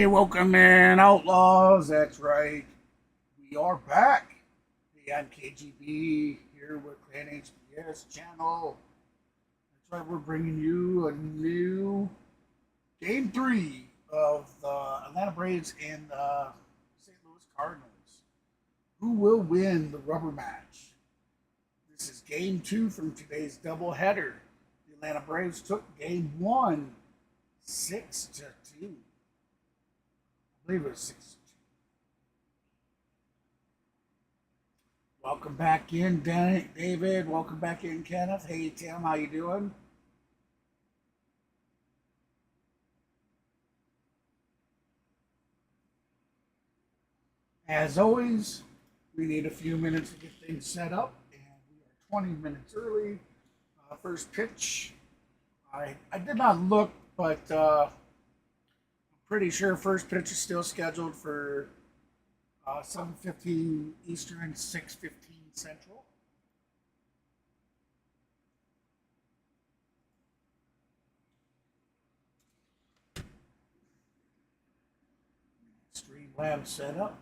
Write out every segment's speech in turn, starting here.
Hey, welcome in, Outlaws. That's right. We are back. The MKGB here with Clan HBS channel. That's right, we're bringing you a new Game 3 of the Atlanta Braves and the St. Louis Cardinals. Who will win the rubber match? This is Game 2 from today's doubleheader. The Atlanta Braves took Game 1, 6-2. I believe it was 6-2. Welcome back in, David. Welcome back in, Kenneth. Hey, Tim, how you doing? As always, we need a few minutes to get things set up, and we are 20 minutes early. First pitch, I did not look, but I'm pretty sure first pitch is still scheduled for 7:15 Eastern, 6:15 Central. Streamlabs set up.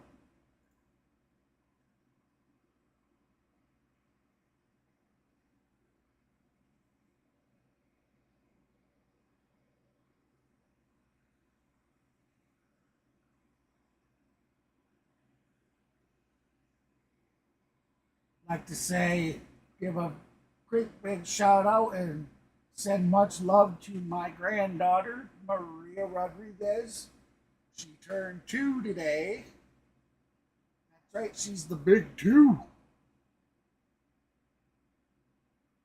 Like to say, give a great big shout out and send much love to my granddaughter, Maria Rodriguez. She turned 2 today. That's right, she's the big 2.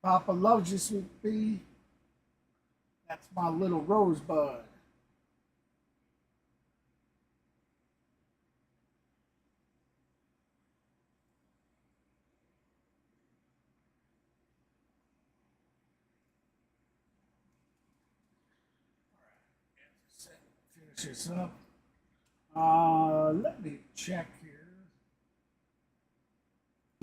Papa loves you, sweet pea. That's my little rosebud. Finish this up. Let me check here.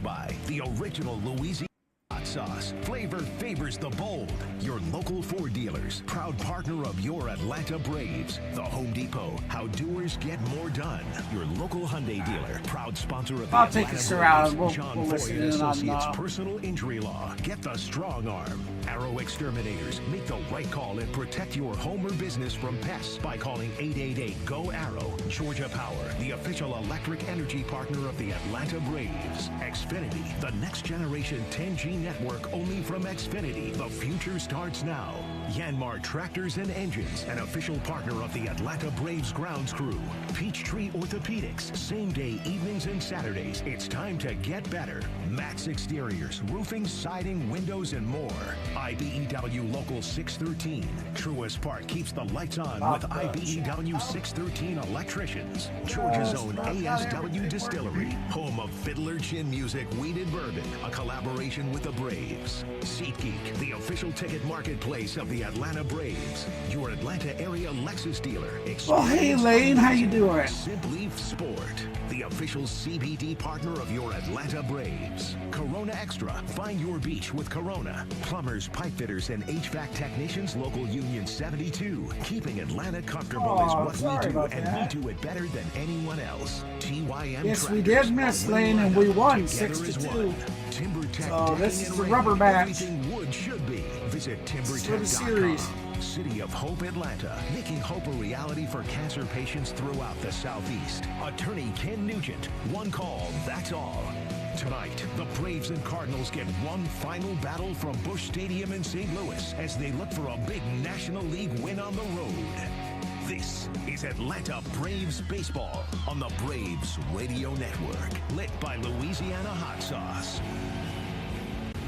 By the original Louisiana hot sauce. Flavor favors the bold. Your local Ford dealers, proud partner of your Atlanta Braves. The Home Depot, how doers get more done. Your local Hyundai dealer, proud sponsor of the I'll Atlanta take us Braves. around. We'll John listen Foy and in on Associates Personal Injury Law. Get the strong arm. Arrow Exterminators. Make the right call and protect your home or business from pests by calling 888-GO-ARROW. Georgia Power, the official electric energy partner of the Atlanta Braves. Xfinity, the next generation 10G network only from Xfinity. The future starts now. Yanmar Tractors and Engines, an official partner of the Atlanta Braves grounds crew. Peachtree Orthopedics, same day evenings and Saturdays. It's time to get better. Max Exteriors, roofing, siding, windows, and more. IBEW Local 613. Truist Park keeps the lights on with IBEW 613 electricians. Georgia's own ASW Distillery, home of Fiddler Chin Music Weeded Bourbon, a collaboration with the Braves. SeatGeek, the official ticket marketplace of the Atlanta Braves. Your Atlanta area Lexus dealer. Well, hey, Lane, how you doing? Simply Sport, the official CBD partner of your Atlanta Braves. Corona Extra, find your beach with Corona. Plumbers, pipe fitters, and HVAC technicians, local Union 72. Keeping Atlanta comfortable is what we do, and we do it better than anyone else. TYM Yes, Tractors, we did miss, Lane, and we won 6-2. Timber Tech So this decking is and the rating, rubber match. everything wood should be. Visit For the timbertech.com. series. City of Hope, Atlanta, making hope a reality for cancer patients throughout the Southeast. Attorney Ken Nugent, one call, that's all. Tonight, the Braves and Cardinals get one final battle from Busch Stadium in St. Louis as they look for a big National League win on the road. This is Atlanta Braves Baseball on the Braves Radio Network, lit by Louisiana Hot Sauce.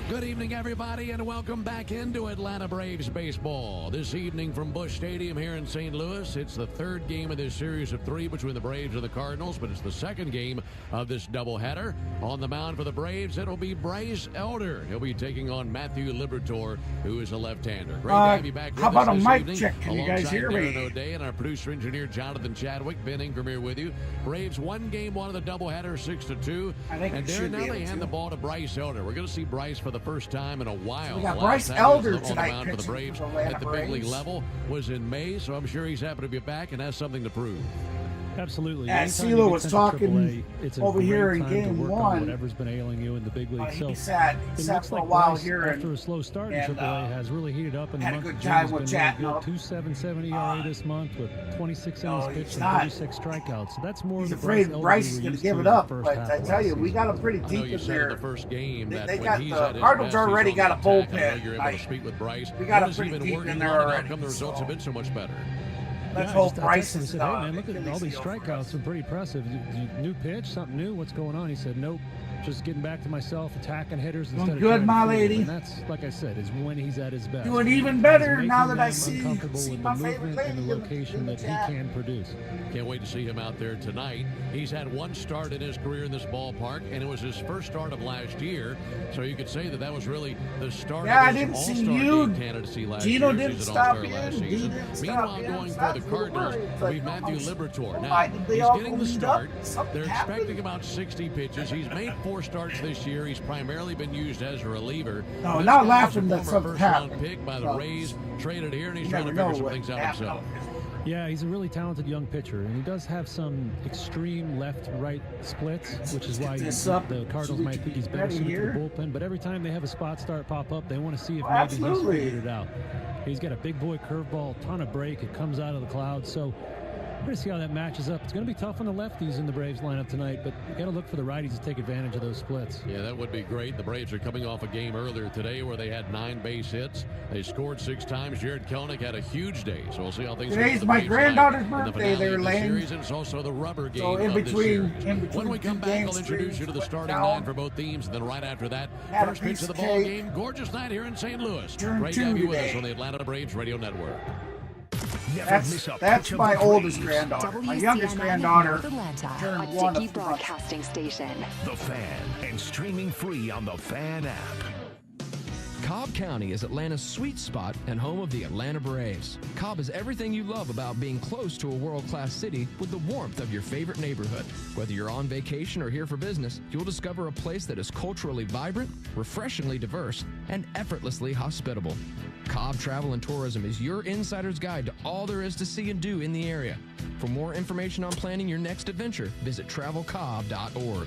Good evening, everybody, and welcome back into Atlanta Braves baseball. This evening from Busch Stadium here in St. Louis, it's the third game of this series of 3 between the Braves and the Cardinals, but it's the second game of this doubleheader. On the mound for the Braves, it'll be Bryce Elder. He'll be taking on Matthew Liberatore, who is a left-hander. Great to have you back with how about us a this mic evening. check? Can you guys hear me? Darren O'Day and our producer-engineer Jonathan Chadwick. Ben Ingram here with you. Braves won game 1 of the doubleheader, 6-2. I think and we should now be they able hand to. the ball to Bryce Elder. We're going to see Bryce for the the first time in a while. We got The Bryce last time he was Elder on the tonight mound for the pitching Braves for the Atlanta at the big league Braves. level was in May, so I'm sure he's happy to be back and has something to prove. Absolutely. As Anytime CeeLo you was get sent to talking AAA, it's a over great here in time to game work on one, whatever's been ailing you in the big league. he So sat it looks for a like while Bryce, here after a slow start in and, AAA, has really heated up in the had a month good of time June. with He's been chatting really up. good. 2.77 ERA this month with 26 innings No, he's pitched and not. 36 strikeouts. So that's more He's of the afraid Elder Bryce we is were going to used give in it the up, first but half I of tell last you, we season. got him pretty I know deep you in said in there. the first game that They when got he's the at his Cardinals best, already he's on got a the attack. I know bullpen. you're able Like, to speak with Bryce. we got What him has he pretty been deep working in there on, and already, how come the results have so- been so much better? Let's I hope just- I Bryce texted him and is said, hey, man, look at all these Achilles heel for strikeouts. us. Been pretty impressive. New pitch, something new? What's going on? He said, nope. Just getting back to myself, attacking hitters Doing instead of good, trying to my fool them. lady. And that's, like I said, is when he's at his best. Doing even He's better making now that I them see uncomfortable with my the favorite movement lady and in the the location that he chat. can produce. Can't wait to see him out there tonight. He's had one start in his career in this ballpark, and it was his first start of last year. So you could say that that was really the start Yeah, I of his didn't see all-star you. game candidacy last Gino year. didn't He's an stop all-star in. last Dee season. didn't Meanwhile, stop in. going for Stop the for the Cardinals, worry. It's we like, have Matthew come on, Liberatore. why Now, did they he's all getting go the meet start. up? Something They're happened? expecting about 60 pitches. He's made 4 starts this year. He's primarily been used as a reliever. No, This not guy laughing was a that former something first-round happened. pick by the No. Rays, traded here, and he's You trying to never figure know some what things out happened. himself. Yeah, he's a really talented young pitcher, and he does have some extreme left-right splits, which is why this up the so Cardinals we might can think he's get better ready suited here. for the bullpen. But every time they have a spot start pop up, they want to see if Oh, maybe absolutely. he's figured it out. He's got a big boy curveball, ton of break. It comes out of the clouds. So we're going to see how that matches up. It's going to be tough on the lefties in the Braves lineup tonight, but you got to look for the righties to take advantage of those splits. Yeah, that would be great. The Braves are coming off a game earlier today where they had 9 base hits. They scored 6 times. Jared Kelenic had a huge day, so we'll see how things go Today's for the my Braves granddaughter's tonight in the birthday finale there, of the Lane. series, and it's also the rubber game So in of between- this series. in between When we come two back, games, I'll introduce you to the three, starting down. 9 for both teams, and then right after that, Had a first pitch piece of the of ball cake. game. Gorgeous night here in St. Louis. Turn Great to 2 have you with us today. on the Atlanta Braves Radio Network. Never miss a That's pitch of my the oldest Braves. granddaughter. My youngest granddaughter Atlanta turned on 1 Tiki a month. Broadcasting Station. The Fan, and streaming free on the Fan app. Cobb County is Atlanta's sweet spot and home of the Atlanta Braves. Cobb is everything you love about being close to a world-class city with the warmth of your favorite neighborhood. Whether you're on vacation or here for business, you'll discover a place that is culturally vibrant, refreshingly diverse, and effortlessly hospitable. Cobb Travel and Tourism is your insider's guide to all there is to see and do in the area. For more information on planning your next adventure, visit travelcobb.org.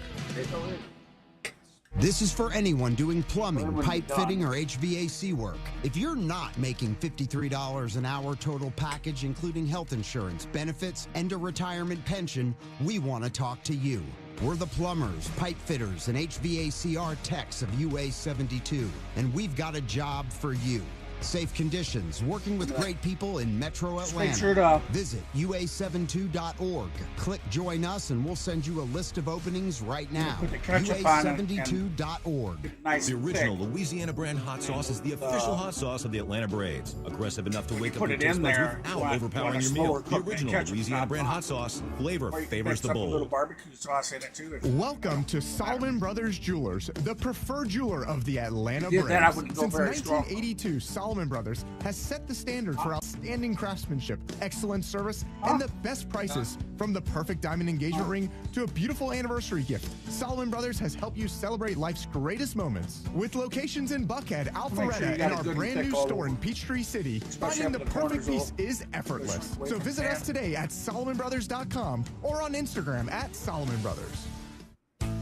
This is for anyone doing plumbing, pipe fitting, or HVAC work. If you're not making $53 an hour total package, including health insurance, benefits, and a retirement pension, we want to talk to you. We're the plumbers, pipe fitters, and HVACR techs of UA 72, and we've got a job for you. Safe conditions, working with great people in Metro Atlanta. sure to Visit ua72.org. Click Join Us, and we'll send you a list of openings right now. Put the ketchup on it and- ua72.org. nice The and original thick. Louisiana brand hot sauce is the official hot sauce of the Atlanta Braves. Aggressive enough to wake up put your it taste in buds there. without Want overpowering a your slower meal. The cook, man. original Ketchup's Louisiana not brand hot. hot sauce. Flavor Or you can favors mix the up a little bowl. barbecue sauce in it too. Welcome to Solomon Brothers Jewelers, the preferred jeweler of the Atlanta Yeah, Braves. that I wouldn't go Since very strong. 1982, Solomon Brothers has set the standard for outstanding craftsmanship, excellent service, and the best prices. From the perfect diamond engagement ring to a beautiful anniversary gift, Solomon Brothers has helped you celebrate life's greatest moments. With locations in Buckhead, Make sure you Alpharetta, got and it our good and brand thick new all store over. in Peachtree City, Especially finding the after the perfect corners piece is effortless. Wait So for visit us Sam. today at SolomonBrothers.com or on Instagram at Solomon Brothers.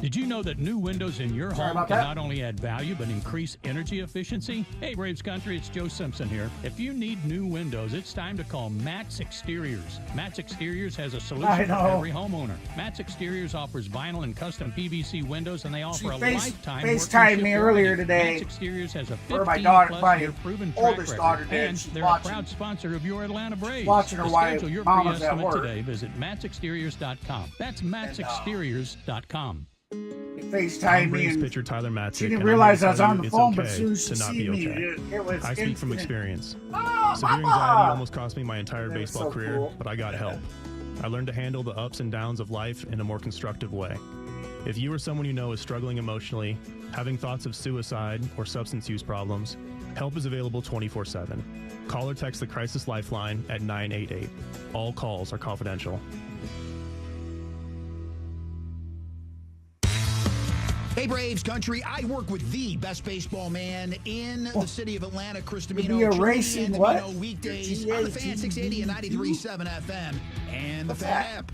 Did you know that new windows in your Sorry home about can that. not only add value but increase energy efficiency? Hey, Braves Country, it's Joe Simpson here. If you need new windows, it's time to call Matt's Exteriors. Matt's Exteriors has a I solution for know. every homeowner. Matt's Exteriors offers vinyl and custom PVC windows, and they offer a Face- lifetime FaceTimed workmanship me warranty. earlier today. Matt's Exteriors has a Or my daughter, 15-plus my year proven track oldest record, daughter did. and She's they're watching. a proud sponsor of your Atlanta Braves. Watching her To while schedule your free Mama's at estimate work. today, visit mattsexteriors.com. That's mattsexteriors.com. FaceTime me Braves and pitcher Tyler Matzik. she didn't and I'm realize here I to was tell on you the it's phone, but okay as soon as she to not see be me, okay. it was I speak from instant. experience. Oh, Severe Papa! anxiety almost cost me my entire That was baseball so career, cool. but I got help. I learned to handle the ups and downs of life in a more constructive way. If you or someone you know is struggling emotionally, having thoughts of suicide or substance use problems, help is available 24/7. Call or text the Crisis Lifeline at 988. All calls are confidential. Hey, Braves country, I work with the best baseball man in the city of Atlanta, Chris Domino. You're racing what? Weekdays on the Fan 680 and 93.7 FM and the Fan app.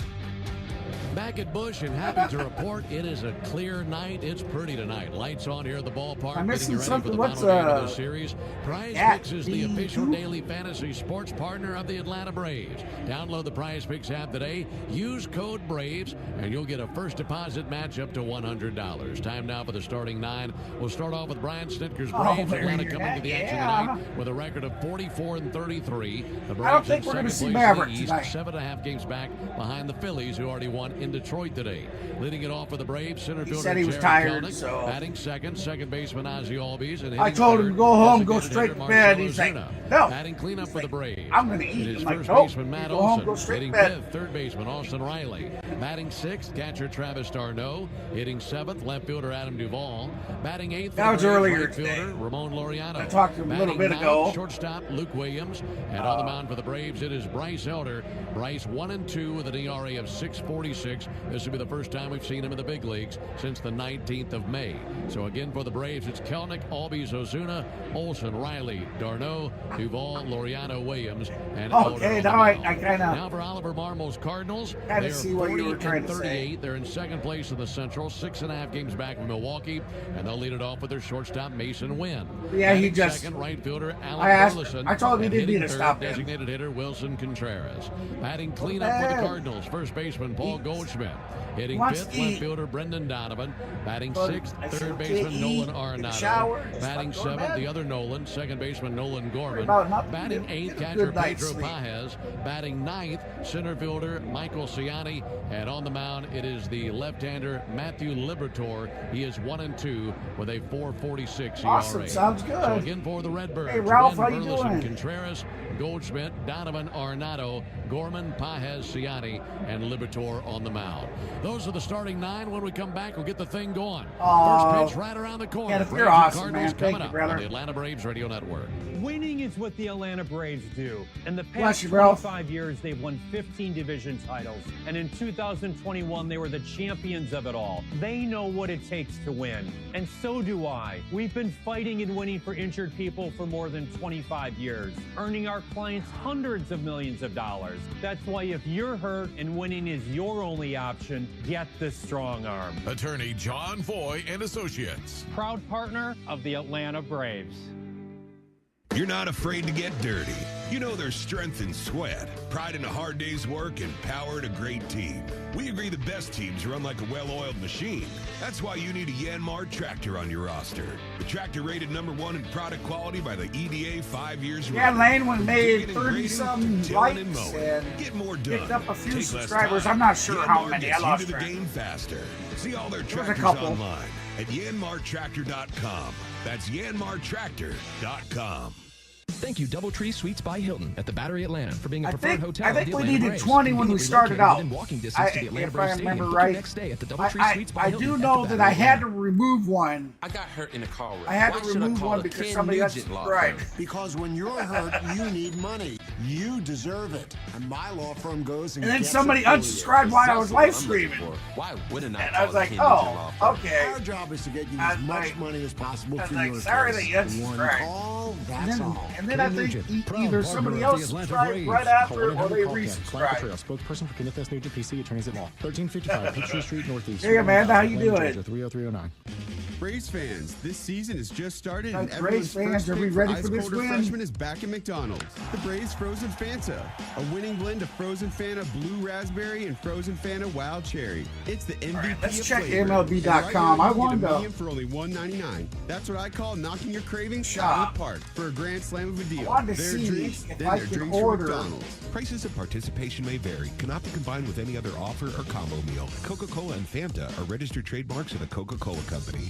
Back at Busch and happy to report it is a clear night. It's pretty tonight. Lights on here at the ballpark. I'm missing getting ready something. for the What's final game of the series. Prize Picks is the official daily fantasy sports partner of the Atlanta Braves. Download the Prize Picks app today. Use code BRAVES and you'll get a first deposit match up to $100. Time now for the starting nine. We'll start off with Brian Snitker's Braves. Atlanta coming to the action tonight with a record of 44-33. The Braves I don't think we're going to see Mavericks tonight. 7.5 games back behind the Phillies, who already won in Detroit today. Leading it off for the Braves, center fielder He said he was Jared tired, Kelnick, so batting second baseman Ozzie Albies, and I told him to go home, go straight to bed. He's like, no. Batting cleanup for the Braves. I'm going to eat. It is I'm first like, baseman Matt go home, Olson. go straight to Hitting bed. fifth, third baseman Austin Riley. Batting sixth, catcher Travis d'Arnaud. Hitting seventh, left fielder Adam Duvall. Batting eighth, that was earlier right fielder Ramon Laureano. I talked to him a little bit ago. Shortstop Luke Williams, and on the mound for the Braves it is Bryce Elder. Bryce 1-2 with an ERA of 6.46. This will be the first time we've seen him in the big leagues since the 19th of May. So again for the Braves, it's Kelnick, Albies, Ozuna, Olson, Riley, d'Arnaud, Duvall, Laureano, Williams, and okay, now I kind of now for Oliver Marmole's Cardinals. They are see what you were trying to 40-38. say. They're in second place in the Central, 6.5 games back from Milwaukee, and they'll lead it off with their shortstop Mason Wynn. Yeah, he Batting just. second, right fielder Alan Burleson. I told him he didn't need to third, stop him. designated hitter Wilson Contreras. Batting cleanup for the Cardinals, first baseman Paul Goldschmidt. Hitting fifth, left fielder Brendan Donovan. Batting sixth, third baseman Nolan Arenado. Batting seventh, the other Nolan, second baseman Nolan Gorman. Batting eighth, catcher Pedro Pajes. Batting ninth, center fielder Michael Ciani. And on the mound, it is the left-hander Matthew Liberatore. He is 1-2 with a 4.46 ERA. Awesome, sounds good. So again for the Redbirds. Hey, Ralph, Wynn, how you Burleson, doing? Contreras, Goldschmidt, Donovan, Arenado, Gorman, Pajes, Ciani, and Liberatore on the mound. Those are the starting nine. When we come back, we'll get the thing going. First pitch right around the corner. Yeah, you're Braves and awesome, Cardinals man. coming Thank you, up brother. on the Atlanta Braves Radio Network. Winning is what the Atlanta Braves do. In the Bless past you, bro. 25 years, they've won 15 division titles. And in 2021, they were the champions of it all. They know what it takes to win. And so do I. We've been fighting and winning for injured people for more than 25 years, earning our clients hundreds of millions of dollars. That's why if you're hurt and winning is your only option, get the Strong Arm. Attorney John Foy and Associates. Proud partner of the Atlanta Braves. You're not afraid to get dirty. You know there's strength in sweat, pride in a hard day's work, and power in a great team. We agree the best teams run like a well-oiled machine. That's why you need a Yanmar tractor on your roster. The tractor rated #1 in product quality by the EDA 5 years Yeah, running. Lane one made Digging and 30-something grading, tilling and likes mowing. and Get more picked done. up a few Take less subscribers. time. I'm not sure how Yanmar many. I gets lost you to the track. game faster. See all their was a tractors couple. online at yanmartractor.com. That's yanmartractor.com. Thank you, Doubletree Suites by Hilton at the Battery Atlanta for being a I preferred think, hotel. I of think the we Atlanta needed Braves. 20 when we Conveniently started located out. within walking distance to the Atlanta If I Braves Stadium. remember Book right, your next day at the Doubletree Suites by I Hilton do at know the that Battery I had to Atlanta. remove one. I got hurt in a car wreck. I had Why to should I remove call one a because Ken somebody got Nugent law subscribed. firm? Because when you're hurt, you need money. You deserve it. And my law firm goes and And then gets somebody it for you. unsubscribed while I was Exactly live what I'm looking streaming. for. Why wouldn't I And I call was a like, Ken Nugent law oh, firm? okay. Our job is to get you I as was much like- money as possible I was for like, your sorry case. that you One unsubscribed. call, that's all. And then I think either somebody Proud else partner of the Atlanta subscribed Braves. right Call after or 1-800 they Call Ken. Client resubscribed. Trail, spokesperson for Kenneth S. Nugent, PC, attorneys at law. 1355 Peachtree Street, Northeast. Hey, Amanda, how you Atlanta, doing? Georgia, 30309. Braves fans, this season has just started, and Braves everyone's fans, first are we pick for ready for ice this colder win? freshman is back at McDonald's. The Braves Frozen Fanta, a winning blend of Frozen Fanta Blue Raspberry and Frozen Fanta Wild Cherry. It's the MVP let's of check flavor. MLB.com. And I right now, you want get a to- medium for only $1.99. That's what I call knocking your cravings out of the park for a grand slam of a deal. wanted to Their see drinks, if then I their could drinks from order- McDonald's. Prices of participation may vary. Cannot be combined with any other offer or combo meal. Coca-Cola and Fanta are registered trademarks of the Coca-Cola Company.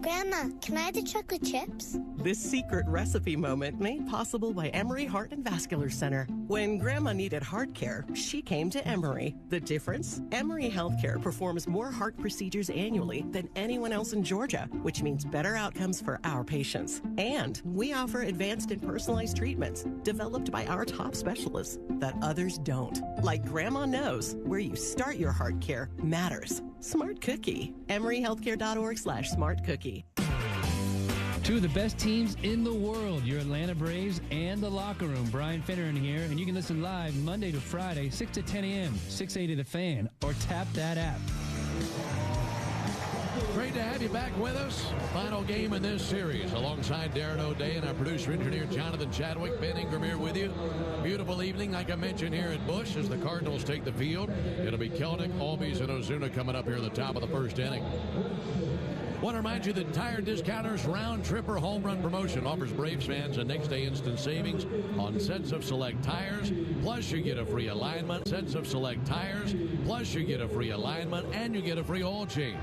Grandma, can I have the chocolate chips? This secret recipe moment made possible by Emory Heart and Vascular Center. When Grandma needed heart care, she came to Emory. The difference? Emory Healthcare performs more heart procedures annually than anyone else in Georgia, which means better outcomes for our patients. And we offer advanced and personalized treatments developed by our top specialists that others don't. Like Grandma knows, where you start your heart care matters. Smart Cookie. EmoryHealthcare.org/smartcookie. Two of the best teams in the world, your Atlanta Braves and the Locker Room. Brian Finneran here, and you can listen live Monday to Friday, 6 to 10 a.m., 680 The Fan, or tap that app. Great to have you back with us. Final game in this series alongside Darren O'Day and our producer-engineer Jonathan Chadwick. Ben Ingram here with you. Beautiful evening, like I mentioned, here at Busch as the Cardinals take the field. It'll be Kelnick, Albies, and Ozuna coming up here in the top of the first inning. Want to remind you that Tire Discounters Round Tripper Home Run Promotion offers Braves fans a next-day instant savings on sets of select tires, plus you get a free alignment. Sets of select tires, plus you get a free alignment, and you get a free oil change.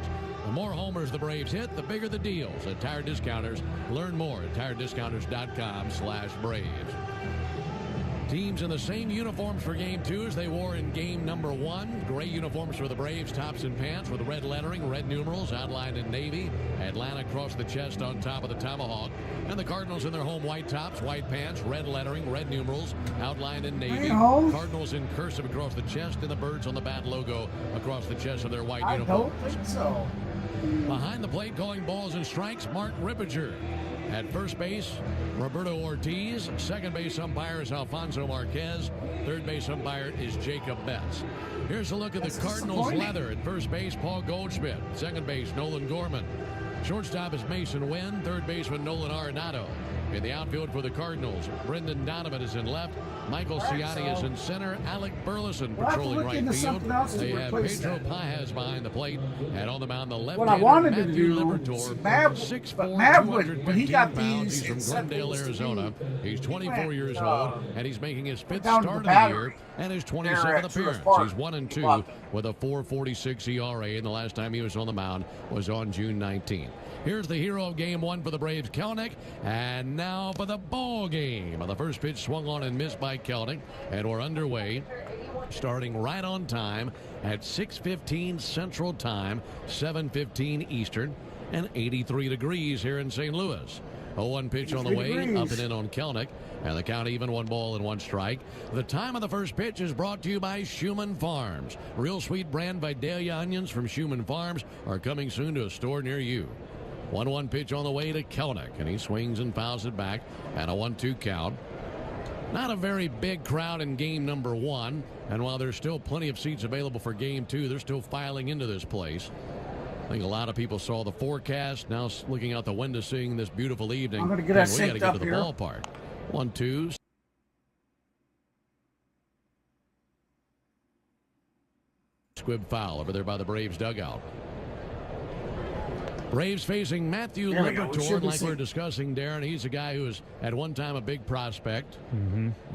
The more homers the Braves hit, the bigger the deals at Tire Discounters. Learn more at tirediscounters.com/Braves. Teams in the same uniforms for Game 2 as they wore in Game number 1. Gray uniforms for the Braves, tops and pants with red lettering, red numerals outlined in navy. Atlanta across the chest on top of the tomahawk. And the Cardinals in their home white tops, white pants, red lettering, red numerals outlined in navy. Cardinals in cursive across the chest and the Birds on the bat logo across the chest of their white uniforms. I don't think so. Behind the plate calling balls and strikes, Mark Rippiger. At first base, Roberto Ortiz. Second base umpire is Alfonso Marquez. Third base umpire is Jacob Betts. Here's a look at the Cardinals leather. At first base, Paul Goldschmidt. Second base, Nolan Gorman. Shortstop is Mason Wynn. Third baseman, Nolan Arenado. In the outfield for the Cardinals, Brendan Donovan is in left. Michael Ciani is in center. Alec Burleson patrolling right field. They have Pedro Paez behind the plate. And on the mound, the left-hander, What I wanted to Matthew do, Liberatore, Mav 6'4", when he got 215 these, pounds. He's from Glendale, Arizona. He's 24 years old, and he's making his 5th down to start the of the year and his 27th appearance. He's 1-2 with a 4.46 ERA, and the last time he was on the mound was on June 19th. Here's the hero of Game 1 for the Braves, Kelnick. And now for the ball game. The first pitch swung on and missed by Kelnick. And we're underway, starting right on time at 6:15 Central Time, 7:15 Eastern, and 83 degrees here in St. Louis. 0-1 pitch on the way, up and in on Kelnick. And the count even, 1 ball and 1 strike. The time of the first pitch is brought to you by Schumann Farms. Real sweet brand Vidalia onions from Schumann Farms are coming soon to a store near you. 1-1 pitch on the way to Kelnick, and he swings and fouls it back, and a 1-2 count. Not a very big crowd in Game number 1, and while there's still plenty of seats available for Game 2, they're still filing into this place. I think a lot of people saw the forecast, now looking out the window, seeing this beautiful evening. I'm going to get us we got to synced get up to the here. ballpark. 1-2. Squib foul over there by the Braves dugout. Braves facing Matthew Liberatore, like we're discussing, Darren. He's a guy who was at one time a big prospect.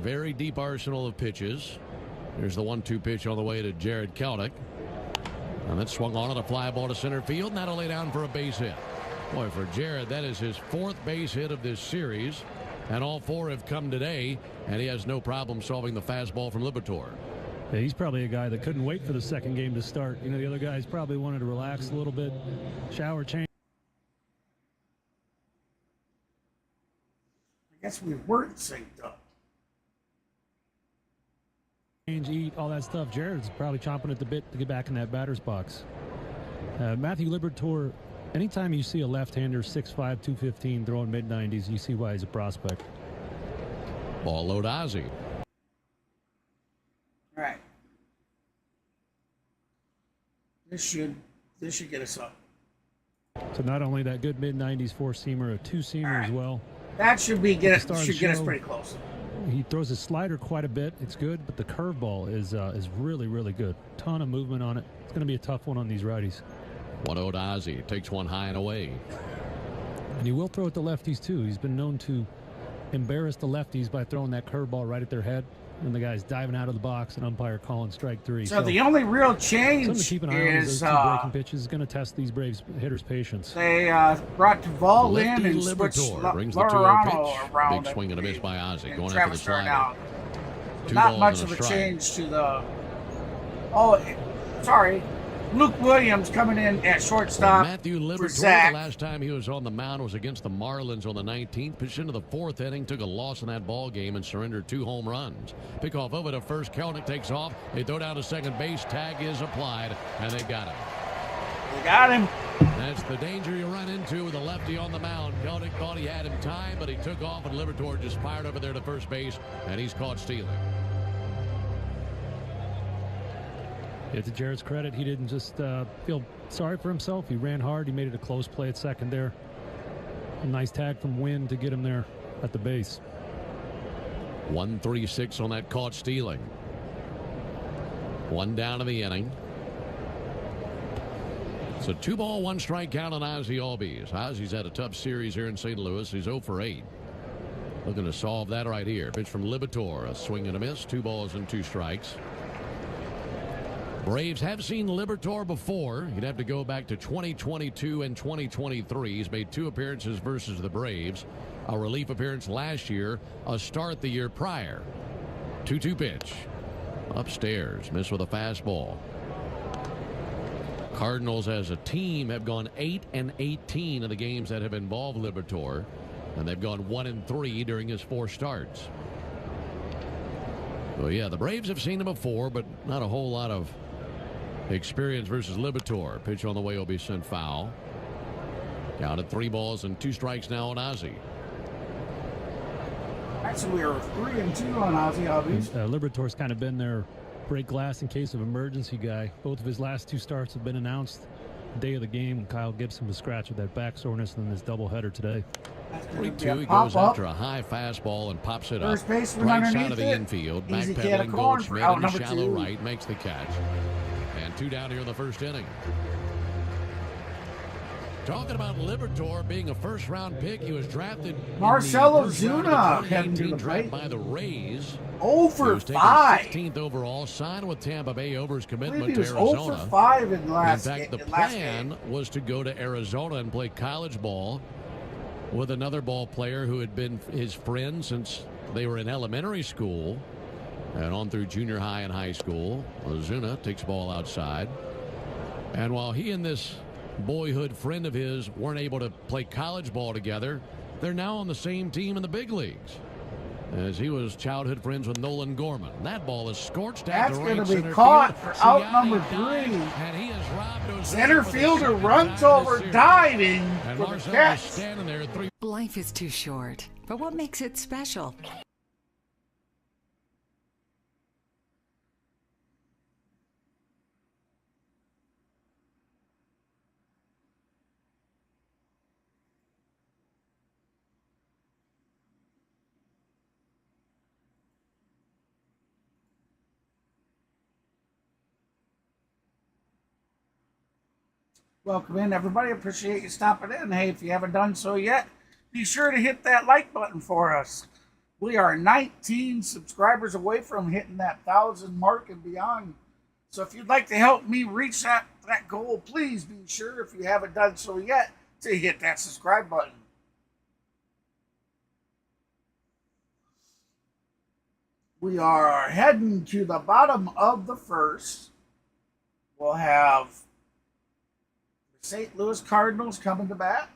Very deep arsenal of pitches. Here's the 1-2 pitch on the way to Jared Kelnick. And that swung on a fly ball to center field, and that'll lay down for a base hit. Boy, for Jared, that is his 4th base hit of this series. And all 4 have come today, and he has no problem solving the fastball from Liberatore. Yeah, he's probably a guy that couldn't wait for the second game to start. You know, the other guys probably wanted to relax a little bit, shower, change. I guess we weren't synced up. Eat, all that stuff. Jared's probably chomping at the bit to get back in that batter's box. Matthew Liberatore, anytime you see a left-hander 6'5", 215 throwing mid-90s, you see why he's a prospect. Ball low to Ozzie. All right. This should get us up. So not only that good mid-90s four-seamer, a two-seamer as well. That should get us pretty close. He throws his slider quite a bit. It's good, but the curveball is really, really good. Ton of movement on it. It's going to be a tough one on these righties. 1-0 to Ozzie. Takes one high and away. And he will throw at the lefties, too. He's been known to embarrass the lefties by throwing that curveball right at their head. And the guy's diving out of the box and umpire calling strike 3. So the only real change something to keep an eye on is those two breaking pitches is going to test these Braves hitters' patience. They brought Duvall in and switched brings the 2-0 pitch. around. Big swing and a miss by Ozzie. Going after the Travis slider. out. 2 Not balls much and of a strike. change to the. Sorry. Luke Williams coming in at shortstop. Matthew for Liberatore, Zach. the last time he was on the mound was against the Marlins on the 19th. Pitched into the 4th inning, took a loss in that ball game, and surrendered 2 home runs. Pickoff over to first. Kelnick takes off. They throw down to second base. Tag is applied, and they got him. They got him. That's the danger you run into with a lefty on the mound. Kelnick thought he had him timed, but he took off, and Liberatore just fired over there to first base, and he's caught stealing. Yeah, to Jared's credit, he didn't just feel sorry for himself. He ran hard. He made it a close play at second there. A nice tag from Wynn to get him there at the base. 1-3-6 on that caught stealing. One down in the inning. So 2-ball, 1 strikeout on Ozzie Albies. Ozzie's had a tough series here in St. Louis. He's 0 for 8. Looking to solve that right here. Pitch from Liberatore. A swing and a miss. 2 balls and 2 strikes. Braves have seen Liberatore before. You'd have to go back to 2022 and 2023. He's made 2 appearances versus the Braves. A relief appearance last year. A start the year prior. 2-2 pitch. Upstairs. Missed with a fastball. Cardinals as a team have gone 8-18 in the games that have involved Liberatore, and they've gone 1-3 during his 4 starts. Well, yeah, the Braves have seen him before, but not a whole lot of experience versus Liberatore. Pitch on the way will be sent foul. Down at 3 balls and 2 strikes now on Ozzie. Actually, we are 3-2 on Ozzie Albies. Liberatore's kind of been their break glass in case of emergency guy. Both of his last 2 starts have been announced the day of the game. Kyle Gibson was scratched with that back soreness in this doubleheader today. 3-2. He goes after a high fastball and pops it up. Right side of the infield. Backpedaling Goldschmidt in the shallow right. Makes the catch. And 2 down here in the first inning. Talking about Liberatore being a first-round pick, he was drafted Marcell in the Ozuna 2018 draft by the Rays. 0 for 5. He was taken 16th overall, signed with Tampa Bay over his commitment to Arizona. 0 for 5 in the last In fact, the plan was to go to Arizona and play college ball with another ball player who had been his friend since they were in elementary school and on through junior high and high school. Ozuna takes the ball outside. And while he and this boyhood friend of his weren't able to play college ball together, they're now on the same team in the big leagues, as he was childhood friends with Nolan Gorman. That ball is scorched out to right That's going to center be caught field. for out number 3. And he has robbed Ozuna Center for the fielder second runs time in over this diving series. And for the Marcell catch. is standing there at 3. Life is too short, but what makes it special? Welcome in, everybody. Appreciate you stopping in. Hey, if you haven't done so yet, be sure to hit that like button for us. We are 19 subscribers away from hitting that 1,000 mark and beyond. So if you'd like to help me reach that goal, please be sure, if you haven't done so yet, to hit that subscribe button. We are heading to the bottom of the first. We'll have the St. Louis Cardinals coming to bat.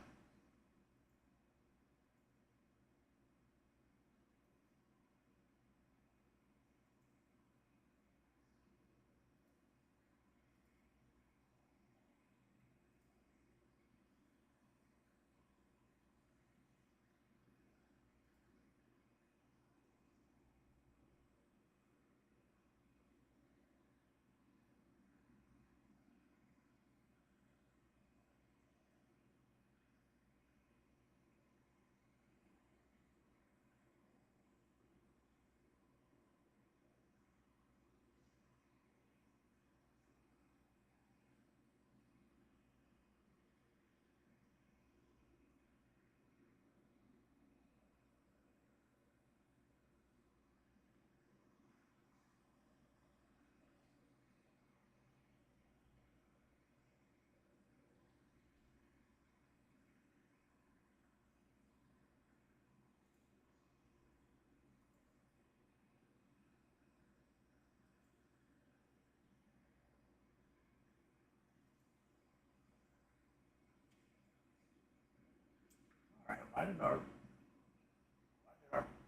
Why did our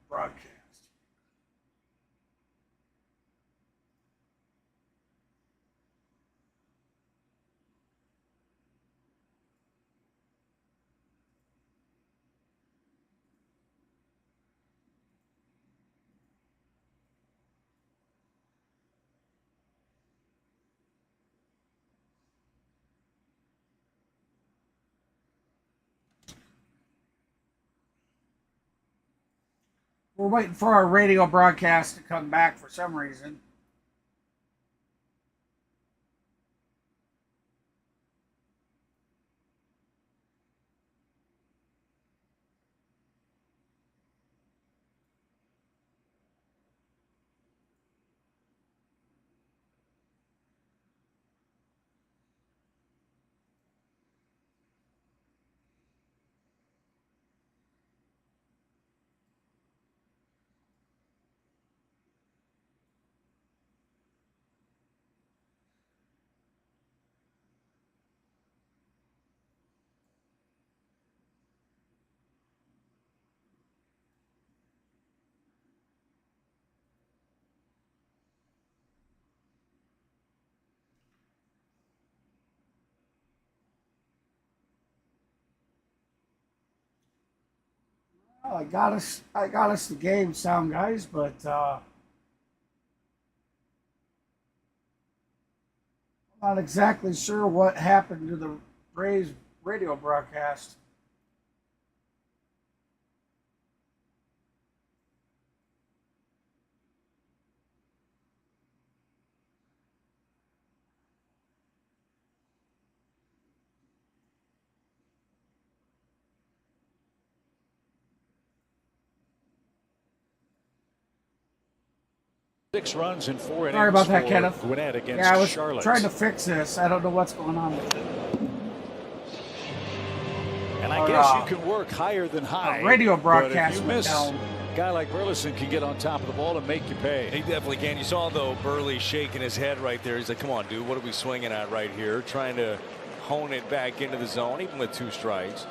broadcast? We're waiting for our radio broadcast to come back for some reason. Well, I got us the game sound, guys, but I'm not exactly sure what happened to the Braves radio broadcast. Six runs in 4 innings. Sorry about that, for Kenneth. Gwinnett against Yeah, I was Charlotte. trying to fix this. I don't know what's going on with it. And I guess you can work higher than high. Radio but broadcast if you went miss, down. a guy like Burleson can get on top of the ball and make you pay. He definitely can. You saw, though, Burley shaking his head right there. He's like, come on, dude, what are we swinging at right here? Trying to hone it back into the zone, even with 2 strikes.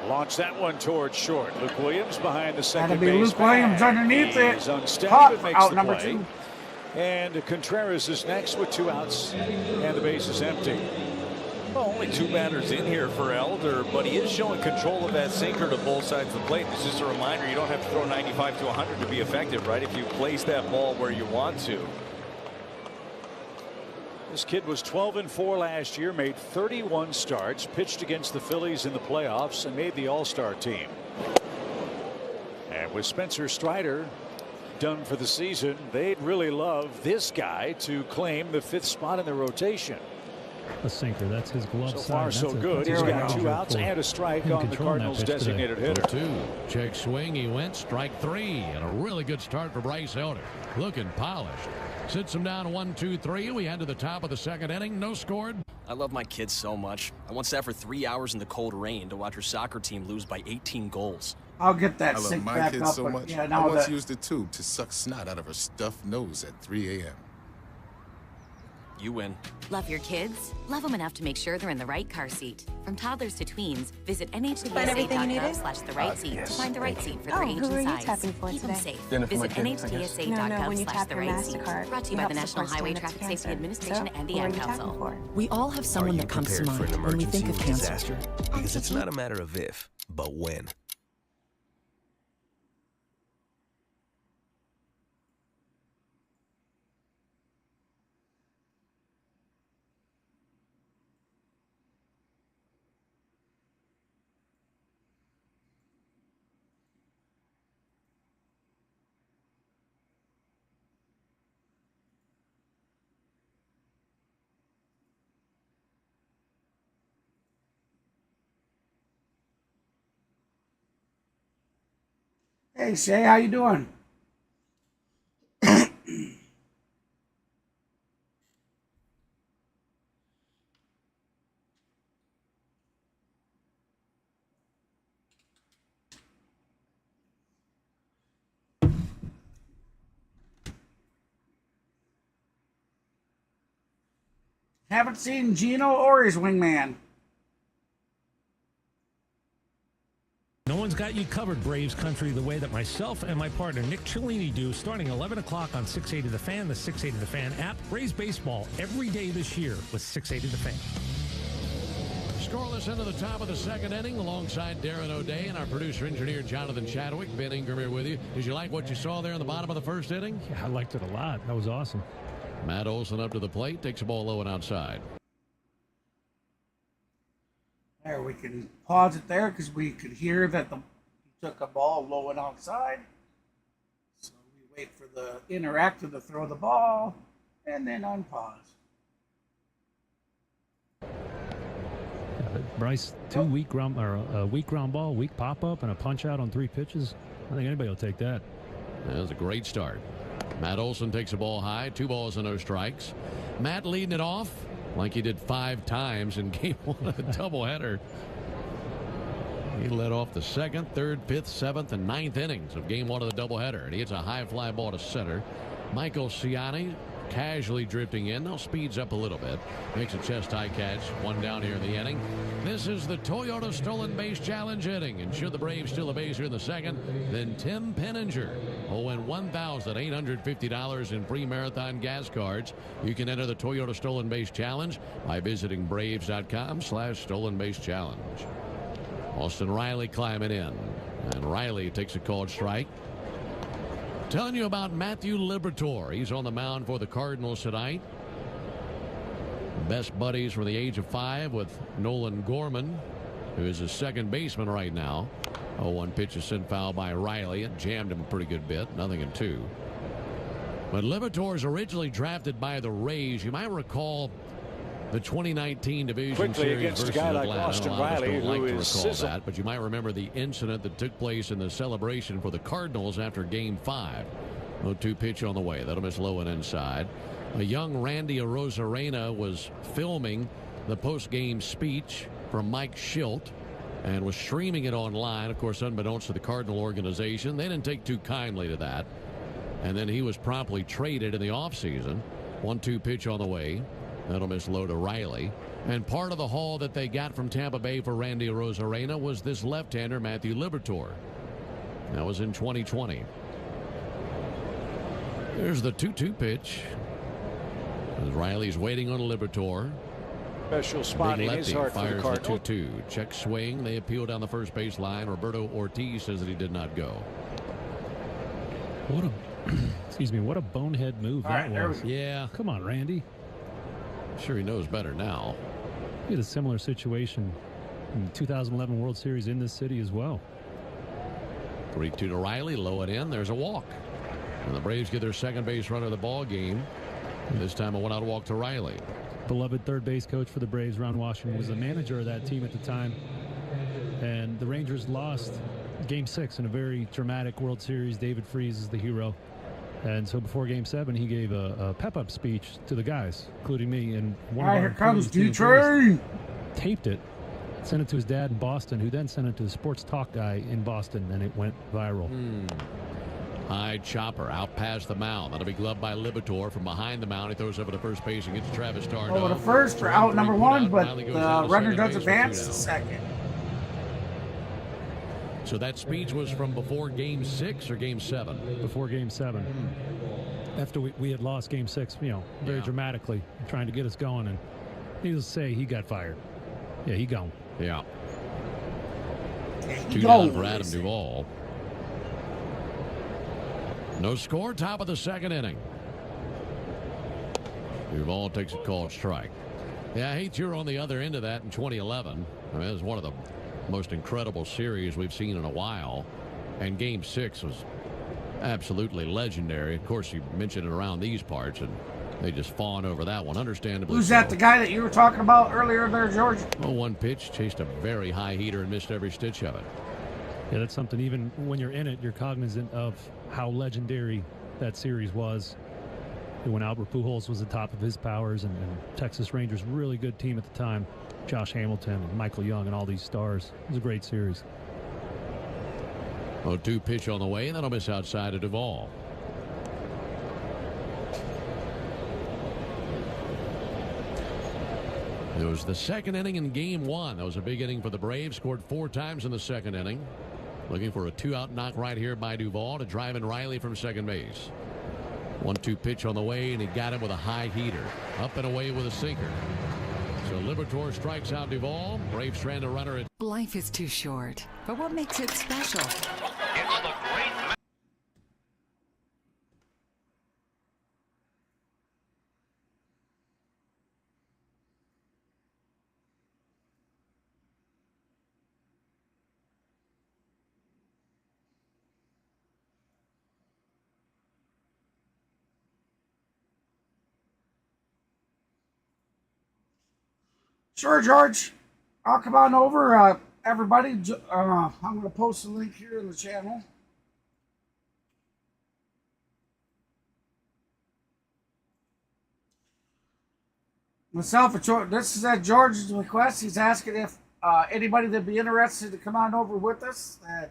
Launch that one towards short. Luke Williams behind the second That'll be base Luke Williams bag. underneath it. He's unsteady, Caught but makes out the number play. 2. And Contreras is next with 2 outs, and the base is empty. Well, only 2 batters in here for Elder, but he is showing control of that sinker to both sides of the plate. It's just a reminder, you don't have to throw 95 to 100 to be effective, right? If you place that ball where you want to. This kid was 12-4 last year, made 31 starts, pitched against the Phillies in the playoffs, and made the All-Star team. And with Spencer Strider done for the season, they'd really love this guy to claim the 5th spot in the rotation. A sinker. That's his glove So side. far, so good. He's got 2 outs and a strike on the Cardinals' designated hitter. 2. Check swing. He went. Strike 3. And a really good start for Bryce Elder. Looking polished. Sits him down 1-2-3. We head to the top of the 2nd inning. No scored. I love my kids so much. I once sat for 3 hours in the cold rain to watch her soccer team lose by 18 goals. I'll get that I love sync my back kids up. so but much. yeah, I now once that used a tube to suck snot out of her stuffed nose at 3 a.m. You win. Love your kids? Love them enough to make sure they're in the right car seat. From toddlers to tweens, visit everything you needed? NHTSA.gov/the-right-seat to find the right seat for their age who and are you size. tapping for Keep them today? safe. Dinner for my Visit kids, I guess. No, when you tap your NHTSA.gov/the-right seat. MasterCard, Brought to you you by help the National support Highway stand-up Traffic cancer. Safety Administration So, and the who are Ad you tapping Council. for? We all have someone that comes to mind when we think of cancer. Disaster? Because it's not a matter of if, but when. Hey Shay, how you doing? Haven't seen Gino or his wingman. No one's got you covered, Braves country, the way that myself and my partner Nick Cellini do, starting 11 o'clock on 680 The Fan, the 680 The Fan app. Braves baseball every day this year with 680 The Fan. Scoreless into the top of the 2nd inning alongside Darren O'Day and our producer-engineer Jonathan Chadwick. Ben Ingram here with you. Did you like what you saw there in the bottom of the 1st inning? Yeah, I liked it a lot. That was awesome. Matt Olson up to the plate, takes a ball low and outside. There, we can pause it there because we could hear that he took a ball low and outside. So we wait for the interactive to throw the ball and then unpause. Bryce, weak ground ball, weak pop up, and a punch out on 3 pitches. I think anybody will take that. That was a great start. Matt Olson takes the ball high, 2 balls and no strikes. Matt leading it off like he did 5 times in game 1 of the doubleheader. He led off the 2nd, 3rd, 5th, 7th, and 9th innings of game 1 of the doubleheader. And he hits a high fly ball to center. Michael Ciani casually drifting in. Now speeds up a little bit. Makes a chest-high catch. 1 down here in the inning. This is the Toyota Stolen Base Challenge inning. And should the Braves steal a base here in the 2nd, then Tim Penninger will win $1,850 in free marathon gas cards. You can enter the Toyota Stolen Base Challenge by visiting Braves.com/Stolen Base Challenge. Austin Riley climbing in. And Riley takes a called strike. Telling you about Matthew Liberatore. He's on the mound for the Cardinals tonight. Best buddies from the age of 5 with Nolan Gorman, who is a second baseman right now. 0-1 pitch is sent foul by Riley. It jammed him a pretty good bit. 0-2. But Liberatore's originally drafted by the Rays. You might recall the 2019 Division Quickly Series against versus a guy like Atlanta. Austin A lot of us Riley, don't like who to is recall sizzle. that, but you might remember the incident that took place in the celebration for the Cardinals after Game 5. 0-2 pitch on the way. That'll miss low and inside. A young Randy Arozarena was filming the post-game speech from Mike Schilt and was streaming it online. Of course, unbeknownst to the Cardinal organization, they didn't take too kindly to that. And then he was promptly traded in the offseason. 1-2 pitch on the way. That'll miss low to Riley. And part of the haul that they got from Tampa Bay for Randy Arozarena was this left-hander, Matthew Liberatore. That was in 2020. There's the 2-2 pitch. As Riley's waiting on Liberatore. Special spotting is hard for the fires Cardinals. the 2-2. Check swing. They appeal down the first base line. Roberto Ortiz says that he did not go. What a what a bonehead move that was. Yeah. Come on, Randy. Sure he knows better now. He had a similar situation in the 2011 World Series in this city as well. 3-2 to Riley. Low and in. There's a walk. And the Braves get their second base runner of the ball game. This time a 1-out walk to Riley. Beloved third base coach for the Braves, Ron Washington, was the manager of that team at the time. And the Rangers lost Game 6 in a very dramatic World Series. David Freese is the hero. And so before Game 7, he gave a pep-up speech to the guys, including me. And one of our Here comes employees, D-Train! taped it, sent it to his dad in Boston, who then sent it to the sports talk guy in Boston, and it went viral. High chopper out past the mound. That'll be gloved by Liberatore from behind the mound. He throws over to first base and gets Travis Darno. Over the first for out number 1, but the runner does advance to second. So that speech was from before Game 6 or Game 7? Before Game 7. After we had lost Game 6, very dramatically, trying to get us going. And needless to say, he got fired. Yeah, he gone. Yeah. 2 down for Adam Duvall. No score, top of the second inning. Duvall takes a called strike. Yeah, I hate you're on the other end of that in 2011. I mean, it was one of the most incredible series we've seen in a while. And Game 6 was absolutely legendary. Of course, you mentioned it around these parts, and they just fawn over that one, understandably. Who's that, the guy that you were talking about earlier there, George? 0-1 pitch, chased a very high heater and missed every stitch of it. Yeah, that's something, even when you're in it, you're cognizant of how legendary that series was. When Albert Pujols was the top of his powers, and Texas Rangers, really good team at the time. Josh Hamilton and Michael Young and all these stars. It was a great series. 0-2 pitch on the way, and that'll miss outside of Duvall. It was the second inning in Game 1. That was a big inning for the Braves. Scored 4 times in the second inning. Looking for a 2-out knock right here by Duvall to drive in Riley from second base. 1-2 pitch on the way, and he got him with a high heater. Up and away with a sinker. So Liberatore strikes out Duvall. Braves strand a runner at... Life is too short, but what makes it special? Sure, George. I'll come on over. Everybody, I'm going to post a link here in the channel. Myself, this is at George's request. He's asking if anybody that'd be interested to come on over with us, that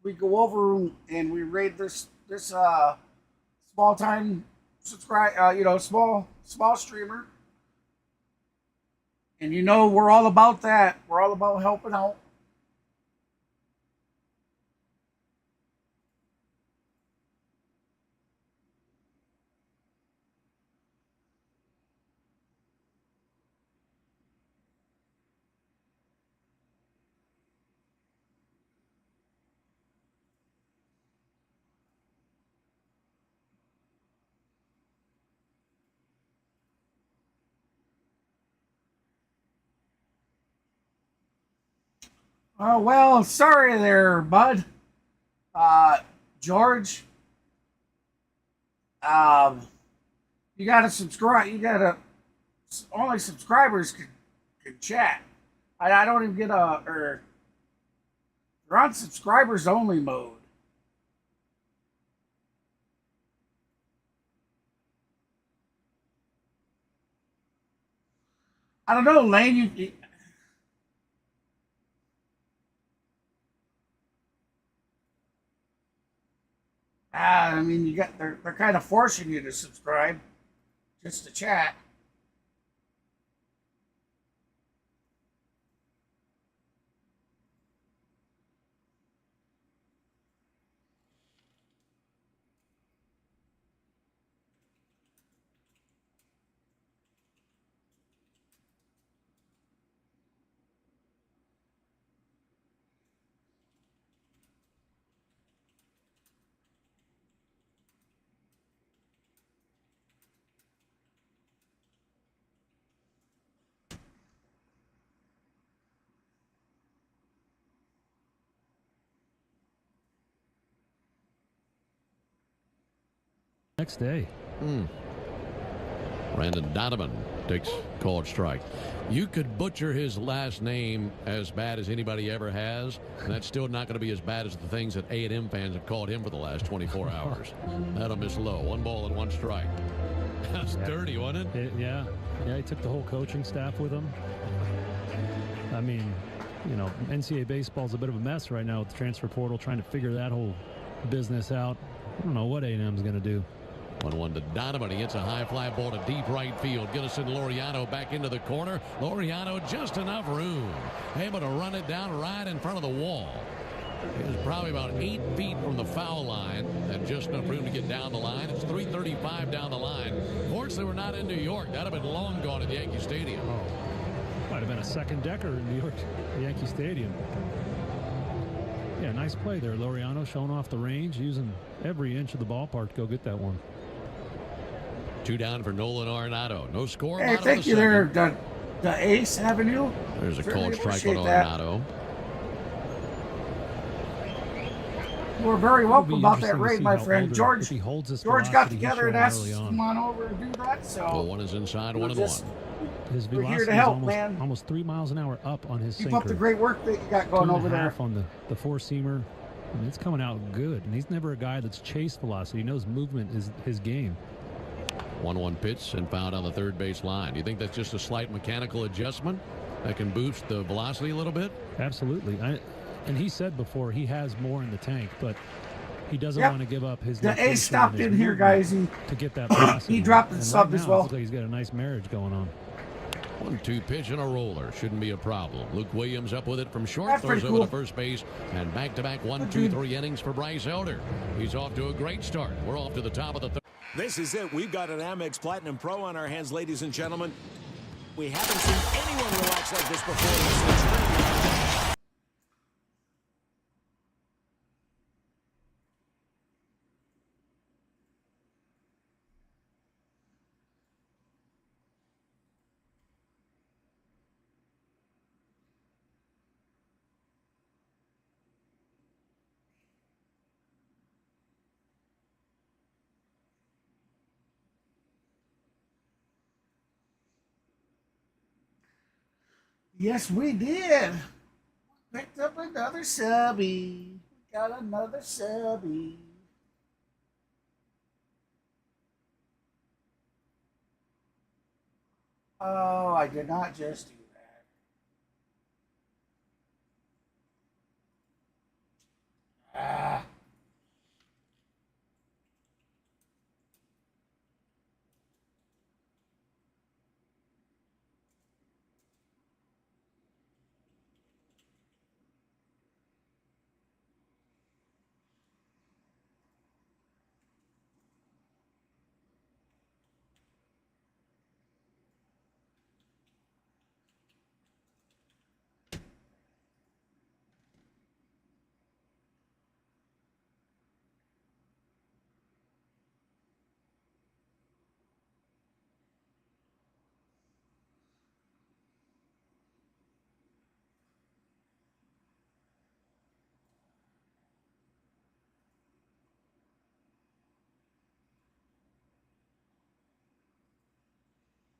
we go over and we rate this small time small streamer. And we're all about that. We're all about helping out. Oh, well, sorry there, bud. George. You gotta subscribe. Only subscribers can chat. I don't even get they're on subscribers only mode. I don't know, Lane, I mean, they're kind of forcing you to subscribe just to chat. Next day. Brandon Donovan takes called strike. You could butcher his last name as bad as anybody ever has, and that's still not going to be as bad as the things that A&M fans have called him for the last 24 hours. That'll miss low. 1 ball and 1 strike. That's dirty, wasn't it? Yeah, he took the whole coaching staff with him. I mean, NCAA baseball's a bit of a mess right now with the transfer portal, trying to figure that whole business out. I don't know what A&M's going to do. 1-1 to Donovan. He hits a high fly ball to deep right field. Gillison Laureano back into the corner. Laureano just enough room. Able to run it down right in front of the wall. He was probably about 8 feet from the foul line and just enough room to get down the line. It's 3:35 down the line. Fortunately, we're not in New York. That would have been long gone at Yankee Stadium. Oh, might have been a second decker in New York, Yankee Stadium. Yeah, nice play there. Laureano showing off the range, using every inch of the ballpark to go get that one. 2 down for Nolan Arenado. No score. Hey, thank you there, the Ace Avenue. There's a Certainly called strike on appreciate Arenado. We're very welcome about that interesting to raid, see my how friend. Older, George if he holds this got velocity together and he's asked showing us to early come on over and do that. So Well, 1 is inside, 1 and 1. His we're velocity here to is help, man. almost 3 miles an hour up on his Keep sinker. up the great work that you got going over there. 2.5 on the four-seamer. I mean, it's coming out good, and he's never a guy that's chased velocity. He knows movement is his game. 1-1 pitch and fouled on the third base line. Do you think that's just a slight mechanical adjustment that can boost the velocity a little bit? Absolutely. And he said before he has more in the tank, but he doesn't want to give up his. The location Ace stopped and his in here, guys. to get that velocity. He dropped the And sub right as now, well. It looks like he's got a nice marriage going on. 1-2 pitch and a roller. Shouldn't be a problem. Luke Williams up with it from short. That's Throws pretty over cool. to first base. And back-to-back 1, 2, 3 innings for Bryce Elder. He's off to a great start. We're off to the top of the third. This is it. We've got an Amex Platinum Pro on our hands, ladies and gentlemen. We haven't seen anyone relax like this before. Yes, we did. Picked up another subby. We got another subby. Oh, I did not just do that. Ah.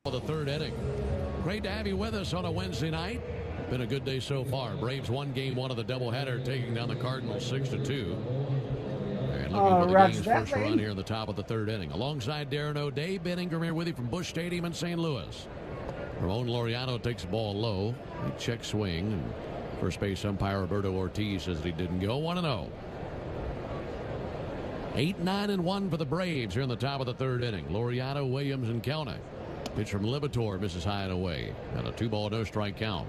The third inning. Great to have you with us on a Wednesday night. Been a good day so far. Braves won game one of the doubleheader, taking down the Cardinals 6-2. And looking for the game's first run here in the top of the third inning. Alongside Darren O'Day, Ben Ingram here with you from Busch Stadium in St. Louis. Ramon Laureano takes the ball low. He checks swing. And first base umpire Roberto Ortiz says he didn't go. 1-0. 8-9-1 for the Braves here in the top of the third inning. Laureano, Williams, and Kelnick. Pitch from Liberatore misses high and away. And a 2-ball, no-strike count.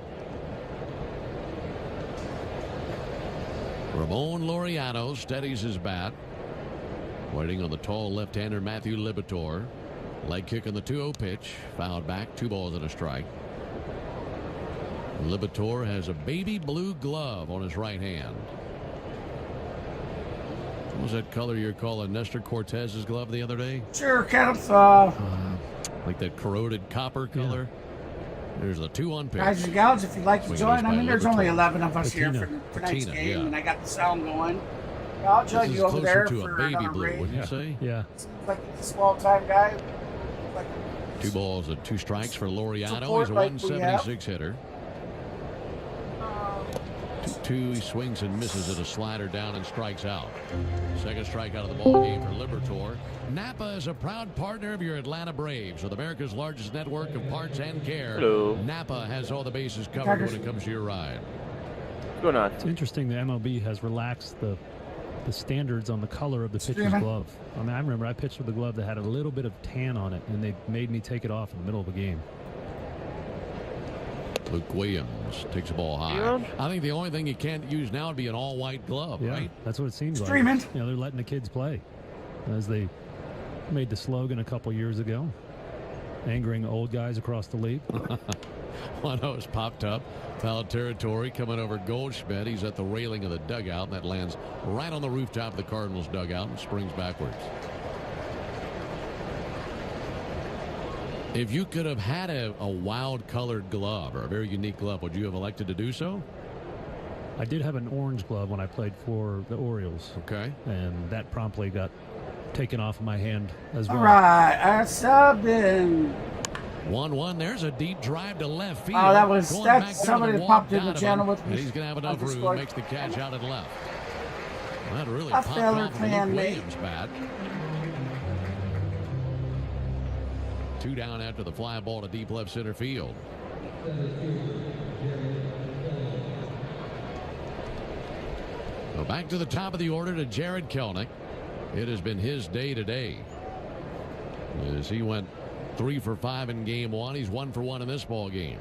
Ramon Laureano steadies his bat. Waiting on the tall left-hander Matthew Liberatore. Leg kick on the 2-0 pitch. Fouled back. 2 balls and a strike. Liberatore has a baby blue glove on his right hand. What was that color you're calling Nestor Cortez's glove the other day? Sure, kind of. Like that corroded copper color. Yeah. There's a 2-1 pitch. Guys and gals, if you'd like to join, I mean, there's only 11 of us here for tonight's game, and I got the sound going. I'll join you over there to for a baby another blue, raid. wouldn't you say? Yeah. Seems like he's a small-time guy. Like 2 balls and 2 strikes for Laureano. Support He's a like 176 hitter. 2-2. He swings and misses at a slider down and strikes out. Second strikeout of the ball game for Liberatore. Napa is a proud partner of your Atlanta Braves with America's largest network of parts and care. Hello. Napa has all the bases covered when it comes to your ride. What's going on? It's interesting the MLB has relaxed the standards on the color of the pitcher's glove. I mean, I remember I pitched with a glove that had a little bit of tan on it, and they made me take it off in the middle of a game. Luke Williams takes the ball high. I think the only thing you can't use now would be an all-white glove, right? That's what it seems like. Streaming. You know, they're letting the kids play, as they made the slogan a couple years ago, angering old guys across the league. One has popped up. Foul territory coming over Goldschmidt. He's at the railing of the dugout, and that lands right on the rooftop of the Cardinals dugout and springs backwards. If you could have had a wild-colored glove or a very unique glove, would you have elected to do so? I did have an orange glove when I played for the Orioles. Okay. And that promptly got taken off of my hand as well. All right, I subbed in. 1-1. There's a deep drive to left field. Oh, that's somebody that popped in the channel with me. He's going to have enough room. Makes the catch out and left. Well, that really popped off of Luke Williams' bat. 2 down after the fly ball to deep left center field. So back to the top of the order to Jared Kelnick. It has been his day today, as he went 3 for 5 in game 1. He's 1 for 1 in this ball game.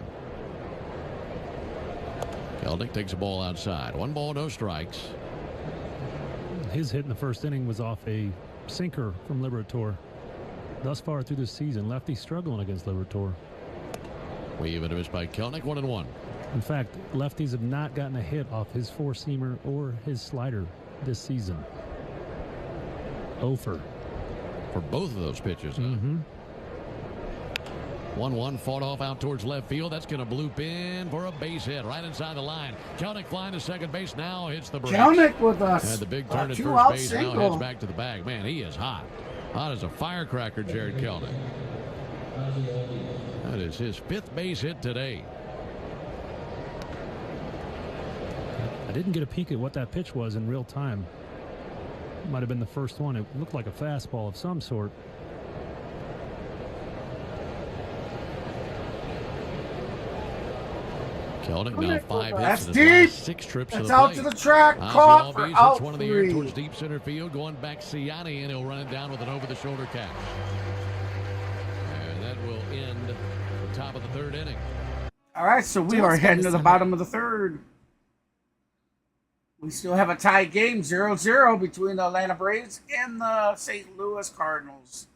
Kelnick takes the ball outside. 1 ball, no strikes. His hit in the first inning was off a sinker from Liberatore. Thus far through this season, lefty struggling against Liberatore. Wave and a miss by Kelnick. 1-1. In fact, lefties have not gotten a hit off his 4-seamer or his slider this season. 0 for both of those pitches. 1-1 fought off out towards left field. That's going to bloop in for a base hit right inside the line. Kelnick flying to second base now, hits the brakes. Kelnick with us. Had the big turn at first base. Now heads back to the bag. Man, he is hot. Hot as a firecracker, Jared Kelnick. That is his 5th base hit today. didn't get a peek at what that pitch was in real time. Might have been the first one. It looked like a fastball of some sort. Kelnick now 5 That's hits in his deep. last 6 trips to That's the out plate. to the track. Ozzie Caught for Albies out hits one in the air 3. towards deep center field. Going back Ciani, and he'll run it down with an over-the-shoulder catch. And that will end the top of the 3rd inning. All right, so we are heading to the bottom of the 3rd. We still have a tie game, 0-0 between the Atlanta Braves and the St. Louis Cardinals.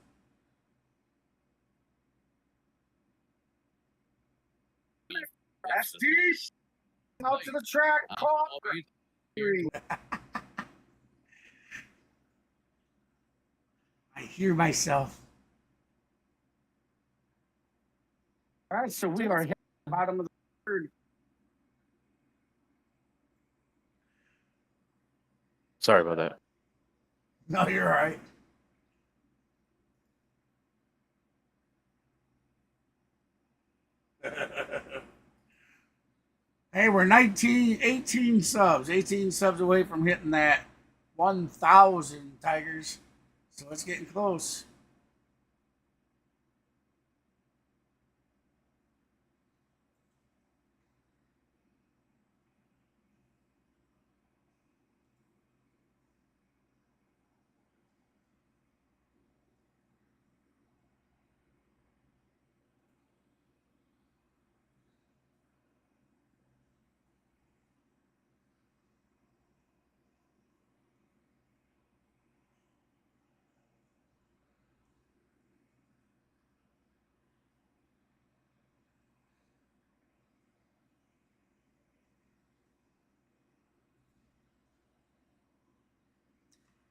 That's deep. Out to the track. Caught for 3. I hear myself. All right, so we are heading to the bottom of the 3rd. Sorry about that. No, you're all right. Hey, we're 18 subs away from hitting that 1,000, Tigers. So it's getting close.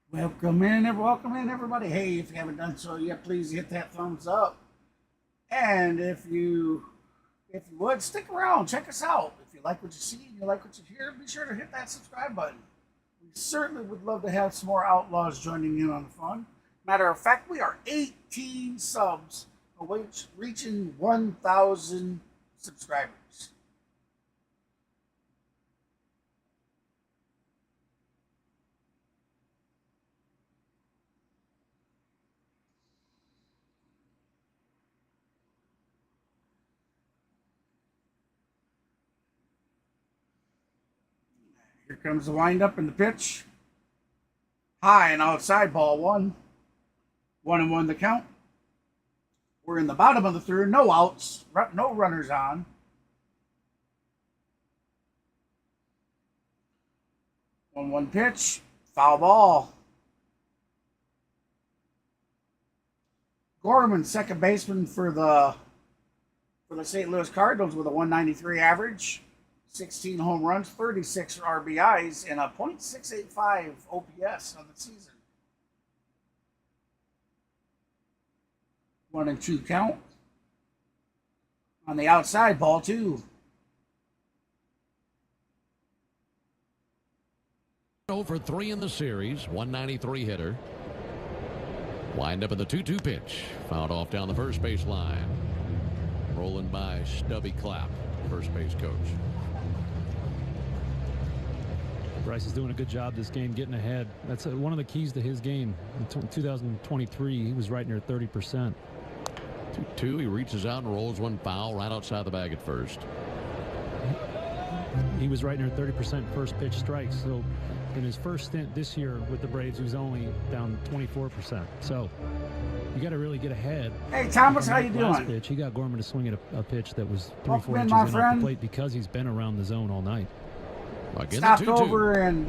Welcome in, everybody. Hey, if you haven't done so yet, please hit that thumbs up. And if you would, stick around, check us out. If you like what you see and you like what you hear, be sure to hit that subscribe button. We certainly would love to have some more Outlaws joining in on the fun. Matter of fact, we are 18 subs away, reaching 1,000 subscribers. Here comes the windup and the pitch. High and outside, ball 1. 1-1 the count. We're in the bottom of the 3rd. No outs. No runners on. One pitch. Foul ball. Gorman, second baseman for the St. Louis Cardinals with a 193 average. 16 home runs, 36 RBIs, and a .685 OPS on the season. 1-2 count. On the outside, ball 2. 0 for 3 in the series, 193 hitter. Wind up in the 2-2 pitch. Fouled off down the first base line. Rolling by Stubby Clapp, first base coach. Bryce is doing a good job this game getting ahead. That's one of the keys to his game. In 2023, he was right near 30%. 2-2, he reaches out and rolls one foul right outside the bag at first. He was right near 30% first pitch strikes. So in his first stint this year with the Braves, he was only down 24%. So you got to really get ahead. Hey, Thomas, how you last doing? Pitch, he got Gorman to swing at a pitch that was 3-4 Welcome in, inches my in off friend. the plate because he's been around the zone all night. Again, Stopped 2-2. over and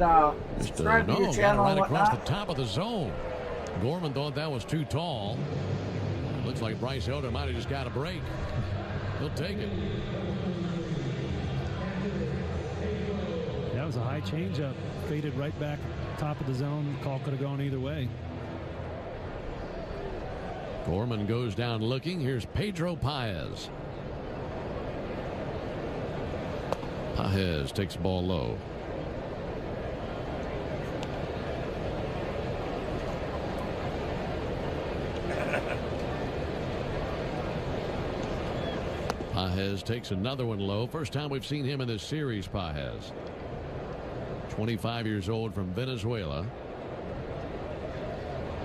subscribe to your channel right and across whatnot. the top of the zone. Gorman thought that was too tall. Looks like Bryce Elder might have just got a break. He'll take it. That was a high changeup. Faded right back top of the zone. The call could have gone either way. Gorman goes down looking. Here's Pedro Paez. Paez takes the ball low. Paez takes another one low. First time we've seen him in this series, Paez. 25 years old from Venezuela.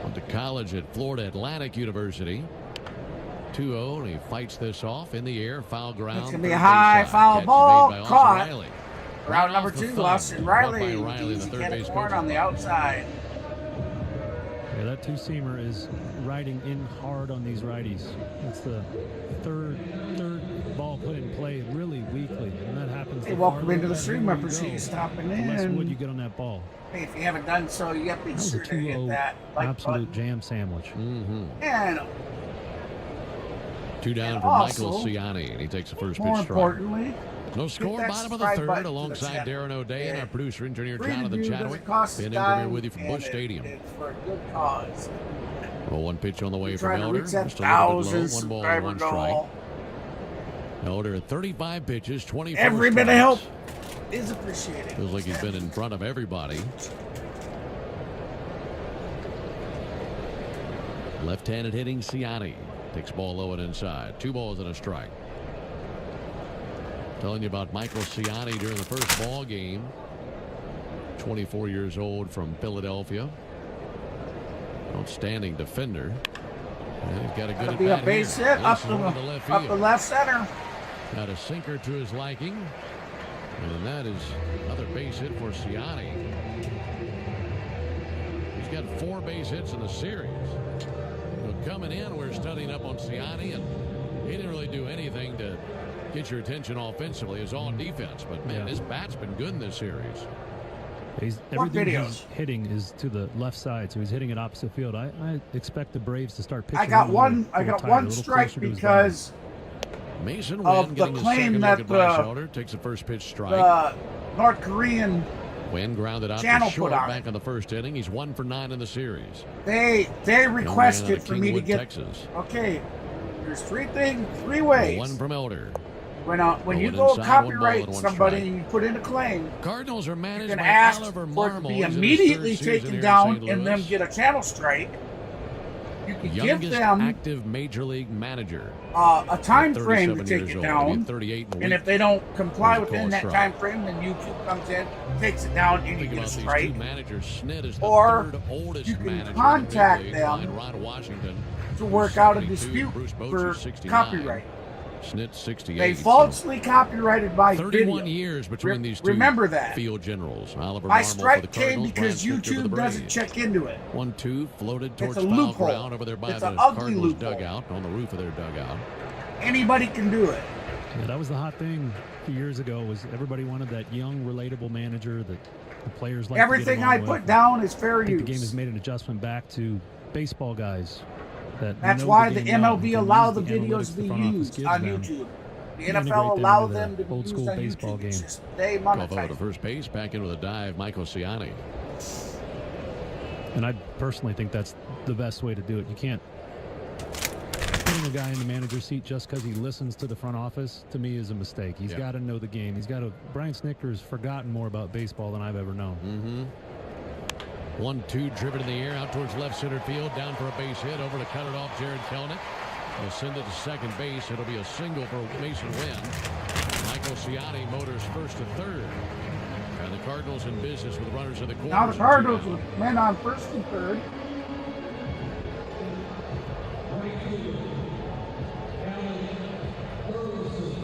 Went to college at Florida Atlantic University. 2-0, and he fights this off in the air. Foul ground. It's going to be a high foul ball. Caught. Riley. Round number 2, Austin Riley. Riley, the third base coach. On the outside. Yeah, that two-seamer is riding in hard on these righties. It's the third ball put in play really weakly, and that happens. Hey, welcome into the stream. I appreciate you stopping in. The less wood you get on that ball. Hey, if you haven't done so yet, be sure to hit that like absolute button. jam sandwich. And 2 down for Michael Ciani, and he takes the first pitch strike. More importantly, no score, bottom of the third, alongside Darren O'Day and our producer, engineer Jonathan Chadwick. Been in with you from Busch Stadium. It's for a good cause. Well, one pitch on the way from Trying to Elder. reach that Just a little bit 1,000 low. 1 ball and 1 strike. goal. Elder at 35 pitches, 24 Every strikes. bit of help is appreciated. Feels like he's been in front of everybody. Left-handed hitting Ciani. Takes ball low and inside. 2 balls and a strike. Telling you about Michael Ciani during the first ball game. 24 years old from Philadelphia. Outstanding defender. And he's got a good Be a base hit up the left center. Got a sinker to his liking. And that is another base hit for Ciani. He's got 4 base hits in the series. Coming in, we're studying up on Ciani, and he didn't really do anything to get your attention offensively. It's all defense, but man, his bat's been good in this series. Everything he's hitting is to the left side, so he's hitting it opposite field. I expect the Braves to start pitching. I got one strike because Mason of the claim that Bryce Elder takes the first pitch strike. The North Korean Wynn grounded out channel to short put on back in the first inning. He's 1 for 9 in the series. They requested for me to Kingwood, get. Texas. Okay, there's three ways. 1 from Elder. When you go copyright somebody and you put in a claim, Cardinals are managed you can by ask Oliver for it to be Marmol. immediately taken down and then get a channel strike. You can give them active major league manager a time frame to take it down, and if they don't comply within that time frame, then YouTube comes in, takes it down, and you get a strike. Or you can contact them to work out a dispute for copyright. Snit 68. They falsely copyrighted my 31 video. years between these two. Remember that. Field generals. Oliver My Marmol strike for the came Cardinals, because Brian Snitker for the YouTube doesn't Braves. check into it. 1-2 floated towards It's a foul loophole. ground over there by It's the an ugly Cardinals loophole. dugout, on the roof of their dugout. Anybody can do it. Yeah, that was the hot thing a few years ago. Was everybody wanted that young, relatable manager that the players like. Everything I put down is fair I think use. the game has made an adjustment back to baseball guys. That's why the MLB allow the videos to be used on YouTube. The NFL allow them to be old used school on baseball YouTube. game. It's just they Called over monetize. to first base, back into the dive, Michael Ciani. And I personally think that's the best way to do it. You can't putting a guy in the manager's seat just because he listens to the front office, to me, is a mistake. He's got to know the game. Brian Snitker's forgotten more about baseball than I've ever known. 1-2 driven in the air out towards left center field, down for a base hit, over to cut it off Jared Kelenic. He'll send it to second base. It'll be a single for Mason Wynn. Michael Ciani motors first to third. And the Cardinals in business with runners in the corners. Now the Cardinals with men on first and third.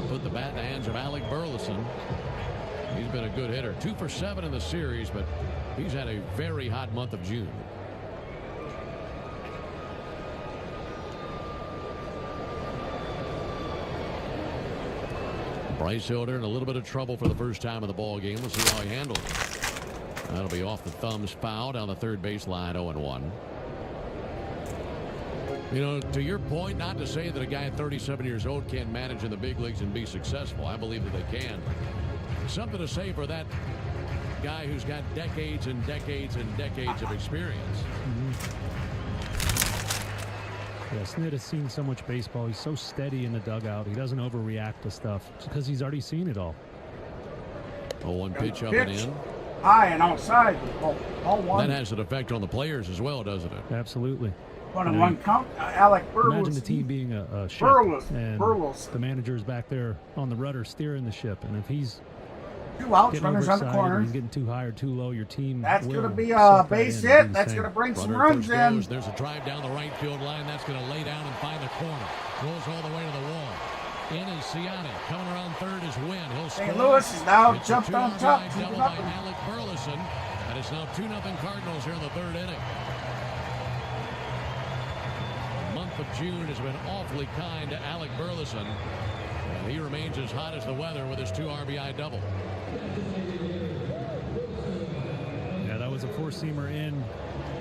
Put the bat in the hands of Alec Burleson. He's been a good hitter. 2 for 7 in the series, but he's had a very hot month of June. Bryce Elder in a little bit of trouble for the first time in the ball game. Let's see how he handles it. That'll be off the thumbs, foul down the third base line, 0-1. You know, to your point, not to say that a guy at 37 years old can't manage in the big leagues and be successful. I believe that they can. Something to say for that guy who's got decades and decades and decades of experience. Yeah, Snit has seen so much baseball. He's so steady in the dugout. He doesn't overreact to stuff because he's already seen it all. 0-1 pitch up and in. High and outside. All one. That has an effect on the players as well, doesn't it? Absolutely. 1-1 count. Alec Burleson. Imagine the team being a ship, and the manager's back there on the rudder steering the ship, and if he's 2 outs, getting runners on the oversized, corner. and getting too high or too low, your team. That's going to will be suck a that base in and do hit. the That's same. going to bring some Runner runs first in. goes. There's a drive down the right field line. That's going to lay down and find the corner. Rolls all the way to the wall. In is Ciani. Coming around third is Wynn. He'll score. St. Louis is now It's jumped a on 2-RBI top. double by Alec Burleson. And it's now 2-0 Cardinals here in the third inning. The month of June has been awfully kind to Alec Burleson. And he remains as hot as the weather with his 2 RBI double. Yeah, that was a four-seamer in.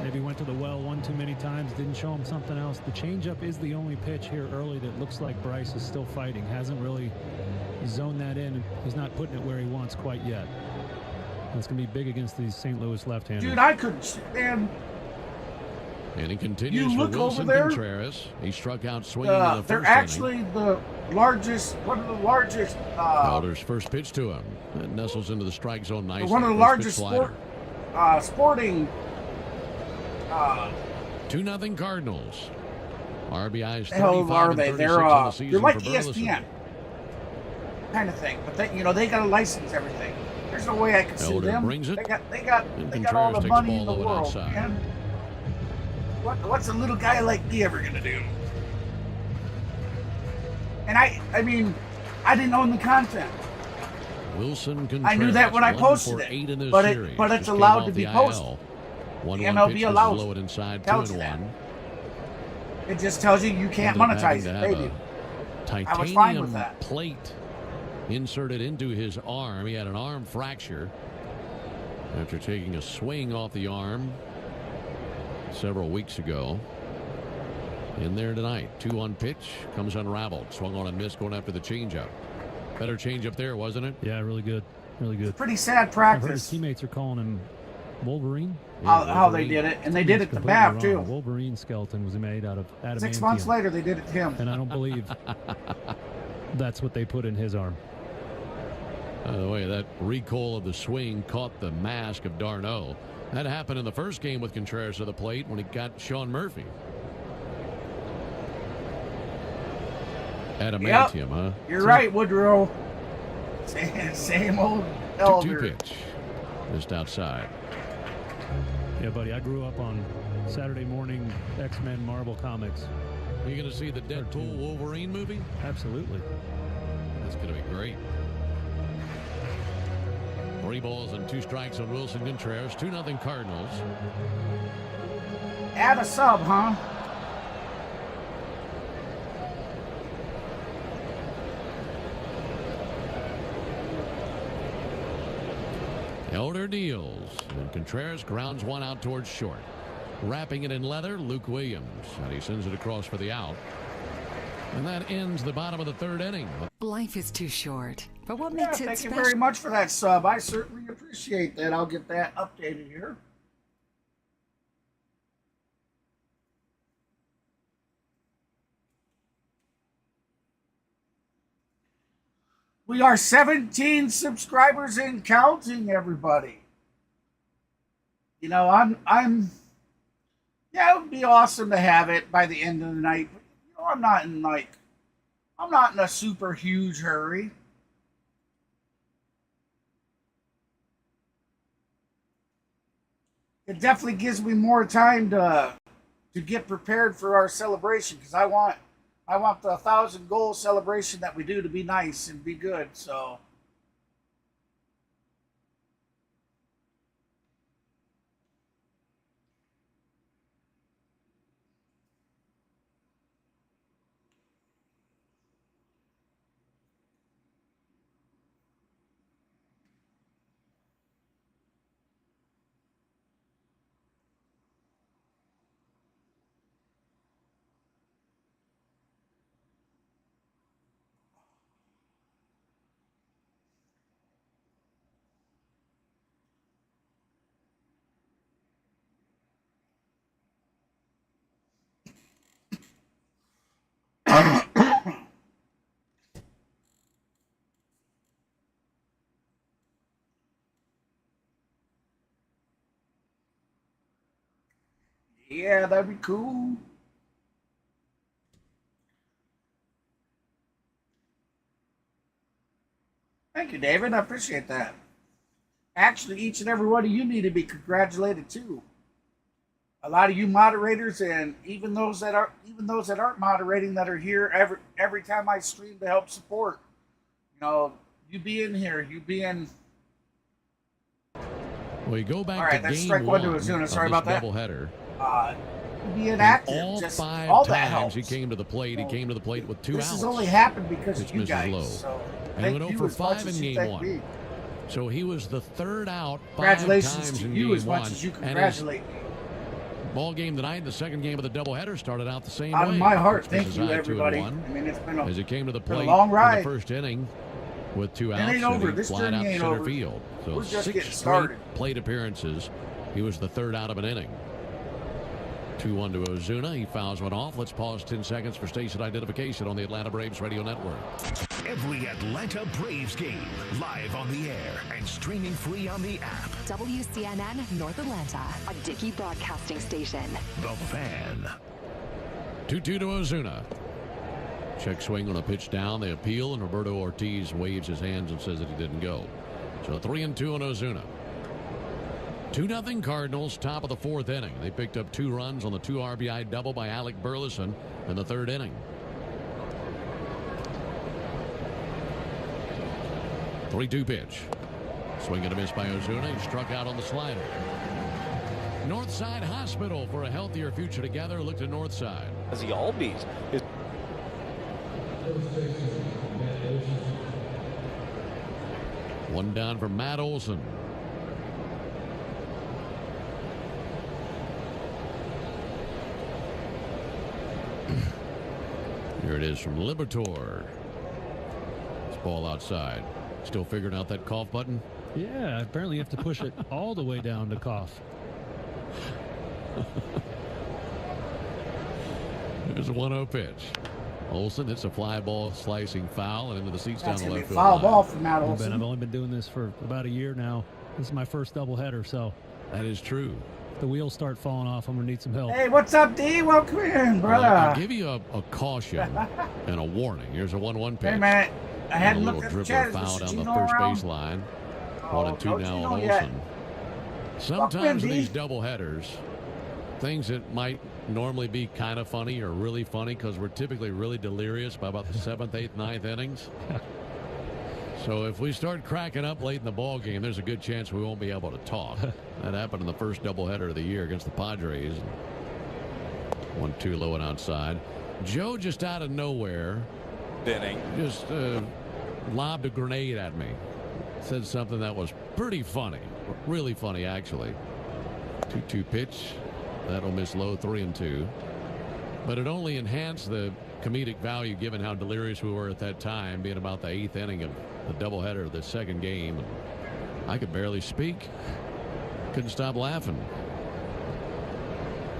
Maybe went to the well one too many times. Didn't show him something else. The changeup is the only pitch here early that looks like Bryce is still fighting. Hasn't really zoned that in. He's not putting it where he wants quite yet. That's going to be big against these St. Louis left-handers. Dude, I couldn't stand. And he continues You for look Wilson over there. Contreras. He struck out swinging in the first They're inning. actually the largest, one of the largest. Elder's first pitch to him. It nestles into the strike zone nicely. One of the First largest pitch slider. sporting. 2-0 Cardinals. RBIs The hell 35 are and they? 36 They're on the season like for Burleson. ESPN kind of thing, but they got to license everything. There's no way I can sue Elder them. brings it. They got all Contreras the takes money the in the ball over world, outside. man. What's a little guy like me ever gonna do? And I mean, I didn't own the content. Wilson Contreras. I knew that when I 1 posted for it, 8 in this but series. it's Just came allowed off to be the posted. IL. The 1-1 MLB pitch allows was low and inside, tells you 2-1. It just tells you you can't Ended up having monetize to it. have They do. a I was fine with titanium that. plate inserted into his arm. He had an arm fracture after taking a swing off the arm several weeks ago. In there tonight. 2-1 pitch comes unraveled. Swung on and missed going after the changeup. Better changeup there, wasn't it? Yeah, really good. Really good. Pretty sad I've heard his practice. teammates are calling him Wolverine. How they did it, and they did it to Completely Bav wrong. too. Wolverine skeleton was made out of adamantium. 6 months later, they did it to him. And I don't believe that's what they put in his arm. By the way, that recoil of the swing caught the mask of Darno. That happened in the first game with Contreras at the plate when he got Sean Murphy. Adamantium, Yep. huh? You're right, Woodrow. Same old 2-2 elder. pitch. Just outside. Yeah, buddy, I grew up on Saturday morning X-Men Marvel comics. Are you going to see the Deadpool Wolverine movie? Absolutely. That's going to be great. 3 balls and 2 strikes on Wilson Contreras. 2-0 Cardinals. Add a sub, huh? Elder deals, and Contreras grounds one out towards short. Wrapping it in leather, Luke Williams, and he sends it across for the out. And that ends the bottom of the third inning. Life is too short, but what Yeah, makes it thank you special? very much for that sub. I certainly appreciate that. I'll get that updated here. We are 17 subscribers and counting, everybody. You know, yeah, it would be awesome to have it by the end of the night. But, you know, I'm not in a super huge hurry. It definitely gives me more time to get prepared for our celebration, because I want the 1,000 goal celebration that we do to be nice and be good. So yeah, that'd be cool. Thank you, David. I appreciate that. actually, each and every one of you need to be congratulated too. A lot of you moderators, and even those that aren't moderating, that are here every time I stream to help support. You know, you being here, you being. We go back all right, to that's game strike one to one Ozuna. of Sorry this about that. doubleheader. Being active, all just 5 all that times helps. he came to the plate. He came to the plate with 2 outs. This has only happened because of you misses guys. low. So And he thank went you 0 as for much 5 as in you game thank 1. me. So he was the 3rd out 5 Congratulations times to in you game as much 1. as you And congratulate me. his ball game tonight, the second game of the doubleheader, started out the same Out way. of my heart, Which thank was you, his eye, everybody. 2-1, I mean, it's been as he came to the been a plate long ride. in the first inning with 2 outs. It ain't and over. he This flied journey out ain't center over. field. So We're just 6 getting straight started. plate appearances. He was the 3rd out of an inning. 2-1 to Ozuna. He fouls one off. Let's pause 10 seconds for station identification on the Atlanta Braves Radio Network. Every Atlanta Braves game, live on the air and streaming free on the app. WCNN North Atlanta, a Dickey broadcasting station. The Fan. 2-2 to Ozuna. Check swing on a pitch down. They appeal, and Roberto Ortiz waves his hands and says that he didn't go. So 3-2 on Ozuna. 2-0 Cardinals, top of the 4th inning. They picked up 2 runs on the 2 RBI double by Alec Burleson in the 3rd inning. 3-2 pitch. Swing and a miss by Ozuna. He struck out on the slider. Northside Hospital for a healthier future together. Look to Northside. As the Albies. One down for Matt Olson. Here it is from Liberatore. This ball outside. Still figuring out that cough button? Yeah, apparently you have to push it all the way down to cough. There's a 1-0 pitch. Olson hits a fly ball slicing foul and into the seats That's down the gonna left be field a foul line. ball from Matt Olson. I've only been doing this for about a year now. This is my first doubleheader, so. That is true. If the wheels start falling off, I'm going to need some help. Hey, what's up, D? Welcome in, brother. I'll give you a caution and a warning. Here's a 1-1 pitch. Hey, man. I hadn't a looked little at the chat. dribbler Is foul Mr. down the Gino first around? base line. Oh, 1-2 no now Gino on yet. Olson. Sometimes in, in D. these doubleheaders, things that might normally be kind of funny or really funny because we're typically really delirious by about the 7th, 8th, 9th innings. So if we start cracking up late in the ball game, there's a good chance we won't be able to talk. That happened in the first doubleheader of the year against the Padres. 1-2 low and outside. Joe just out of nowhere just lobbed a grenade at me. Said something that was pretty funny. Really funny, actually. 2-2 pitch. That'll miss low, 3-2. But it only enhanced the comedic value given how delirious we were at that time, being about the 8th inning of the doubleheader of the second game. I could barely speak. Couldn't stop laughing.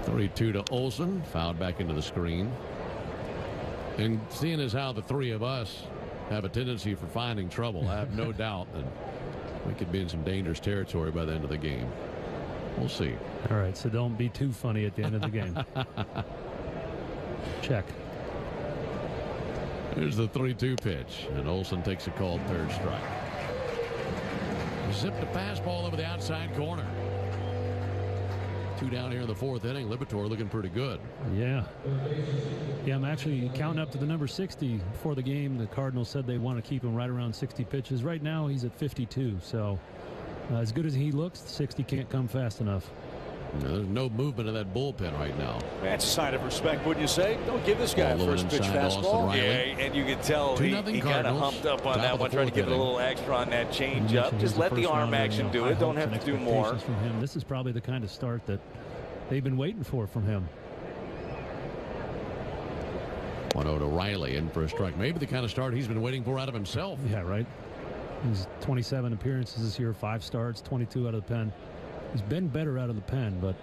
3-2 to Olson. Fouled back into the screen. And seeing as how the three of us have a tendency for finding trouble, I have no doubt that we could be in some dangerous territory by the end of the game. We'll see. All right, so don't be too funny at the end of the game. Check. Here's the 3-2 pitch, and Olson takes a called 3rd strike. Zipped a fastball over the outside corner. 2 down here in the 4th inning. Liberatore looking pretty good. Yeah. Yeah, I'm actually counting up to the number 60 before the game. The Cardinals said they want to keep him right around 60 pitches. Right now, he's at 52. So as good as he looks, 60 can't come fast enough. There's no movement in that bullpen right now. That's a sign of respect, wouldn't you say? Don't give this guy a first pitch fastball. Yeah, and you can tell he kind of humped up on that one, trying to get a little extra on that change up. Just let the arm action do it. Don't have to do more. From him. This is probably the kind of start that they've been waiting for from him. 1-0 to Riley in for a strike. Maybe the kind of start he's been waiting for out of himself. Yeah, right. He's 27 appearances this year, 5 starts, 22 out of the pen. He's been better out of the pen, but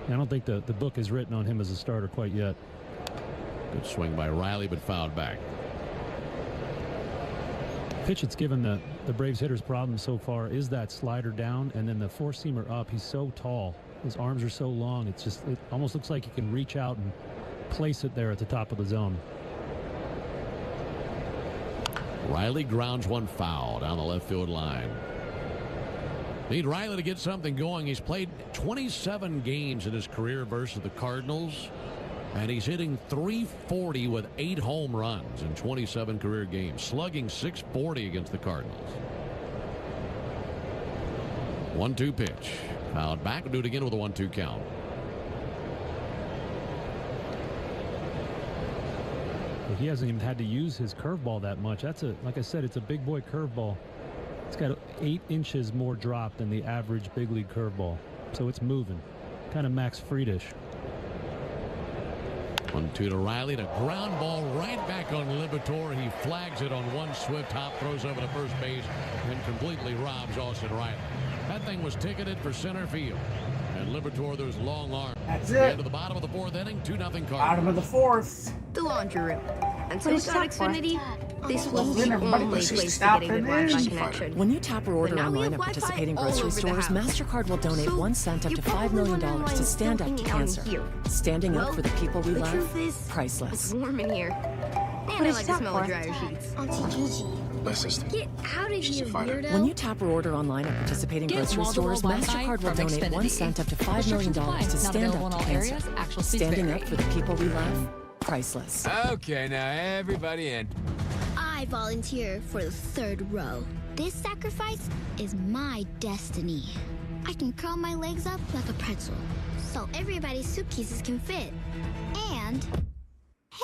I don't think the book is written on him as a starter quite yet. Good swing by Riley, but fouled back. Pitch that's given the Braves hitters problems so far is that slider down and then the 4-seamer up. He's so tall. His arms are so long. It almost looks like he can reach out and place it there at the top of the zone. Riley grounds one foul down the left field line. Need Riley to get something going. He's played 27 games in his career versus the Cardinals, and he's hitting .340 with 8 home runs in 27 career games, slugging .640 against the Cardinals. 1-2 pitch. Fouled back. We'll do it again with a 1-2 count. He hasn't even had to use his curveball that much. Like I said, it's a big boy curveball. It's got 8 inches more drop than the average big league curveball. So it's moving. Kind of Max Friedish. 1-2 to Riley. To ground ball right back on Liberatore. He flags it on one swift hop, throws over to first base, and completely robs Austin Riley. That thing was ticketed for center field. And Liberatore, there's long arm. That's The it. end of the bottom of the 4th inning, 2-0 Cardinals. Bottom of the 4th. The laundry room. Until What we is got that Xfinity, this was Well, the then everybody only was just place to stop get a good and Wi-Fi then. connection. When you tap or order But now we online have at Wi-Fi participating all grocery over the stores, house. MasterCard will donate So 1 cent up you're to $5 probably million wondering why to it's Stand still Up to hanging out in Cancer. here. Standing up Well, for the people we the love, truth is, priceless. it's warm in here. And I is like the that smell of for? dryer sheets. Auntie Gigi. My sister. Get out of here, weirdo. When you tap or order online at participating Get grocery wall-to-wall stores, Wi-Fi MasterCard will from donate 1 Xfinity. cent up to $5 million Restrictions apply. to Not Stand available Up in to all Cancer. areas. Actual speeds Standing vary. up for the people we love, priceless. Okay, now everybody in. I volunteer for the 3rd row. This sacrifice is my destiny. I can curl my legs up like a pretzel, so everybody's suitcases can fit. And,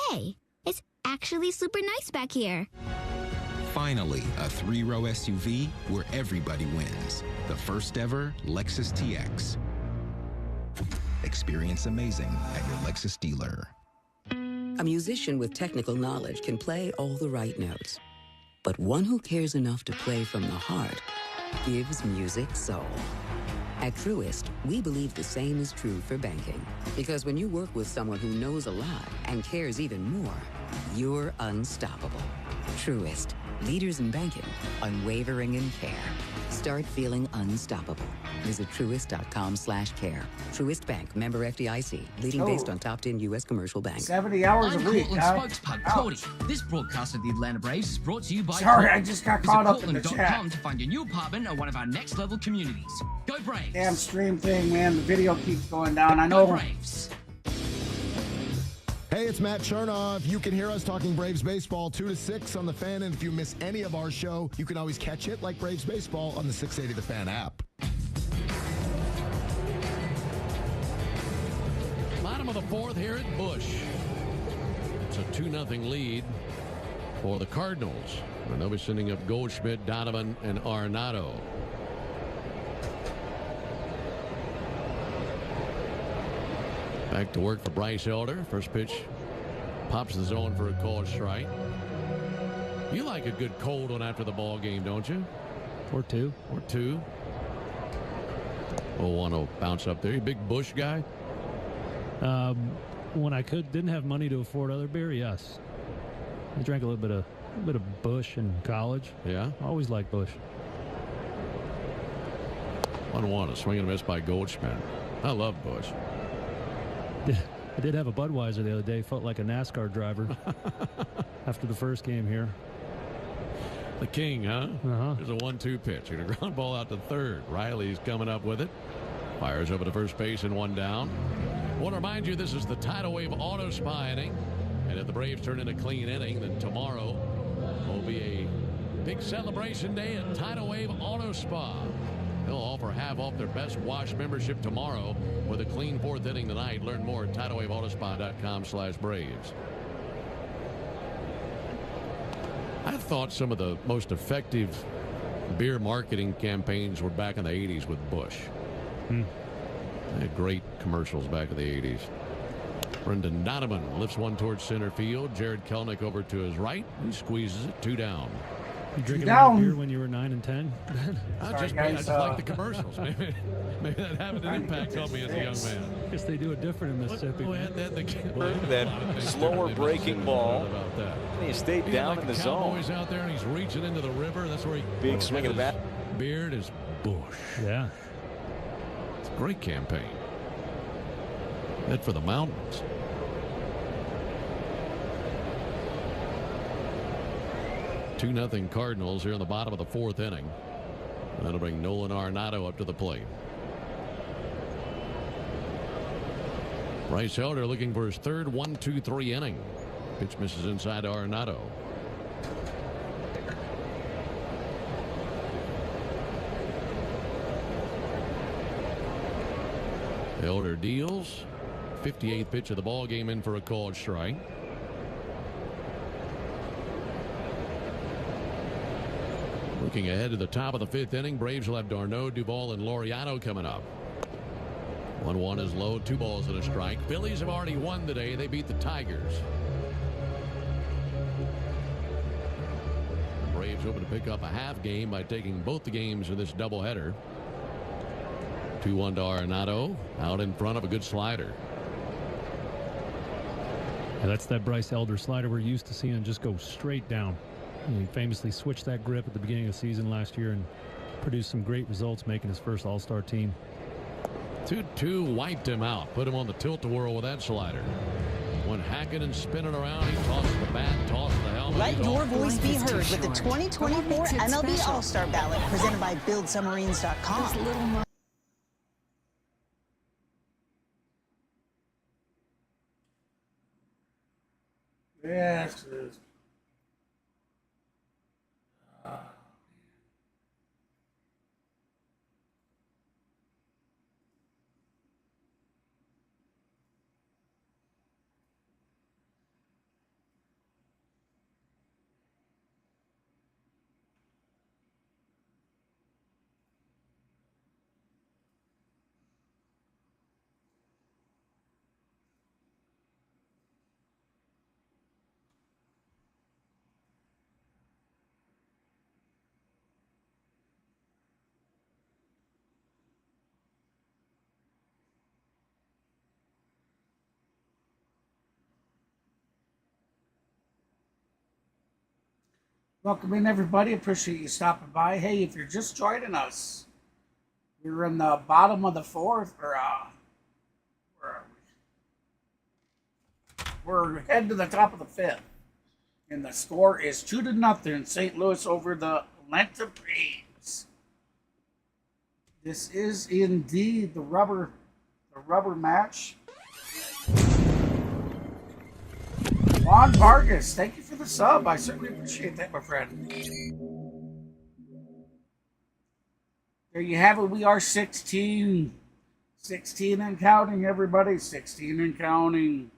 hey, it's actually super nice back here. Finally, a 3-row SUV where everybody wins. The first ever Lexus TX. Experience amazing at your Lexus dealer. A musician with technical knowledge can play all the right notes. But one who cares enough to play from the heart gives music soul. At Truist, we believe the same is true for banking. Because when you work with someone who knows a lot and cares even more, you're unstoppable. Truist, leaders in banking, unwavering in care. Start feeling unstoppable. Visit truist.com/care. Truist Bank, member FDIC, leading based on top 10 U.S. commercial banks. 70 hours a I'm week. Portland spokesman Cody. This broadcast of the Atlanta Braves is brought to you by Sorry, Portland. I just got Visit caught up in the portland.com chat. to find your new apartment or one of our next level communities. Go Braves! Damn stream thing, man. The video keeps going down. I know. Braves. Hey, it's Matt Chernoff. You can hear us talking Braves baseball 2 to 6 on The Fan, and if you miss any of our show, you can always catch it like Braves baseball on the 680 The Fan app. Bottom of the 4th here at Busch. It's a 2-0 lead for the Cardinals. And they'll be sending up Goldschmidt, Donovan, and Arenado. Back to work for Bryce Elder. First pitch pops the zone for a called strike. You like a good cold one after the ball game, don't you? Or two. Or two. 0-1 will bounce up there. You big Busch guy? When I didn't have money to afford other beer, yes. I drank a little bit of Busch in college. Yeah? I always liked Busch. 1-1, a swing and a miss by Goldschmidt. I love Busch. I did have a Budweiser the other day. Felt like a NASCAR driver after the first game here. The king, huh? Uh-huh. There's a 1-2 pitch. Gonna ground ball out to third. Riley's coming up with it. Fires over to first base and 1 down. I want to remind you this is the Tidal Wave Auto Spa inning. And if the Braves turn in a clean inning, then tomorrow will be a big celebration day at Tidal Wave Auto Spa. They'll offer half off their best wash membership tomorrow with a clean 4th inning tonight. Learn more at TidalWaveAutoSpa.com/Braves. I thought some of the most effective beer marketing campaigns were back in the 80s with Busch. They had great commercials back in the 80s. Brendan Donovan lifts one towards center field. Jared Kelenic over to his right. He squeezes it 2 down. You drinking a lot of beer when you were 9 and 10? I just like the commercials. Maybe that had an impact on me as a young man. I guess they do it different in Mississippi. That slower breaking ball. He stayed down in the zone. Cowboys out there, and he's reaching into the river. That's where he big swing of the bat. Beard is Busch. Yeah, it's a great campaign. Head for the mountains. Two 2-0 Cardinals here in the bottom of the 4th inning. That'll bring Nolan Arenado up to the plate. Bryce Elder looking for his third 1-2-3 inning. Pitch misses inside to Arenado. Elder deals. 58th pitch of the ball game in for a called strike. Looking ahead to the top of the 5th inning, Braves will have Darno, Duvall, and Laureano coming up. 1-1 is low, 2 balls and a strike. Phillies have already won today. They beat the Tigers. The Braves hoping to pick up a half game by taking both the games in this doubleheader. 2-1 to Arenado, out in front of a good slider. Yeah, that's that Bryce Elder slider we're used to seeing just go straight down. He famously switched that grip at the beginning of the season last year and produced some great results, making his first All-Star team. 2-2 wiped him out, put him on the tilt-a-whirl with that slider. Went hacking and spinning around. He tossed the bat, tossed the helmet. Let your voice be heard with the 2024 MLB All-Star Ballot presented by BuildSubmarines.com. Yes. Welcome in, everybody. Appreciate you stopping by. Hey, if you're just joining us, we're in the bottom of the 4th, or where are we? We're heading to the top of the 5th, and the score is 2-0. St. Louis over the Atlanta Braves. This is indeed the rubber match. Juan Vargas, thank you for the sub. I certainly appreciate that, my friend. There you have it. We are 16. 16 and counting, everybody. 16 and counting.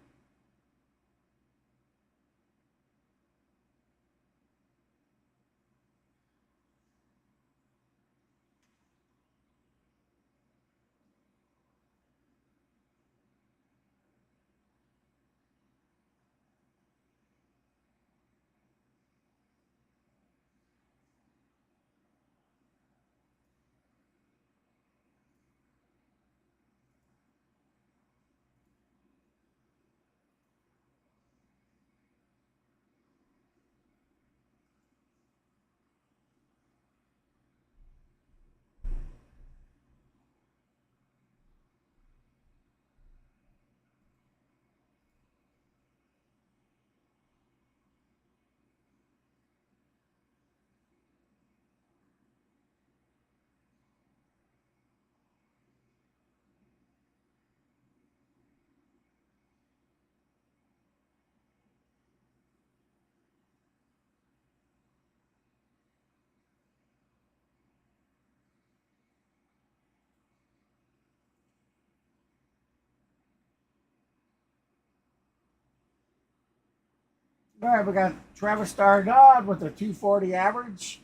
All right, we got Travis Stargod with a 240 average,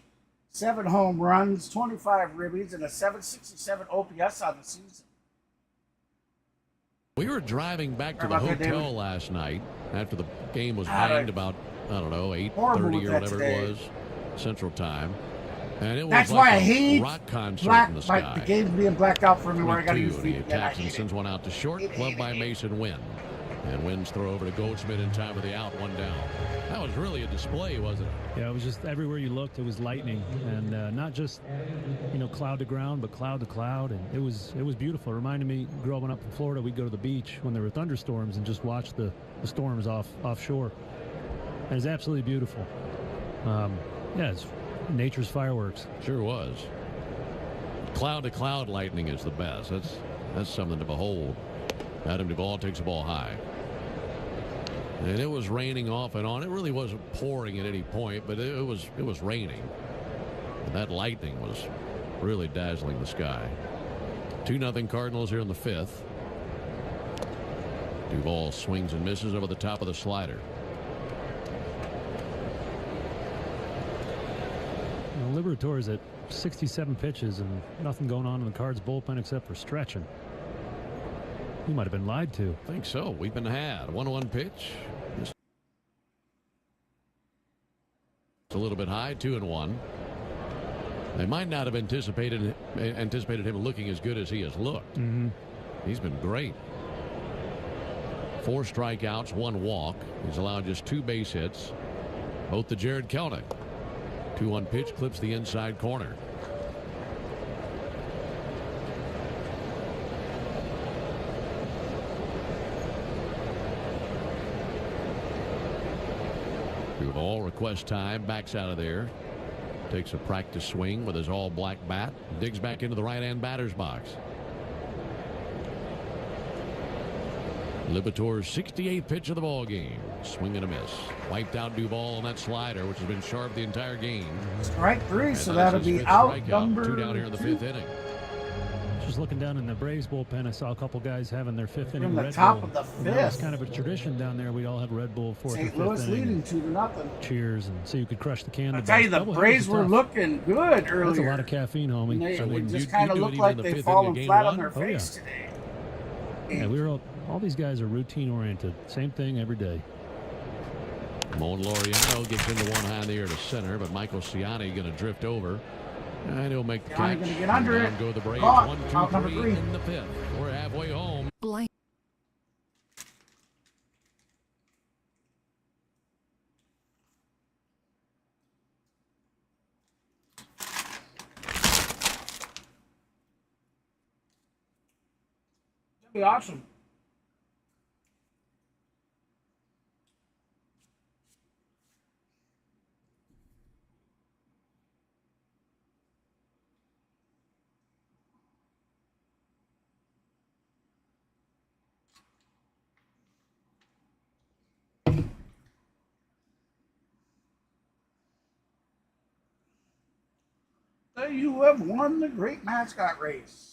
7 home runs, 25 ribbies, and a 767 OPS on the season. We were driving back to the hotel last night after the game was banged about, I don't know, 8:30 or whatever it was, Central Time. And it was That's like why I a hate rock concert in the sky. the game's being blacked out for me where I got to use He feet. attacks and sends one out to short, clubbed by Mason Wynn. And Wynn's throw over to Goldschmidt in time for the out, 1 down. That was really a display, wasn't it? Yeah, it was just everywhere you looked, it was lightning, and not just cloud to ground, but cloud to cloud, and it was beautiful. It reminded me growing up in Florida, we'd go to the beach when there were thunderstorms and just watch the storms offshore. And it's absolutely beautiful. Yeah, it's nature's fireworks. Sure was. cloud-to-cloud lightning is the best. That's something to behold. Adam Duvall takes the ball high. And it was raining off and on. It really wasn't pouring at any point, but it was raining. And that lightning was really dazzling the sky. 2-0 Cardinals here in the 5th. Duvall swings and misses over the top of the slider. Liberatore's at 67 pitches and nothing going on in the Cards bullpen except for stretching. He might have been lied to. I think so. We've been had. 1-1 pitch. Just a little bit high. 2-1. They might not have anticipated him looking as good as he has looked. Mm-hmm. He's been great. 4 strikeouts, 1 walk. He's allowed just 2 base hits, both to Jared Kelnick. 2-1 pitch clips the inside corner. Duvall requests time, backs out of there. Takes a practice swing with his all-black bat. Digs back into the right-hand batter's box. Liberatore's 68th pitch of the ball game. Swing and a miss. Wiped out Duvall on that slider, which has been sharp the entire game. Strike 3, And so that's that'll his be 5th out strikeout. number 2 down here in the 5th inning. Just looking down in the Braves bullpen, I saw a couple guys having their 5th inning From the Red top Bull. of the That was 5th. kind of a tradition down there. We'd all have Red Bull 4th and 5th St. Louis inning. leading 2-0. Cheers, and so you could crush the can. I tell you, the Braves were looking good earlier. That's a lot of caffeine, homie. They just kind of looked like they've fallen flat on their face today. Yeah, all these guys are routine oriented. Same thing every day. Mon Laureano gets into one high in the air to center, but Michael Ciani going to drift over. And he'll make the catch. Going to get under Down it. go the Braves. Caught. 1, Out 2, number 3 3. in the 5th. We're halfway home. Blank. That'd be awesome. So you have won the great mascot race.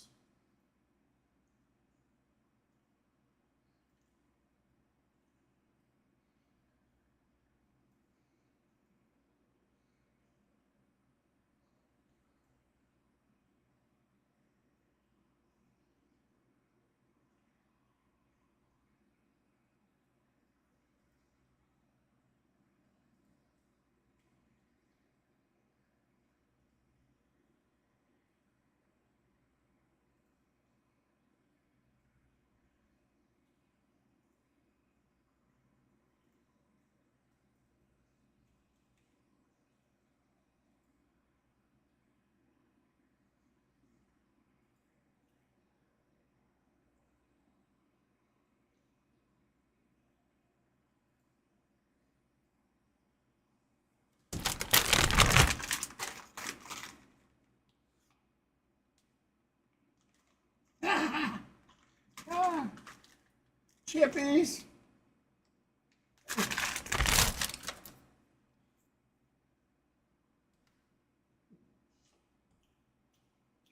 Chippies.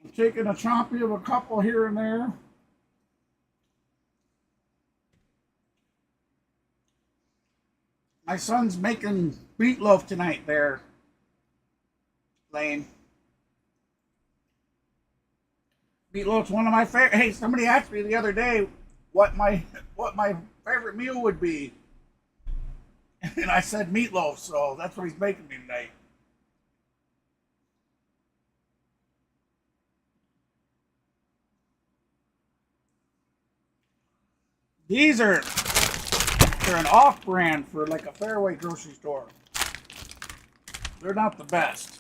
I'm taking a chompy of a couple here and there. My son's making meatloaf tonight there, Lane. Meatloaf's one of my favorite. Hey, somebody asked me the other day what my favorite meal would be, and I said meatloaf. So that's what he's making me tonight. They're an off-brand for like a Fairway grocery store. They're not the best.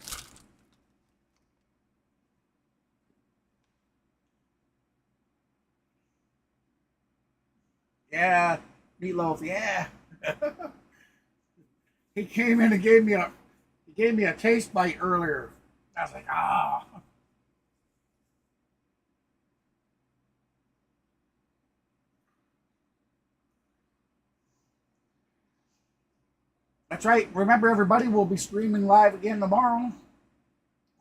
Yeah, meatloaf. Yeah. He came in and gave me a taste bite earlier. I was like, ah. That's right. Remember, everybody, we'll be streaming live again tomorrow.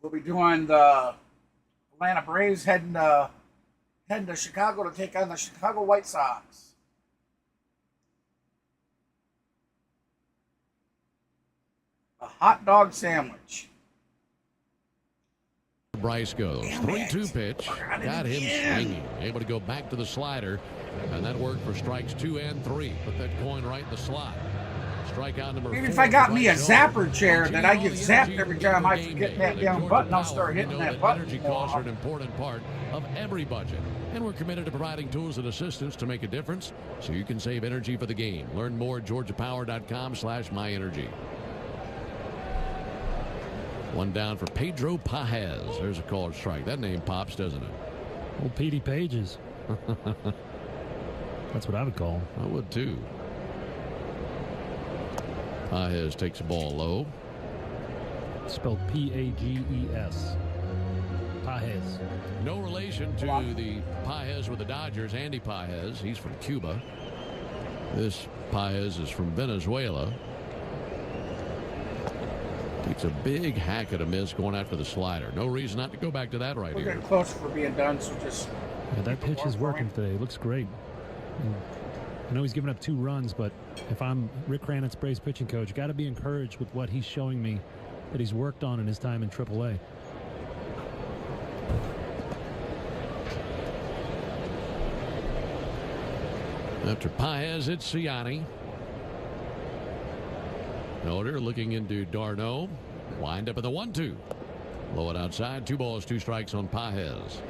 We'll be doing the Atlanta Braves heading to Chicago to take on the Chicago White Sox. A hot dog sandwich. Bryce goes. 3-2 pitch. Got him swinging. Able to go back to the slider. And that worked for strikes 2 and 3. Put that coin right in the slot. Strikeout number 4. Maybe if I got me a zapper chair that I get zapped every time I forget that damn button, I'll start hitting that button. Energy costs are an important part of every budget. And we're committed to providing tools and assistance to make a difference so you can save energy for the game. Learn more at georgiapower.com/myenergy. One down for Pedro Pajes. There's a called strike. That name pops, doesn't it? Old Petey Pages. That's what I would call him. I would too. Pajes takes the ball low. Spelled P-A-G-E-S. Pajes. No relation to the Pajes with the Dodgers, Andy Pajes. He's from Cuba. This Pajes is from Venezuela. Takes a big hack at a miss going after the slider. No reason not to go back to that right We're here. getting close for being done, so just... Yeah, that pitch is working today. It looks great. And I know he's given up 2 runs, but if I'm Rick Cranitz, Braves pitching coach, got to be encouraged with what he's showing me that he's worked on in his time in AAA. After Pajes, it's Ciani. Noder looking into Darno. Wind up at the 1-2. Low and outside. 2 balls, 2 strikes on Pajes.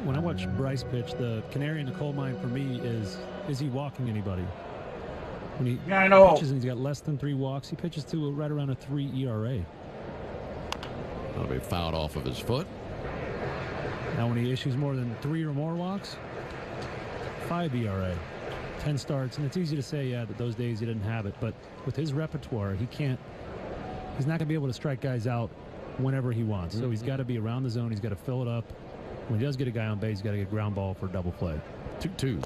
When I watch Bryce pitch, the canary in the coal mine for me is he walking anybody? When he pitches and he's got less than 3 walks, he pitches to right around a 3 ERA. That'll be fouled off of his foot. Now when he issues more than 3 or more walks, 5 ERA. 10 starts, and it's easy to say, yeah, that those days he didn't have it, but with his repertoire, he's not going to be able to strike guys out whenever he wants. So he's got to be around the zone. He's got to fill it up. When he does get a guy on base, he's got to get ground ball for a double play. 2-2.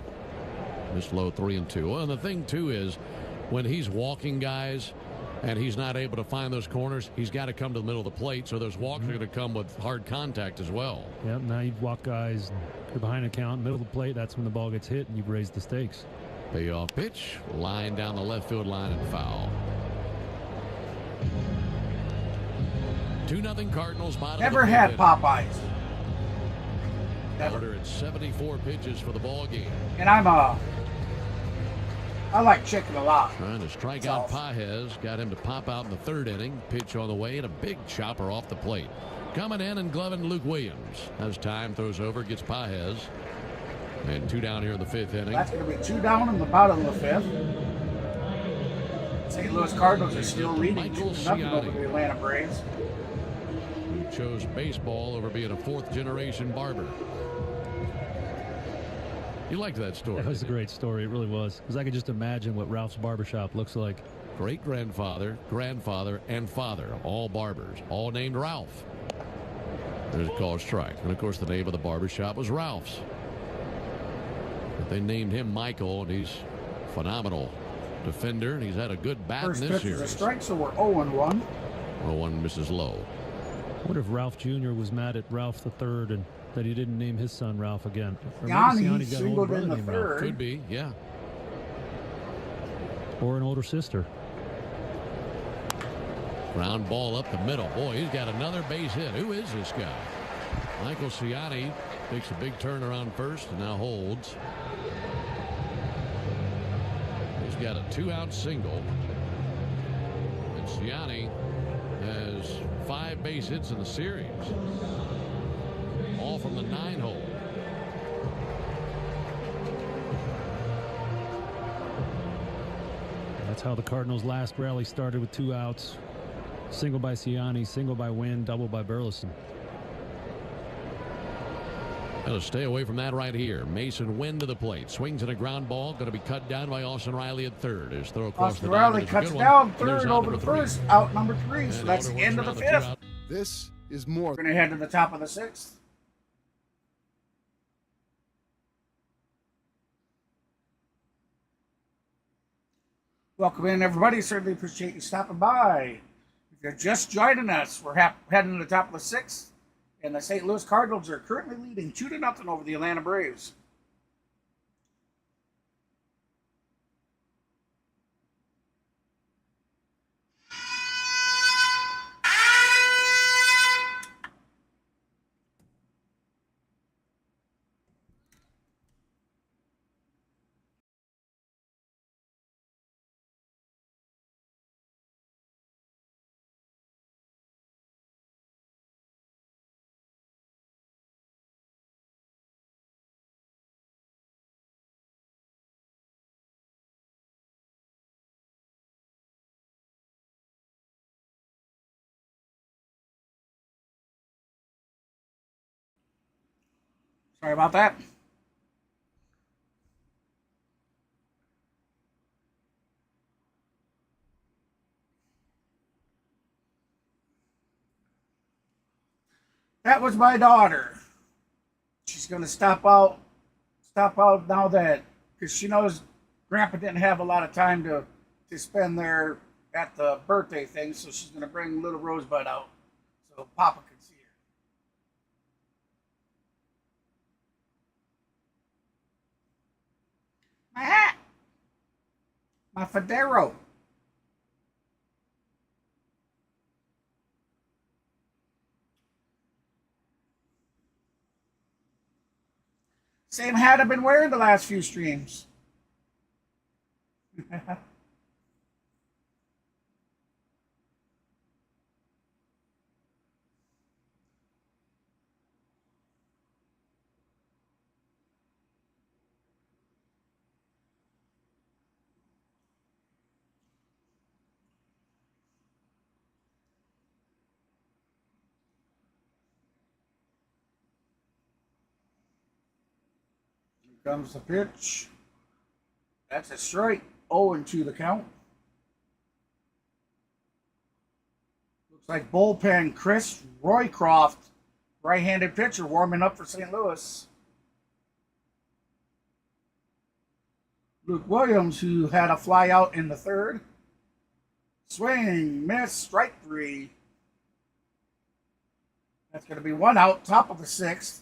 This low 3-2. Well, and the thing too is when he's walking guys and he's not able to find those corners, he's got to come to the middle of the plate. So those walks are going to come with hard contact as well. Yep. Now you walk guys, you're behind the count, middle of the plate. That's when the ball gets hit, and you've raised the stakes. Payoff pitch, line down the left field line and foul. 2-0 Cardinals. Never had Popeyes. Never. Order at 74 pitches for the ball game. And I like chicken a lot. Trying to strike out Pajes. Got him to pop out in the 3rd inning. Pitch on the way and a big chopper off the plate. Coming in and gloving Luke Williams. As time throws over, gets Pajes. And 2 down here in the 5th inning. That's going to be 2 down in the bottom of the 5th. St. Louis Cardinals are still leading 2-0 over the Atlanta Braves. Who chose baseball over being a 4th-generation barber. You liked that story. That was a great story. It really was. Because I could just imagine what Ralph's barbershop looks like. Great-grandfather, grandfather, and father. All barbers. All named Ralph. There's a called strike. And, of course, the name of the barbershop was Ralph's. But they named him Michael, and he's phenomenal defender, and he's had a good bat First in this pitch is series. a strike, so we're 0-1. 0-1 misses low. I wonder if Ralph Jr. was mad at Ralph III and that he didn't name his son Ralph again. Or Yanni maybe Siani's got an older singled brother in the named Ralph. 3rd. Could be, yeah. Or an older sister. Ground ball up the middle. Boy, he's got another base hit. Who is this guy? Michael Ciani takes a big turn around first and now holds. He's got a 2-out single. And Ciani has 5 base hits in the series. All from the 9-hole. That's how the Cardinals' last rally started, with 2 outs. Single by Ciani, single by Wynn, double by Burleson. Got to stay away from that right here. Mason Wynn to the plate. Swings at a ground ball. Going to be cut down by Austin Riley at 3rd. His throw across Austin the Riley diamond is a cuts good down one. There's 3rd out over the number 1st. Out number 3. So And that's the Elder end of works the around 5th. out. This is more. We're going to head to the top of the 6th. Welcome in, everybody. Certainly appreciate you stopping by. If you're just joining us, we're heading to the top of the sixth, and the St. Louis Cardinals are currently leading 2-0 over the Atlanta Braves. Sorry about that. That was my daughter. She's going to stop out now that, because she knows Grandpa didn't have a lot of time to spend there at the birthday thing, so she's going to bring little Rosebud out so Papa can see her. My hat! My Federo! Same hat I've been wearing the last few streams. Comes the pitch. That's a strike. 0-2 the count. Looks like bullpen Chris Roycroft, right-handed pitcher, warming up for St. Louis. Luke Williams, who had a fly out in the third. Swing, miss, strike 3. That's going to be 1 out, top of the 6th.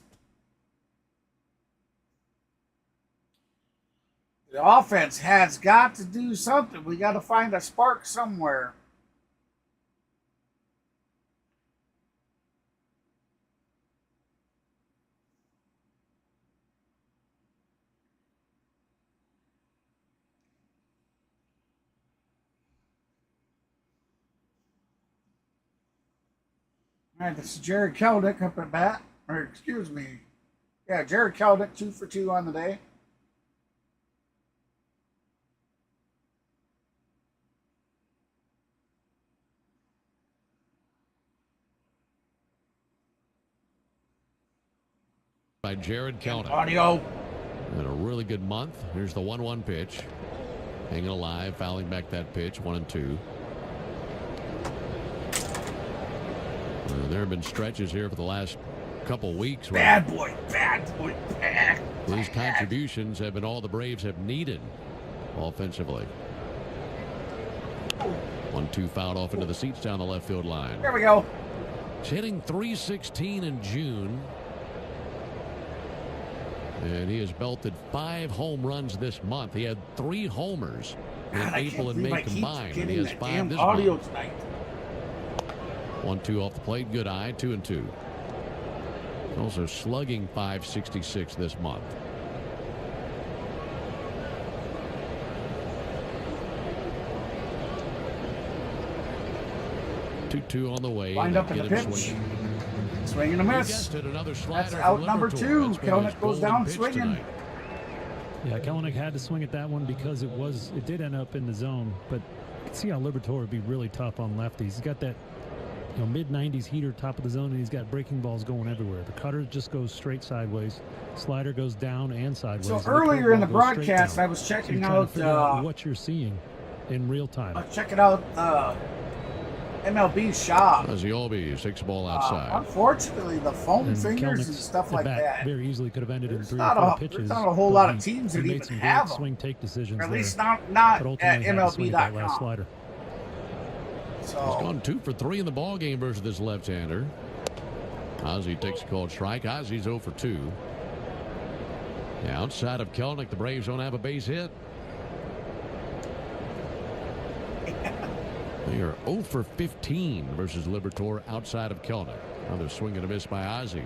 The offense has got to do something. We got to find a spark somewhere. All right, this is Jared Kelnick up at bat. Or, excuse me. Yeah, Jared Kelnick, 2 for 2 on the day. By Jared Kelnick. Audio. And a really good month. Here's the 1-1 pitch. Hanging alive, fouling back that pitch, 1-2. There have been stretches here for the last couple weeks. Bad boy, bad. These contributions have been all the Braves have needed offensively. 1-2 fouled off into the seats down the left field line. There we go. He's hitting .316 in June. And he has belted 5 home runs this month. He had 3 homers in April and May combined. And he has 5 this month. Tonight. 1-2 off the plate. Good eye. 2-2. Also slugging .566 this month. Two on the way. Lined up in the pitch. Swing and a miss. That's out number 2. Kelnick goes down swinging. Tonight. Yeah, Kelnick had to swing at that one because it did end up in the zone. But you can see how Liberatore would be really tough on lefties. He's got that mid-90s heater top of the zone, and he's got breaking balls going everywhere. The cutter just goes straight sideways. Slider goes down and sideways. So earlier in the broadcast, I was checking out what you're seeing in real time. Checking out MLB shop. Ozzie Albies takes the ball outside. Unfortunately, the foam And fingers Kelnick's and stuff like at bat that. very easily could have ended in 3 or not 4 a- pitches. there's not a whole but lot of he- teams he that made even some have great them. swing take decisions Or at there. least not But ultimately at had to swing at that last MLB.com. slider. He's gone 2 for 3 in the ball game versus this left-hander. Ozzie takes a called strike. Ozzie's 0 for 2. Outside of Kelnick, the Braves don't have a base hit. They are 0 for 15 versus Liberatore outside of Kelnick. Another swing and a miss by Ozzie.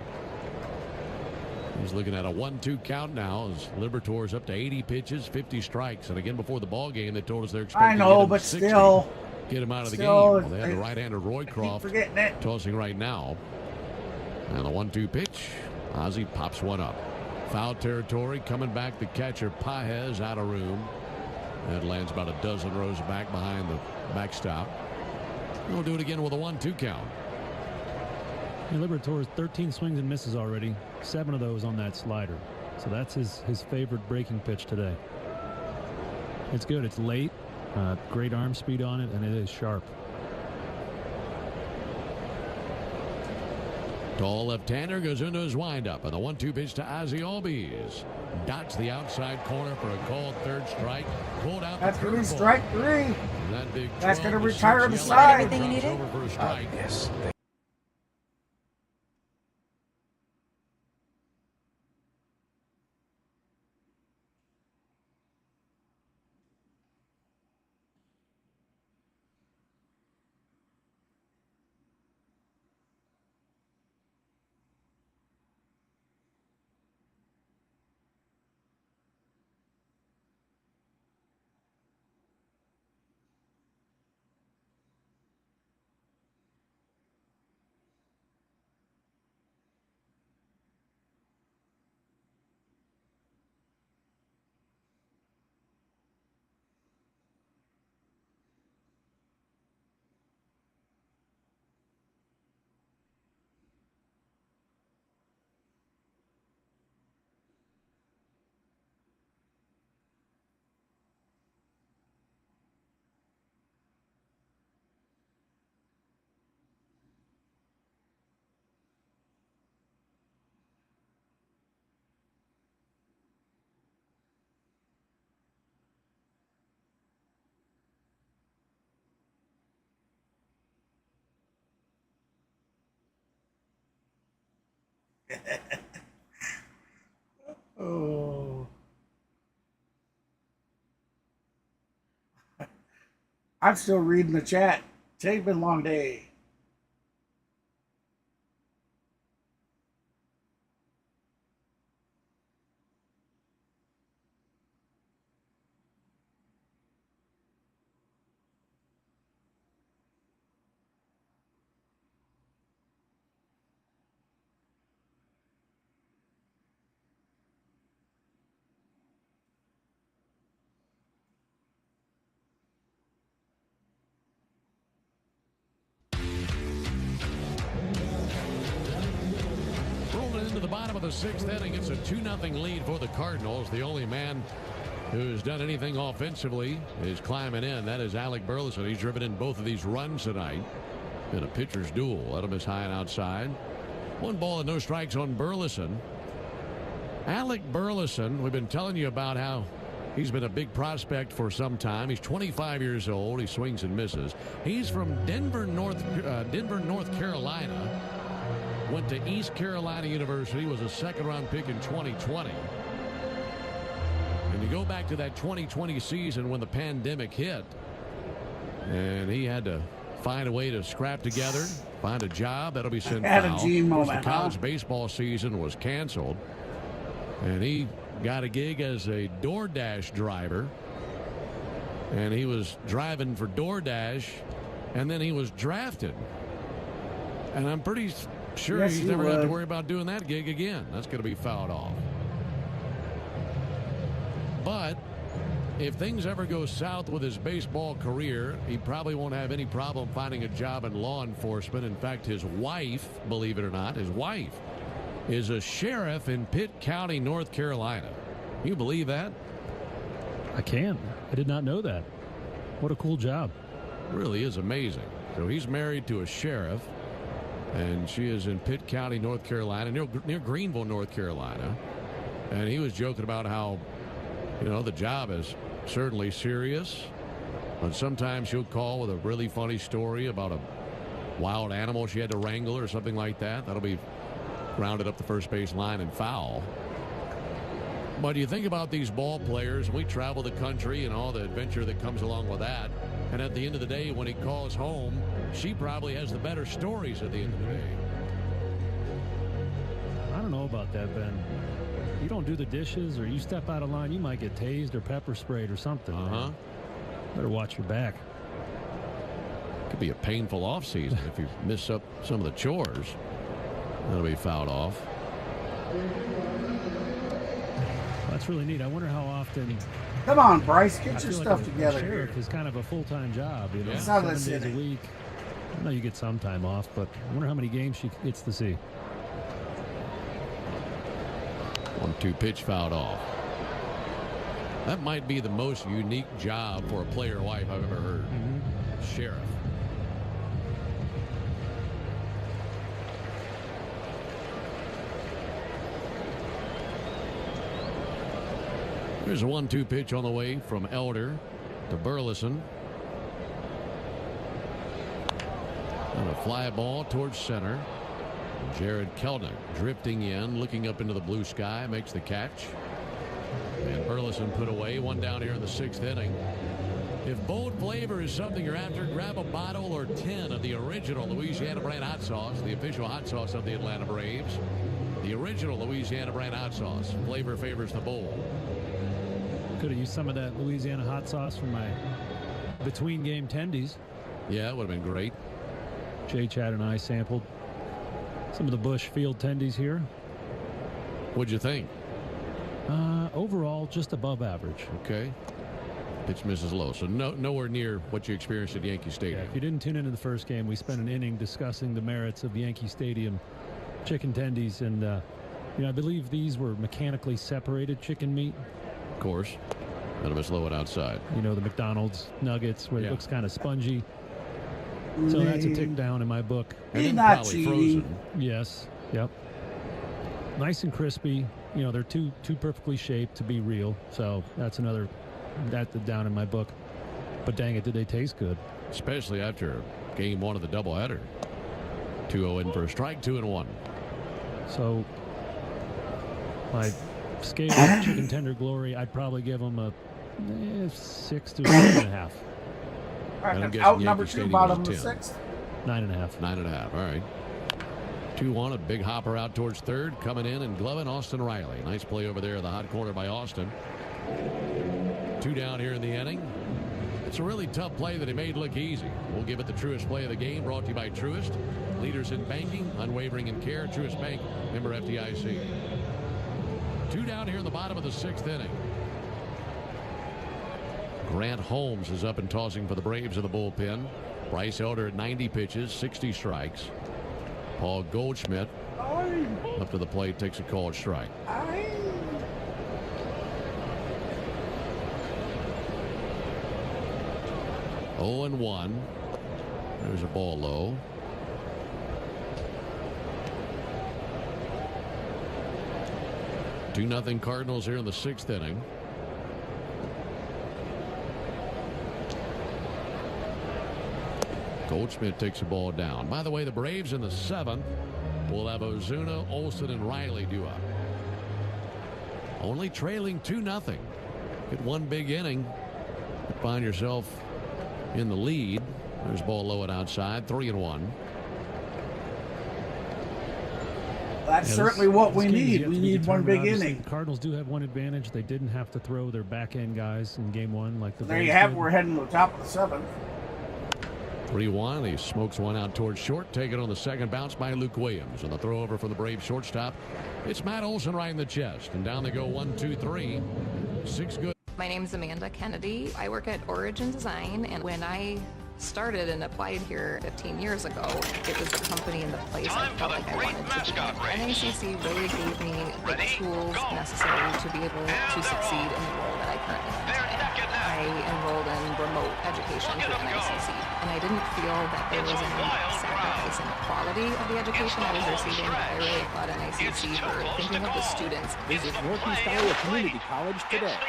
He's looking at a 1-2 count now as Liberatore's up to 80 pitches, 50 strikes. And again, before the ball game, they told us they're expecting I to know, get him but 60, still. get him out of the game. still, Well, they have the right-hander Roycroft forgetting it. tossing right now. And the 1-2 pitch. Ozzie pops one up. Foul territory coming back. The catcher Paez out of room. That lands about a dozen rows back behind the backstop. We'll do it again with a 1-2 count. And Liberatore's 13 swings and misses already. 7 of those on that slider. So that's his favorite breaking pitch today. It's good. It's late. Great arm speed on it, and it is sharp. Tall left-hander goes into his windup, and the 1-2 pitch to Ozzie Albies. Dots the outside corner for a called third strike. Pulled out. That's the going to be curveball. strike 3. And that big That's going to 12 with retire six the yellow side. drops over for a strike. Yes. Oh. I'm still reading the chat. Today's been a long day. Rolling into the bottom of the 6th inning, it's a 2-0 lead for the Cardinals. The only man who's done anything offensively is climbing in. That is Alec Burleson. He's driven in both of these runs tonight in a pitcher's duel. Let him is high and outside. 1 ball and no strikes on Burleson. Alec Burleson, we've been telling you about how he's been a big prospect for some time. He's 25 years old. He swings and misses. He's from Denver, North Carolina. Went to East Carolina University, was a second-round pick in 2020. And you go back to that 2020 season when the pandemic hit, and he had to find a way to scrap together, find a job. That'll be sent Had a foul. Gene Of course, moment, the college huh? baseball season was canceled, and he got a gig as a DoorDash driver. And he was driving for DoorDash, and then he was drafted. And I'm pretty sure Yes, he's he never going to have to would. worry about doing that gig again. That's going to be fouled off. But if things ever go south with his baseball career, he probably won't have any problem finding a job in law enforcement. In fact, his wife, believe it or not, his wife is a sheriff in Pitt County, North Carolina. Can you believe that? I can. I did not know that. What a cool job. Really is amazing. So he's married to a sheriff, and she is in Pitt County, North Carolina, near Greenville, North Carolina. And he was joking about how, the job is certainly serious, but sometimes she'll call with a really funny story about a wild animal she had to wrangle or something like that. That'll be grounded up the first base line and foul. But you think about these ball players, we travel the country and all the adventure that comes along with that. And at the end of the day, when he calls home, she probably has the better stories at the end of the day. I don't know about that, Ben. You don't do the dishes or you step out of line, you might get tased or pepper sprayed or something. Uh-huh. Better watch your back. Could be a painful offseason if you miss up some of the chores. That'll be fouled off. That's really neat. I wonder how often. Come on, Bryce, get your stuff like together. Sheriff is kind of a full-time job. Yeah. 7 days a week. I know you get some time off, but I wonder how many games she gets to see. 1-2 pitch fouled off. That might be the most unique job for a player wife I've ever heard. Sheriff. Here's a 1-2 pitch on the way from Elder to Burleson. And a fly ball towards center. Jared Kelnick drifting in, looking up into the blue sky, makes the catch. And Burleson put away. One down here in the 6th inning. If bold flavor is something you're after, grab a bottle or 10 of the original Louisiana brand hot sauce, the official hot sauce of the Atlanta Braves. The original Louisiana brand hot sauce. Flavor favors the bowl. Could have used some of that Louisiana hot sauce for my between game tendies. Yeah, it would have been great. Jay, Chad, and I sampled some of the Busch Field tendies here. What'd you think? Overall, just above average. Okay. Pitch misses low, so nowhere near what you experienced at Yankee Stadium. Yeah, if you didn't tune into the first game, we spent an inning discussing the merits of Yankee Stadium chicken tendies, and I believe these were mechanically separated chicken meat. Of course. Let him slow it outside. The McDonald's nuggets where it looks kind of spongy. So that's a tick down in my book. And then probably frozen. Yes. Yep. Nice and crispy. They're too perfectly shaped to be real. So that's another down in my book. But dang it, did they taste good? Especially after game 1 of the doubleheader. 2-0 in for a strike, 2-1. So my scale of chicken tender glory, I'd probably give them a 6 to 6.5. Out number 2, bottom of the 6th. 9.5. 9.5. All right. 2-1. A big hopper out towards third. Coming in and gloving Austin Riley. Nice play over there in the hot corner by Austin. 2 down here in the inning. It's a really tough play that he made look easy. We'll give it the Truist play of the game. Brought to you by Truist. Leaders in banking, unwavering in care. Truist Bank, member FDIC. 2 down here in the bottom of the 6th inning. Grant Holmes is up and tossing for the Braves in the bullpen. Bryce Elder at 90 pitches, 60 strikes. Paul Goldschmidt up to the plate, takes a called strike. 0-1. There's a ball low. Two 2-0 Cardinals here in the 6th inning. Goldschmidt takes the ball down. By the way, the Braves in the 7th will have Ozuna, Olsen, and Riley due up. Only trailing 2-0. Get one big inning. Find yourself in the lead. There's ball low and outside. 3-1. That's certainly what we need. We need one big inning. The Cardinals do have one advantage. They didn't have to throw their back end guys in game 1 like the There Braves you have did. it. We're heading to the top of the 7th. 3-1. He smokes one out towards short. Taken on the second bounce by Luke Williams. And the throw over for the Braves shortstop. It's Matt Olson right in the chest. And down they go 1, 2, 3. 6 good. My name is Amanda Kennedy. I work at Origin Design, and when I started and applied here 15 years ago, it was the company and the place I felt like I wanted to be. NACC really gave me the tools necessary to be able to succeed in the role that I currently have today. I enrolled in promote education through NICC. And I didn't feel that there was any sacrifice in the quality of the education I was receiving, but I really applaud NICC for thinking of the students. Visit Northeast Iowa Community College today.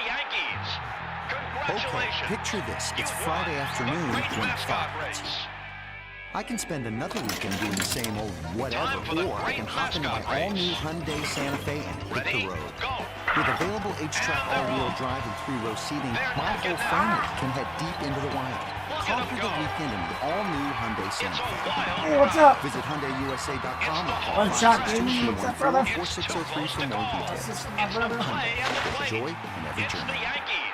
Okay, picture this. It's Friday afternoon when thought hits you. I can spend another weekend doing the same old whatever, or I can hop into my all-new Hyundai Santa Fe and hit the road. With available H-Track all-wheel drive and 3-row seating, my whole family can head deep into the wild. Conquer the weekend in the all-new Hyundai Santa Fe. Hey, what's up? Visit HyundaiUSA.com or call One shot, baby. What's up, brother? 4603 for more details. My brother. Hyundai. Joy in every journey.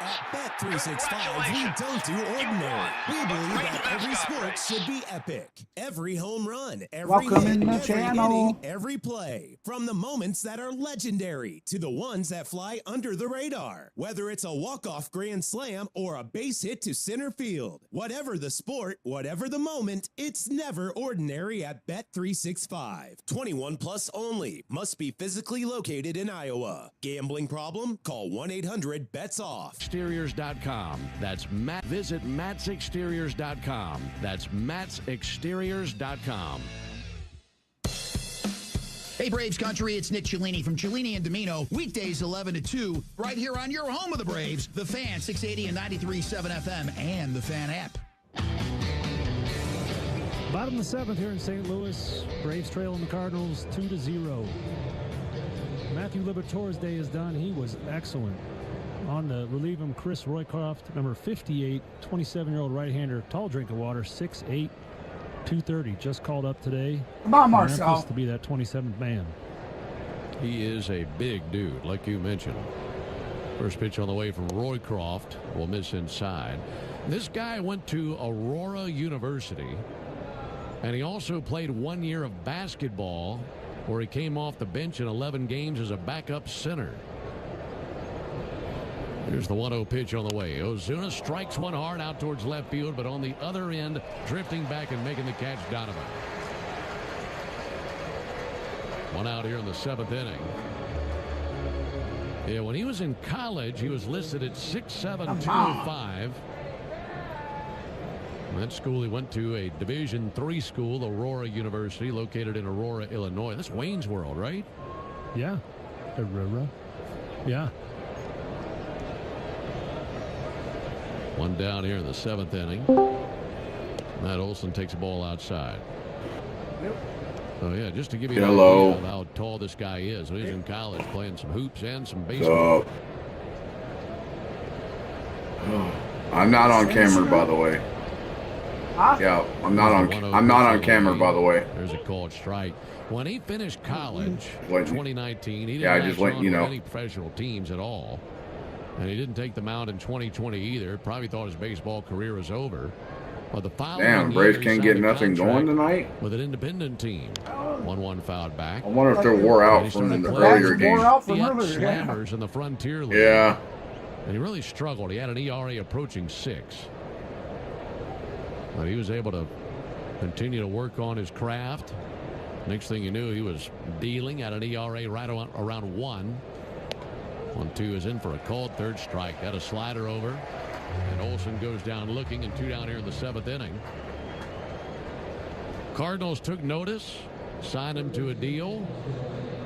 At Bet365, we don't do ordinary. We believe that every sport should be epic. Every home run, every Welcome hit, in the every channel. inning, every play. From the moments that are legendary to the ones that fly under the radar. Whether it's a walk-off grand slam or a base hit to center field. Whatever the sport, whatever the moment, it's never ordinary at Bet365. 21 plus only. Must be physically located in Iowa. Gambling problem? Call 1-800-BETS-OFF. Exteriors.com. That's Matt. Visit mattsexteriors.com. That's mattsexteriors.com. Hey, Braves country, it's Nick Cellini from Cellini and Domino. Weekdays 11 to 2, right here on your home of the Braves, The Fan, 680 and 93.7 FM, and The Fan app. Bottom of the 7th here in St. Louis. Braves trailing the Cardinals 2-0. Matthew Liberatore's day is done. He was excellent. On to relieve him, Chris Roycroft, number 58, 27-year-old right-hander, tall drink of water, 6'8", 230, just called up today. Come on, Marcel. Memphis to be that 27th man. He is a big dude, like you mentioned. First pitch on the way from Roycroft will miss inside. This guy went to Aurora University, and he also played 1 year of basketball where he came off the bench in 11 games as a backup center. Here's the 1-0 pitch on the way. Ozuna strikes one hard out towards left field, but on the other end, drifting back and making the catch, Donovan. One out here in the 7th inning. Yeah, when he was in college, he was listed at 6'7", 205. That school he went to, a Division III school, Aurora University, located in Aurora, Illinois. That's Wayne's World, right? Yeah. Aurora. Yeah. One down here in the 7th inning. Matt Olson takes the ball outside. So, yeah, just to give you an idea of how tall this guy is. He's in college playing some hoops and some baseball. I'm not on camera, by the way. Huh? Yeah, I'm not on camera, by the way. There's a called strike. When he finished college in 2019, he didn't I just let you know. any professional teams at all. And he didn't take the mound in 2020 either. Probably thought his baseball career was over. But the following Braves year, can't get nothing going tonight. With an independent team. 1-1 fouled back. I wonder if they're wore out from the earlier game. Slammers in the Frontier League. Yeah. And he really struggled. He had an ERA approaching 6. But he was able to continue to work on his craft. Next thing you knew, he was dealing at an ERA right around 1. 1-2 is in for a called third strike. Got a slider over. And Olson goes down looking, and 2 down here in the 7th inning. Cardinals took notice, signed him to a deal,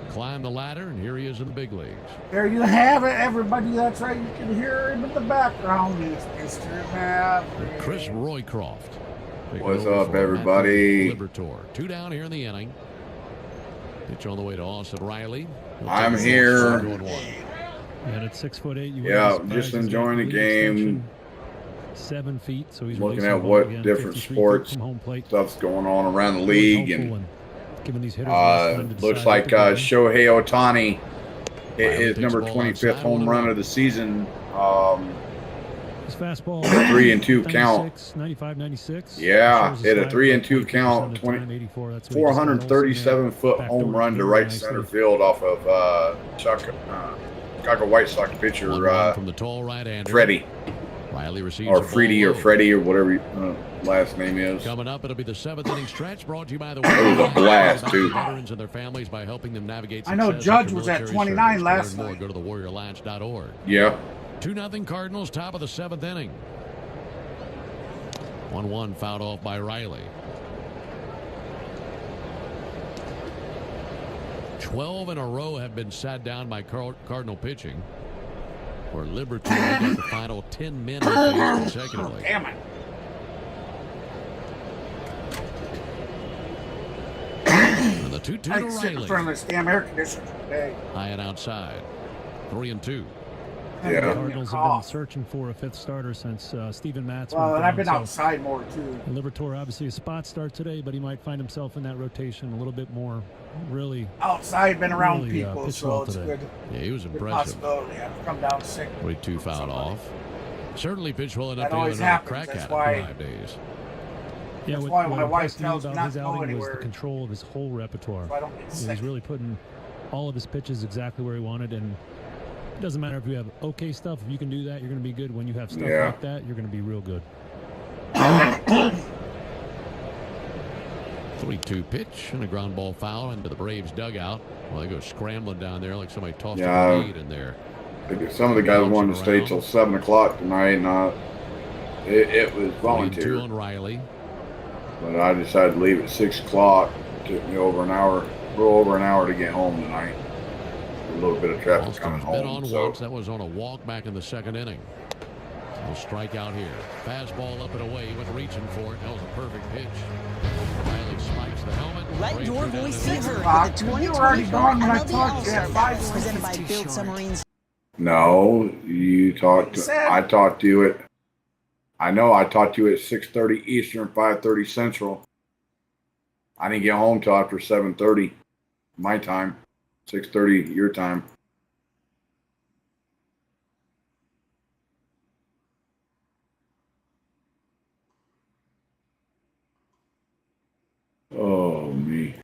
climbed the ladder, and here he is in the big leagues. There you have it, everybody. That's right. You can hear him in the background. It's Mr. Maverick. Chris Roycroft. What's up, everybody? Liberatore. 2 down here in the inning. Pitch on the way to Austin Riley. I'm here. And at 6'8", yeah, just enjoying the game. 7 feet, so he's looking at what different sports stuff's going on around the league, and looks like Shohei Ohtani hit his number 25th home run of the season. His fastball 3-2 count. 95-96. Yeah, hit a 3-2 count. 437-foot home run to right center field off of Chicago White Sox pitcher from the tall right-hander. Freddie. Riley receives or Freddie or Freddie or whatever last name is. Coming up, it'll be the 7th inning stretch brought to you by the way. It was a blast too. Veterans and their families by helping them navigate. I know Judge was at 29 last night. Go to thewarrioralliance.org. Yeah. 2-0 Cardinals, top of the 7th inning. 1-1 fouled off by Riley. 12 in a row have been sat down by Cardinal pitching. For Liberatore, got the final 10 men in the face consecutively. Damn it. And the 2-2 to I sit in Riley. front of this damn air conditioner today. High and outside. 3-2. The Cardinals have been searching for a fifth starter since Steven Matz. Well, went and I've down, been so outside more too. Liberatore, obviously a spot start today, but he might find himself in that rotation a little bit more. Really Outside, been around really, people, pitched so well it's today. good. Yeah, he was Good impressive. possibility. I've come down sick. 3-2 fouled off. Certainly pitched well enough That to have always another happens. crack That's at why- it in 5 days. Yeah, That's what, why what my wife impressed me tells me about not his to go outing was anywhere. the control of his whole repertoire. So I don't get You know, sick. he's really putting all of his pitches exactly where he wanted, and it doesn't matter if you have okay stuff. If you can do that, you're going to be good. When you have stuff like that, you're going to be real good. 3-2 pitch and a ground ball foul into the Braves dugout. Well, they go scrambling down there like somebody tossed a grenade in there. Some of the guys wanted to stay till 7 o'clock tonight, and it was 2 volunteer. on Riley. But I decided to leave at 6 o'clock. Took me over an hour, a little over an hour to get home tonight. A little bit of traffic coming Been home. on So once. That was on a walk back in the 2nd inning. He'll strike out here. Fastball up and away. He was reaching for it. That was a perfect pitch. Riley spikes the helmet. Let Braves your go down voice to be the heard Rock, with the you were 2024 already gone when I MLB talked to you at All-Star 5 Ballot presented by Too Build short. Submarines. no, you talked. said- I talked to you at. I know I talked to you at 6:30 Eastern, 5:30 Central. I didn't get home till after 7:30 my time, 6:30 your time. Oh me.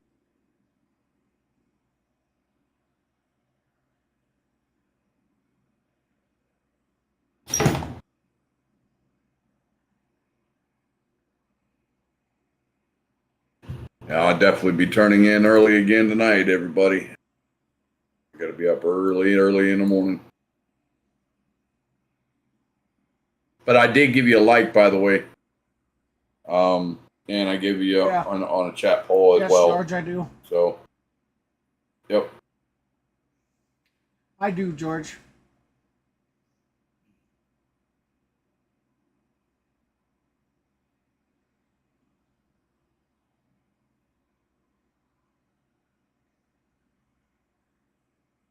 Yeah, I'll definitely be turning in early again tonight, everybody. I gotta be up early in the morning. But I did give you a like, by the way. And I gave you Yeah. on a chat poll as Yes, well. George, I do. So, yep. I do, George.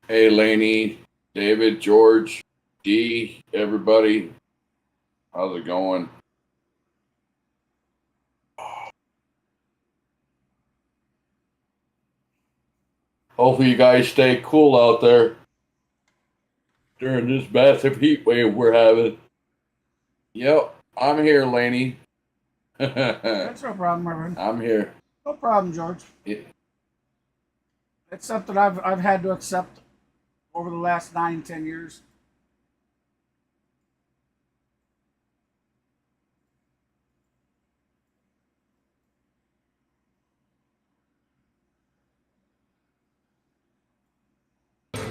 Hey, Laney, David, George, D, everybody. How's it going? Hopefully you guys stay cool out there during this massive heat wave we're having. Yep, I'm here, Laney. That's no problem, my friend. I'm here. No problem, George. Yeah. It's something I've had to accept over the last 9-10 years.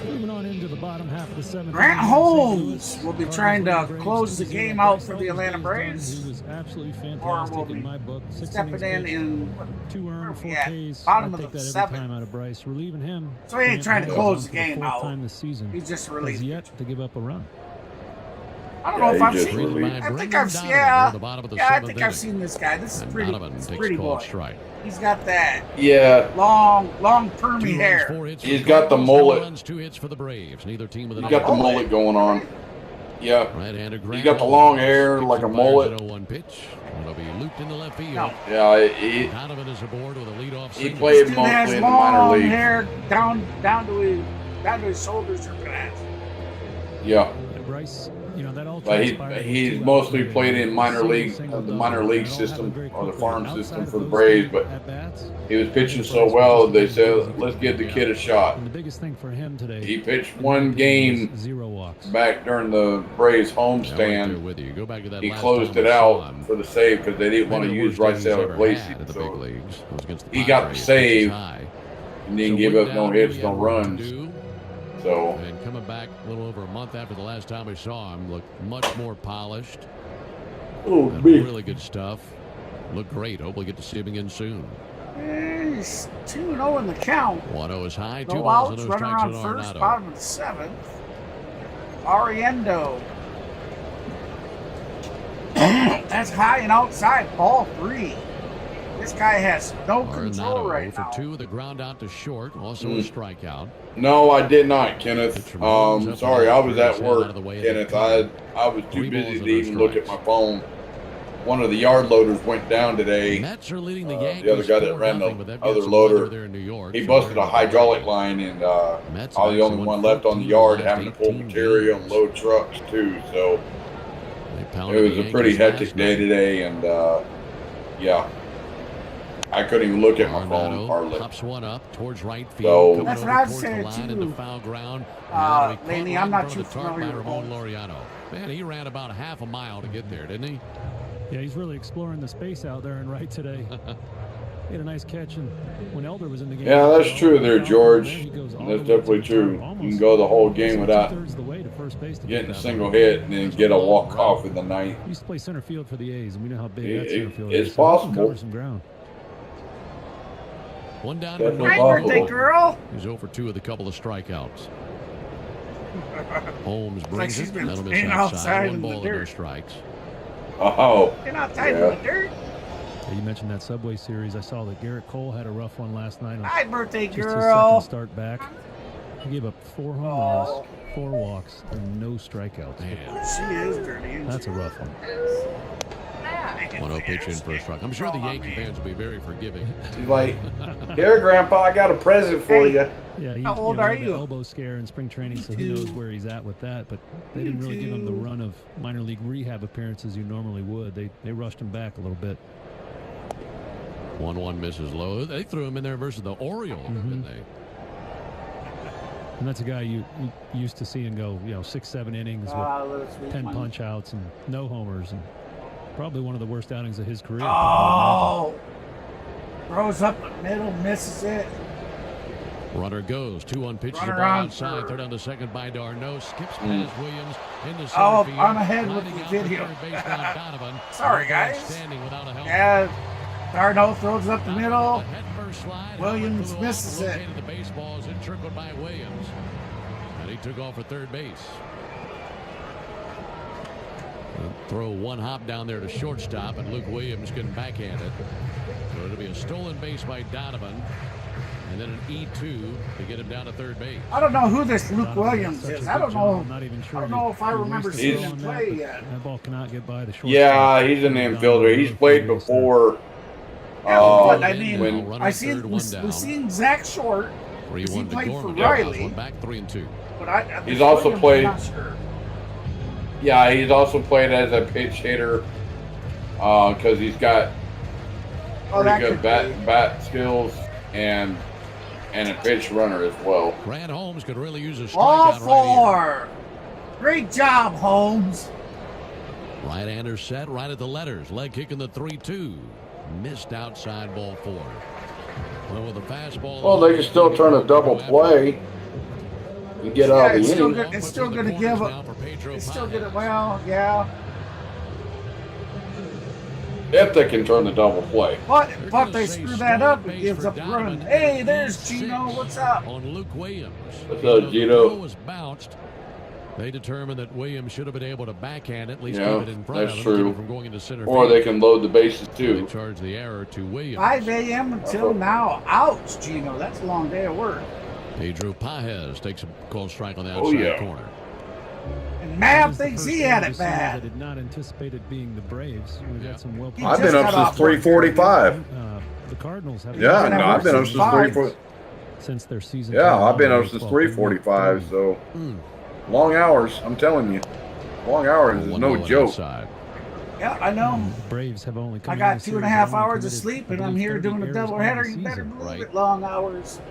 Moving on into the bottom half of the 7th. Grant inning, Holmes St. Louis will be Cardinals trying to Braves close the 6-0. game out Bryce for the Elder's Atlanta game Braves. done. He was absolutely Or will fantastic be in my book. 6 stepping innings in pitched, in 2 earned, 4 yeah, Ks. bottom I of take the that 7th. every time out of Bryce. Relieving him. So he ain't trying to Grant close Holmes the for game fourth out. time this season. He's just Has released. yet to give up a run. I don't know if he I've just seen. released. I think Brendan I've Donovan yeah. near the bottom of the Yeah, I 7th think I've inning. seen this guy. This is And pretty. Donovan It's takes pretty called boy. strike. He's got that Yeah, long permy 2 runs, hair. 4 hits for he's got the Cardinals, mullet. 2 runs, 2 hits for the Braves. Neither team with he's an got the out. mullet going on. Yeah, Right-handed he's Grant got the Holmes long hair kicks like a and fires mullet. an 0-1 pitch. It'll be looped into left field. No. Yeah, he Donovan is aboard with a leadoff he single. played Dude has mostly in the minor long leagues. hair down to his shoulders or glass. Yeah. Bryce, you know, that all But transpired he's with 2 mostly outs played later. in minor Single, league, single, the double. minor league That all happened system very or the quickly. farm Outside system of for the those Braves. two But at-bats, he was I pitching think so Bryce well, was they the said, best let's give the player. kid a shot. And the biggest thing for him today, He pitched in my one opinion, game was 0 walks. back during the Braves Yeah, I'm right there homestand. with you. Go back to that He last closed time it we saw out him. for the save because they didn't want to Maybe the use worst Bryce game he's Elder ever had RHP. at the big So leagues. It was against the he got the Padres, which is save high. and didn't So give went up no down, hits, he no had work to runs. do. So And coming back a little over a month after the last time we saw him, looked much more polished. Oh, That's big. really good stuff. Look great. Hope we'll get to see him again soon. He's 2-0 in the count. 1-0 is high. 2 No balls outs, and no runner strikes on on first, Arenado. bottom of the 7th. Ariendo. That's high and outside, ball 3. This guy has no control Arenado right for now. 2 with a ground out to short. Also a strikeout. No, I did not, Kenneth. Sorry, I was at work, Kenneth. I was too busy to even look at my phone. One of the yard loaders went down today. Mets are leading the The other guy that ran the other loader, he busted a hydraulic line, and I was the only one left on the yard having to pull material and load trucks too. So it was a pretty hectic day today, and yeah, I couldn't even look at my phone hardly. Pops one up towards right field. So that's what I was saying into foul ground. Laney, I'm not too familiar with Ramon Laureano. Man, he ran about half a mile to get there, didn't he? Yeah, he's really exploring the space out there in right today. He had a nice catch, and when Elder was in the game. Yeah, that's true there, George. That's definitely true. You can go the whole game without getting a single hit and then get a walk-off in the ninth. He used to play center field for the A's, and we know how big that center field is. It's possible. Cover some ground. One down. Definitely Happy birthday, girl. He's over 2 with a couple of strikeouts. Holmes Like brings she's it. been That'll miss staying outside. outside 1 in the ball and no dirt. strikes. Oh. You're not tied in the dirt. Yeah, you mentioned that Subway Series. I saw that Garrett Cole had a rough one last night. Happy birthday, Just his girl. second start back. He gave up 4 home runs, 4 walks, and no strikeouts. She is dirty. That's a rough one. 1-0 pitch in for a strike. I'm sure the Yankee fans will be very forgiving. He's like, here, Grandpa, I got a present for you. Yeah, he, How old had are the you? elbow scare in spring training, so who knows where he's at with that. But they didn't really give him the run of minor league rehab appearances you normally would. They rushed him back a little bit. 1-1 misses low. They threw him in there versus the Orioles, didn't they? And that's a guy you used to seeing go, 6-7 innings with 10 punch outs and no homers, and probably one of the worst outings of his career. Oh, throws up the middle, misses it. Runner goes. 2-1 pitch. Runner The ball on outside. for- Third on the second by Darno. Skips past Williams into center Oh, field. I'm ahead with Lining the out video. for third base on Donovan. Sorry, Donovan guys. Standing without a helmet. Yeah, Darno throws up the middle. Head first slide. Williams Helmet flew misses off, it. located the baseballs and trickled by Williams. And he took off for third base. Throw one hop down there to shortstop, and Luke Williams can backhand it. So it'll be a stolen base by Donovan, and then an E2 to get him down to third base. I don't know who this Luke Williams is. I don't know. Not even sure I don't know if I remember seeing him play yet. That ball cannot get by the shortstop. Yeah, he's an infielder. He's played before. But I mean, when we've seen Zach Short. 'Cause he 3-1 to played for Gorman. Riley. One back, 3-2. But He's this also Williams, played- I'm not sure. Yeah, he's also played as a pitch hitter because he's got Oh, that pretty good could bat skills and a pitch runner as well. Grant Holmes could really use a All strikeout right four. Great job, Holmes. here. Right-hander set right at the letters. Leg kick in the 3-2. Missed outside ball 4. Well, with a fastball. Well, they can still turn a double play and get out of it's the still inning. good. It's still going to give a. It's still going to. Well, yeah. If they can turn the double play. But they screw that up. It gives up the run. Hey, there's Gino. What's up? On Luke Williams. What's up, Gino? The ball was bounced. They determined that Williams should have been able to backhand it, at least Yeah, keep it in front that's of him, keep true. it from going into center Or field. they can load the bases too. They charge the error to Williams. 5 a.m. until now. Ouch, Gino. That's a long day of work. Pedro Pajes takes a called strike on the Oh, outside yeah. corner. And Mav This is the thinks first he game had of it the season bad. that did not anticipate it being the Braves. We've had some well. He I've just been up got off since 3:45. The Cardinals have. Yeah, no, I've been up since 3:45. Since their season. Yeah, started I've been on up since April 3:45. 12th. So long hours. I'm telling you, long hours is no joke. Yeah, I know. Braves have only. Come I in got this 2.5 series, they've only hours of committed, sleep, I and I'm believe, here 30 doing a errors on doubleheader. the You better season. move it long hours.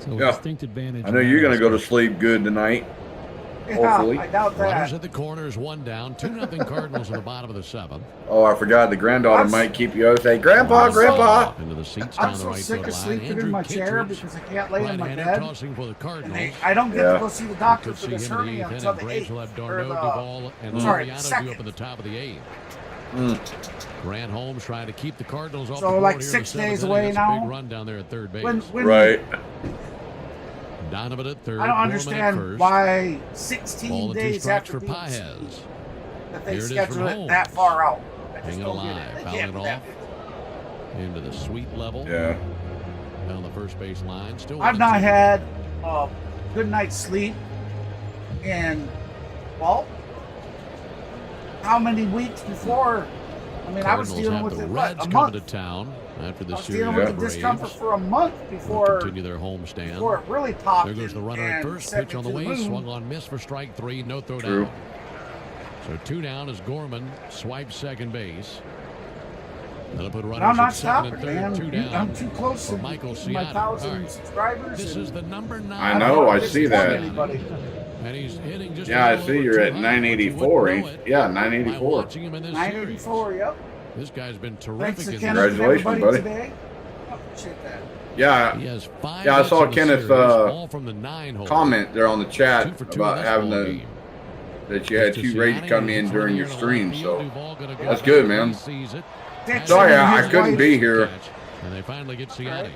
So Yeah. distinct advantage. I know you're going to go to sleep good tonight. Yeah, Hopefully. I doubt Runners that. at the corners, 1 down, 2-0 Cardinals in the bottom of the 7th. Oh, I forgot. The granddaughter might keep you up. Say, Grandpa, I'm so- Grandpa. Into the seats I'm down the so right sick field of line. sleeping in Andrew my chair Kittredge, because I can't lay in my right-hander bed. tossing for the And Cardinals. I don't get Yeah. to go see the doctor Could for see this him in the hernia 8th until inning. the Braves 8th. will have Or Darno, Duvall, and sorry, Laureano due second. up in the top of the 8th. Grant Holmes trying to keep the Cardinals off So, the board like, here in 6 the seventh days inning. away It's now? a big run down there at third base. When Right. Donovan at third. I don't Gorman at understand first. why Ball 16 and two days strikes after for being Paez. that they Here it is schedule from it that far out. I just Hanging don't alive, get it. fouling it off into the sweet level. Yeah. Down the first base line. Still I've not 1-2. had a good night's sleep in, well, how many weeks before? I mean, I was Cardinals dealing have with the it, Reds what, a coming month? to town after I this was series. dealing with with the the discomfort Braves. for a month Will before continue their homestand. before it really popped. There goes the runner at and first. sent Pitch me on the to way. moon. Swung on, miss for strike 3. No throw True. down. So 2 down as Gorman swipes second base. That'll put But runners I'm at not second stopping, and third. man. 2 down. I'm too close for to Michael my Ciata. 1,000 All right. subscribers. This and is the number 9. I know. I see that. Anybody. And he's hitting just Yeah, I a little see over you're at 200, but you 984. wouldn't know it Yeah, by 984. watching him in this 984, yep. series. This guy's been Thanks terrific to in this Kenneth and Congratulations, everybody buddy. today. I appreciate that. Yeah. He has 5 Yeah, I hits saw in the Kenneth series, all from the 9 hole. comment there on the 2 chat for 2 in about this having ball the game. that you had 2 rays come in during your stream. So that's good, man. Dixon Sorry, and I his couldn't wife- be here. And they finally get Ciata.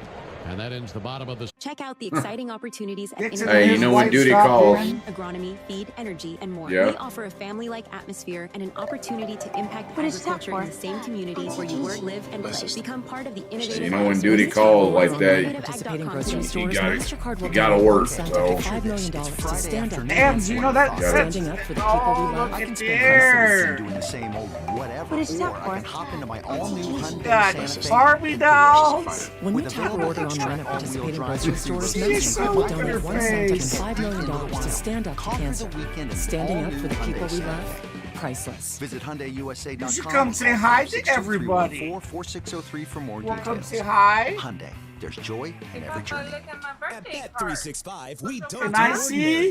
And that ends the bottom of the. Check out the exciting opportunities at Dixon Hey, and you his know when wife duty stopped calls. in. agronomy, feed, energy, and more. Yeah. We offer a family-like atmosphere and an opportunity to impact agriculture in the same community where you work, live, and play. Become part of the innovative. You know when duty calls like that, Participating grocery stores, gotta- MasterCard will you gotta donate work, $1 so- to $5 million to stand up. Damn, you know that? Standing up for the people we love. I can spend there. months doing the same old whatever, What is that or I for? can hop into my all-new Hyundai Got Santa Fe. Barbie dolls. When you With tap or available order online at all-wheel participating drive grocery with stores, Subaru She's MasterCard so will in donate her $1 to face. $5 million to stand up to Conquer cancer. the weekend in Standing up all-new for the people Hyundai we Santa love, Fe. priceless. Visit HyundaiUSA.com. You should come say hi to everybody. 4603 for more Well, come details. say hi. Hyundai. There's joy in every journey. At Bet365, we don't Can do I ordinary.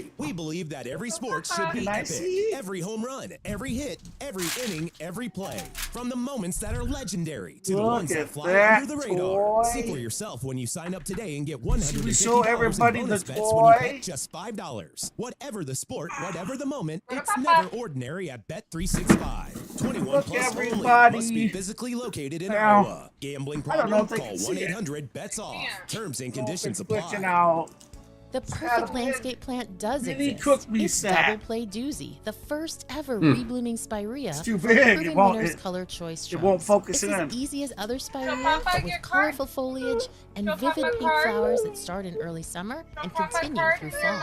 see? We believe that every sport should be Can I epic. see? Every home run, every hit, every inning, every play. From the moments that are legendary to the Look ones that at fly that under the radar. toy. See for yourself when you sign up today and get $150 we show everybody in bonus the bets when you toy? bet just $5. Whatever the sport, whatever the moment, it's never ordinary at Bet365. 21 Look, plus everybody. only. Must be physically located in Now, Iowa. Gambling I don't know problem? if they Call can see it. 1-800-BETS-OFF. Terms and It's conditions glitching apply. out. The perfect landscape plant does Mini exist. cook me It's sack. Double Play Doozy, the first ever Hmm. reblooming spirea. It's too with big. It proven won't- winner's it- color choice it won't shrubs. focus it's in. as easy as other spirea, but with colorful foliage and vivid pink flowers that start in early summer and continue through fall.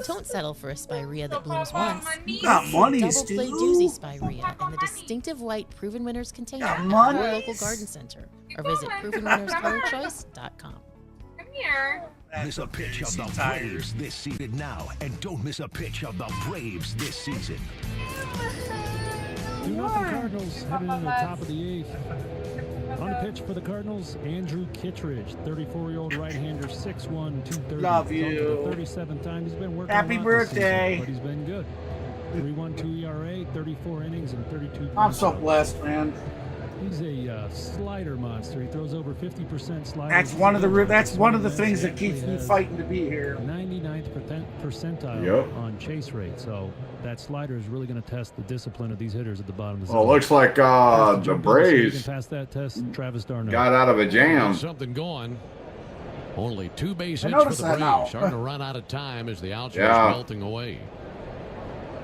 Don't settle for a spirea that blooms once. You got money, Double Play Stu. Doozy spirea in the distinctive white Proven Winners container Got at money. your local garden center or visit provenwinnerscolorchoice.com. Miss a pitch of the Braves this season now, and don't miss a pitch of the Braves this season. 2-0 Cardinals heading into the top of the 8th. On the pitch for the Cardinals, Andrew Kittredge, 34-year-old right-hander, 6'1", 230. Love He's on for you. the 37th time. He's been working Happy a lot this season, birthday. but he's been good. 3.12 ERA, 34 innings, and 32. I'm so blessed, man. He's a slider monster. He throws over 50% sliders. That's one of the things that keeps me fighting to be here. 99th percentile Yep. on chase rate. So that slider is really going to test the discipline of these hitters at the bottom of the Well, it zone. looks like the You can Braves pass that test, Travis Darno. got out of a jam. Something going. Only 2 base I hits for noticed the that Braves. now. Starting to run out of time as the outfield Yeah. is melting away.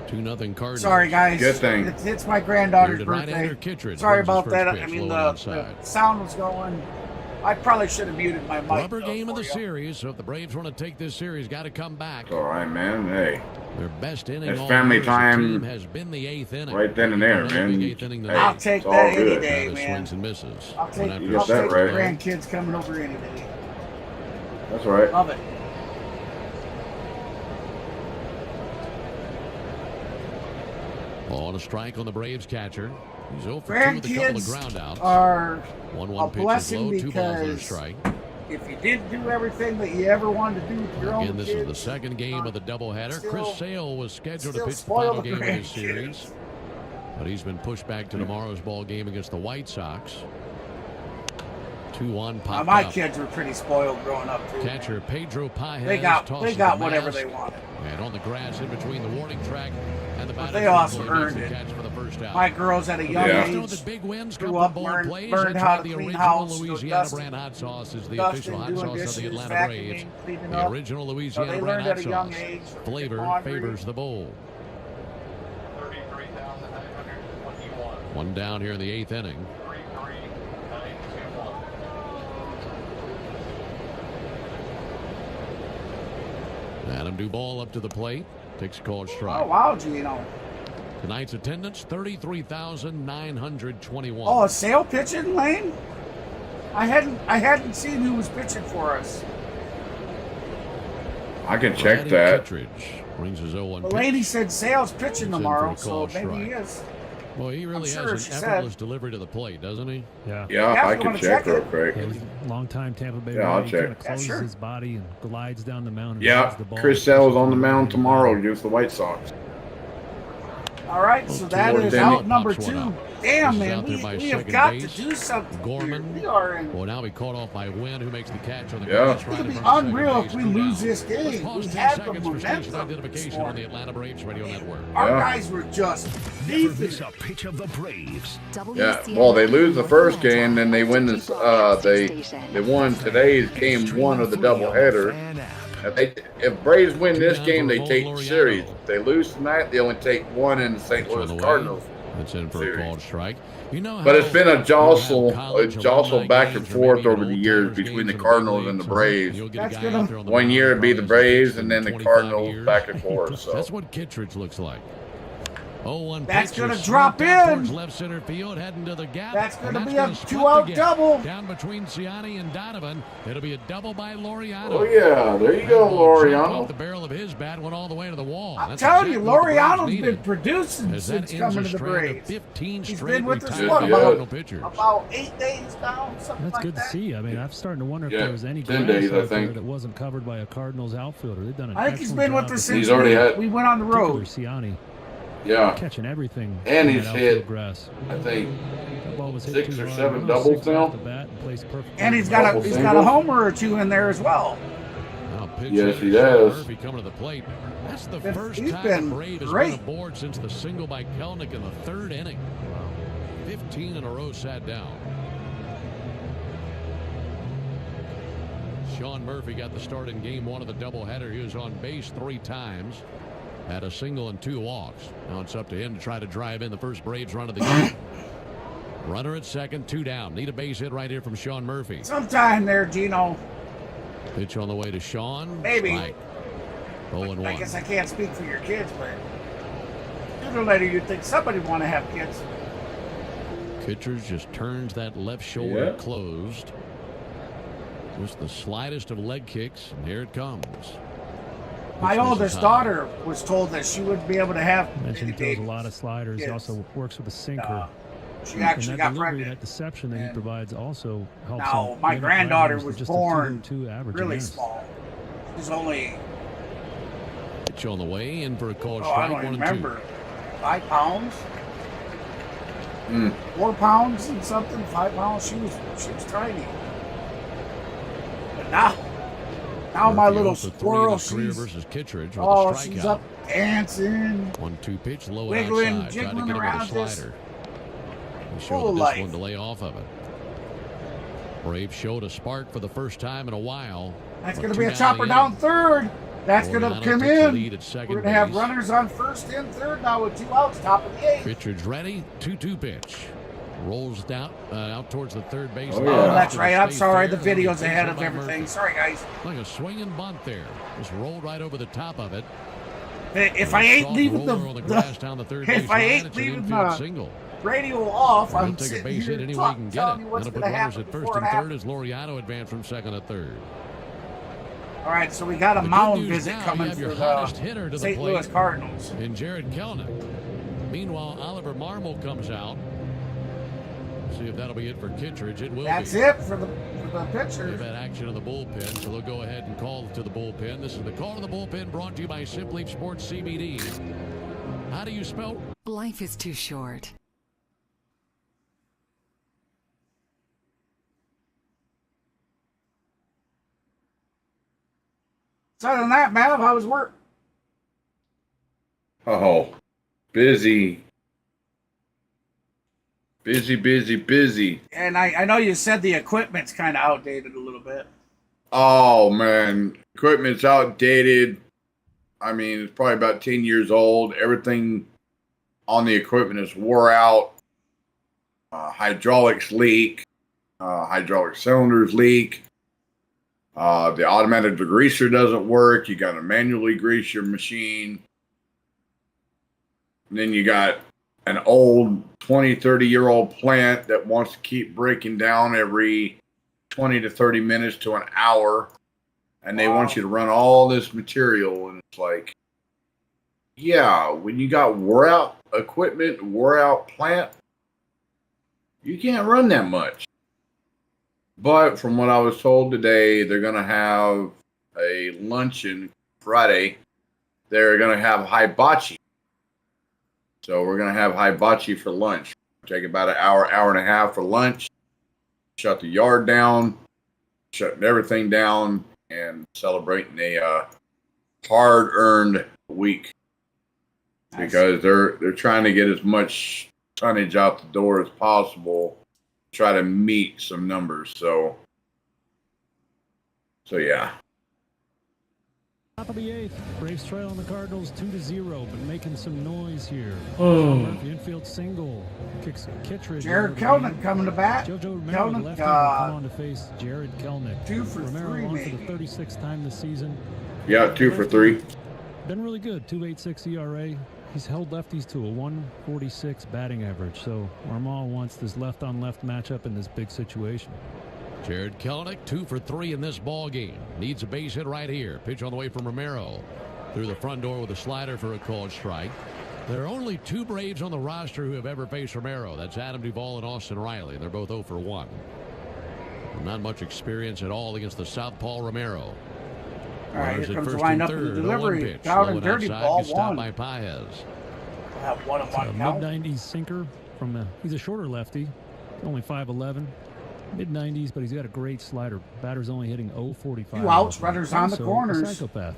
2-0 Cardinals. Sorry, guys. Good thing. It's my granddaughter's Here to right-hander birthday. Kittredge Sorry brings his about first that. pitch, I mean, low and the inside. sound was going. I probably should have muted my mic. Rubber though, game of for the you. series, so if the Braves want to take this series, got to come back. All right, man. Hey, Their best inning It's all family year as a time team has been the 8th inning. right then and there, Another man. big 8th inning Hey, tonight. I'll take it's all that any good. day, Travis man. swings and misses. I'll take, One after You I'll got that take right. the grandkids coming over any day. That's right. Love it. On a strike on the Braves catcher. He's 0 for 2 with a couple of Grandkids groundouts. are 1-1 a pitch is blessing low, 2 balls and a because strike. if you didn't do everything that you ever wanted to do with your Again, own this kids, is the second game of the doubleheader. Chris Sale was scheduled to pitch the spoil final the game of this grandkids. series, but he's been pushed back to tomorrow's ball game against the White Sox. 2-1 Now, popped my up. kids were pretty spoiled growing up too. Catcher Pedro Paez They got tosses whatever the they mask. wanted. And on the grass in between the warning track and the But batter. they also Makes the earned it. catch for the first out. My girls at a young Yeah. age Big wins come grew from up, bold learned plays. how That's to the clean original house. Louisiana brand hot sauce is the Dustin official hot doing sauce of the dishes, Atlanta Braves. vacuuming, cleaning The up. original So Louisiana they brand learned at hot a young sauce. age. Flavor laundry. favors the bowl. One down here in the 8th inning. Adam Duvall up to the plate. Takes a called strike. Oh, wow, Gino. Tonight's attendance, 33,921. Oh, Sale pitching, Lane? I hadn't seen who was pitching for us. I can check Brady that. Kittredge brings his 0-1 The pitch. lady said Sale's pitching It's in tomorrow, for a so called maybe strike. he is. Well, he really I'm sure has she an said. effortless delivery to the plate, doesn't he? Yeah. Yeah, Yeah, I if you can wanna check check real it. quick. Long time Tampa Bay. Yeah, I'll He check. kind of closes sure. his body and glides down the mound. And Yeah, drives the ball. Chris Sale's on the mound tomorrow against the White Sox. All right, so that Lord is Denny out number pops one 2. up. Damn, This is man, out there by we have second got base. to do something. Gorman. Here. We are in. Well, now we caught off by Wynn, who makes the catch on the Yeah. grass It's right going to in be front of second unreal base, if we 2 lose down. this Let's game. pause We 10 had the seconds for station momentum. identification on the Atlanta Braves Radio Network. Our Yeah. guys were just Never beefing. miss a pitch of the Braves. Yeah, well, they lose the first game, then they win this. They won today's game 1 of the doubleheader. Fan app. If Braves win this game, they take the series. If they lose tonight, they only take 1 in the St. Pitch on Louis the way. Cardinals. It's in for a series. called strike. You know But how it's been a jostle back and games or forth maybe over the even years old-timers between the games in Cardinals big and the leagues. Braves. You'll get a That's guy gonna- out there on the One mound year who it'd be the probably hasn't Braves pitched and in then the 25 Cardinals years. back and forth. So That's what Kittredge looks like. 0-1 That's pitch gonna is drop swung out in. towards left center field, heading to the gap. That's and gonna be gonna a split 2-out the gap. double. Down between Ciani and Donovan. It'll be a double by Laureano. oh yeah, there you That go, ball jumped off Laureano. the barrel of his bat, went all the way to the wall. I'm That's telling you, exactly what the Braves Laureano's been needed, producing as that since ends coming a to the string of Braves. 15 He's straight been with us, retired what, Cardinal about, pitchers. about 8 days now, something That's like good that. to see. I mean, I'm starting to wonder if Yeah, there was any 10 grass days, I out there think. that wasn't covered by a Cardinals outfielder. They've done an I think he's excellent been with job us of since He's already had- we went on the road. Ciani Yeah, catching everything. And in he's that hit, outfield grass. I think, That ball was hit 6 too or hard. 7 No, doubles 6 now. off the bat and placed perfectly. And he's got Double a single? homer or 2 in there as well. Now pitch Yes, hitter he Sean does. Murphy coming to the plate. That's the He's first been time a Brave has great. been aboard since the single by Kelnick in the 3rd inning. 15 in a row sat down. Sean Murphy got the start in game 1 of the doubleheader. He was on base 3 times. Had a single and 2 walks. Now it's up to him to try to drive in the first Braves run of the game. Runner at second, 2 down. Need a base hit right here from Sean Murphy. Sometime there, Gino. Pitch on the way to Sean. Maybe. Strike. 0-1. I guess I can't speak for your kids, but sooner or later you'd think somebody want to have kids. Kittredge just turns that left shoulder Yeah. closed. Just the slightest of leg kicks, and here it comes. My Pitch misses oldest high. daughter was told that she wouldn't be able to have Mentioned any he throws a babies. lot of sliders. He Yes. also works with a sinker. She And actually that got delivery, pregnant. that deception that he And provides also helps. Now, him my limit granddaughter runners to was just a born 202 average really against. small. She's only, Pitch on the way, in for a called I strike, don't 1 remember, and 5 pounds, Mm. 4 pounds and something, 5 pounds. She was tiny. But now 2. my Murphy little 0 for 3 in squirrel, his career she's versus Kittredge with oh, a she's strikeout. up dancing. 1-2 pitch, low and Wiggling, outside. Try to jiggling get him with a around this. slider. He Full showed of this life. one to lay off of it. Braves showed a spark for the first time in a while. That's But going to 2 be a down chopper the down inning. third. That's going to Laureano come takes the in. lead at second We're going to have base. runners on first and third now with 2 outs, top of the 8th. Kittredge ready. 2-2 pitch. Rolls down out towards the third base. Oh, line. yeah. Oh, that's Stays right. I'm sorry. there. The video's Takes ahead it of by everything. Murphy. Sorry, guys. Like a swinging bunt there. Just rolled right over the top of it. If And I a ain't soft leaving roller on the grass down the third if base I line, ain't it's an leaving infield the single. radio off, He'll I'm take a sitting base here hit any way he can get telling it. you what's That'll going put to runners happen at first before and it third happens. as Laureano advanced from second to third. All right, so we got a The mound good news visit now, coming you have your for hottest hitter to the the St. plate. Louis Cardinals. In Jared Kelnick. Meanwhile, Oliver Marmol comes out. See if that'll be it for Kittredge. It will That's be. it for the pitcher. They've had action in the bullpen, so they'll go ahead and call to the bullpen. This is the call to the bullpen brought to you by Simply Sports CBD. How do you spell? Life is too short. So other than that, Mav, how was work? Oh, busy. Busy. And I know you said the equipment's kind of outdated a little bit. Oh, man. Equipment's outdated. I mean, it's probably about 10 years old. Everything on the equipment is wore out. Hydraulics leak. Hydraulic cylinders leak. The automatic degreaser doesn't work. You got to manually grease your machine. And then you got an old 20, 30-year-old plant that wants to keep breaking down every 20 to 30 minutes to an hour. And they want you to run all this material. And it's like, yeah, when you got wore out equipment, wore out plant, you can't run that much. But from what I was told today, they're going to have a luncheon Friday. They're going to have hibachi. So we're going to have hibachi for lunch. Take about an hour, hour and a half for lunch. Shut the yard down. Shutting everything down and celebrating a hard-earned week. Nice. Because they're trying to get as much tonnage out the door as possible. Try to meet some numbers. So yeah. Top of the 8th, Braves trail on the Cardinals 2-0, but making some noise here. Oh. Murphy infield single kicks Kittredge. Jared Kelnick coming to bat. JoJo Romero, the lefty, will come on to face Jared Kelnick. 2 for Romero 3, on maybe. for the 36th time this season. Yeah, 2 for 3. Been really good. 2.86 ERA. He's held lefties to a 146 batting average. So Armand wants this left-on-left matchup in this big situation. Jared Kelnick, 2 for 3 in this ball game. Needs a base hit right here. Pitch on the way from Romero. Through the front door with a slider for a called strike. There are only 2 Braves on the roster who have ever faced Romero. That's Adam Duvall and Austin Riley. They're both 0 for 1. Not much experience at all against the southpad Romero. All right, Runners here at comes the first and lineup third. and the delivery. 0-1 pitch. Down Low and dirty, outside, ball gets stopped 1. by Paez. Have 1-1 count. Mid-90s sinker from he's a shorter lefty, only 5'11". Mid-90s, but he's got a great slider. Batter's only hitting 0.45. 2 outs, runners on the Also, corners. A psychopath.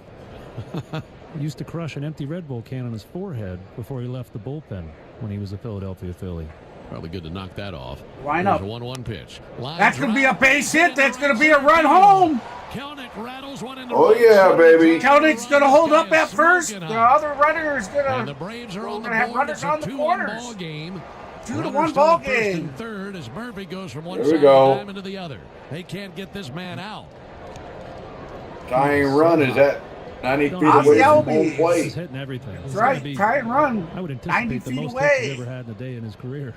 He used to crush an empty Red Bull can on his forehead before he left the bullpen when he was a Philadelphia Philly. Probably good to knock that off. Line up. 1-1 pitch. That's going to be a base hit. That's going to be a run home. Kelnick rattles one in the Oh, yeah, baby. Kelnick's going to hold up at first. The other runner is going And to. the Braves are on the have board. runners It's a on the 2-1 corners. ball game. 2-1 ball First game. and third as Murphy goes from one There side we of the go. diamond to the other. They can't get this man out. Tying run is at 90 feet Ozzie away from Albies. home He's plate. hitting everything. That's right. Tie and run. I would 90 anticipate the feet most away. hits he's ever had in a day in his career.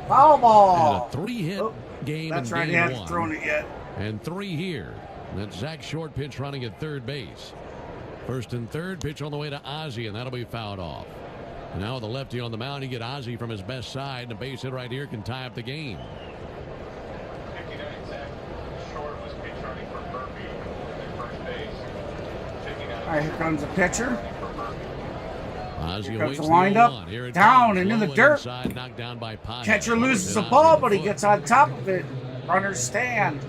Foul And ball. a 3-hit game That's in right. He game hasn't 1. thrown it yet. And 3 here. And that's Zach Short pitch running at third base. First and third, pitch on the way to Ozzie, and that'll be fouled off. And now with the lefty on the mound, you get Ozzie from his best side, and a base hit right here can tie up the game. All right, here comes the pitcher. Ozzie Here comes awaits the the windup. 0-1. Here it Down comes. and in the Low dirt. inside, knocked down by Paez. Catcher loses the Ozzie ball, in the but he foot. gets on top of it. Runners stand.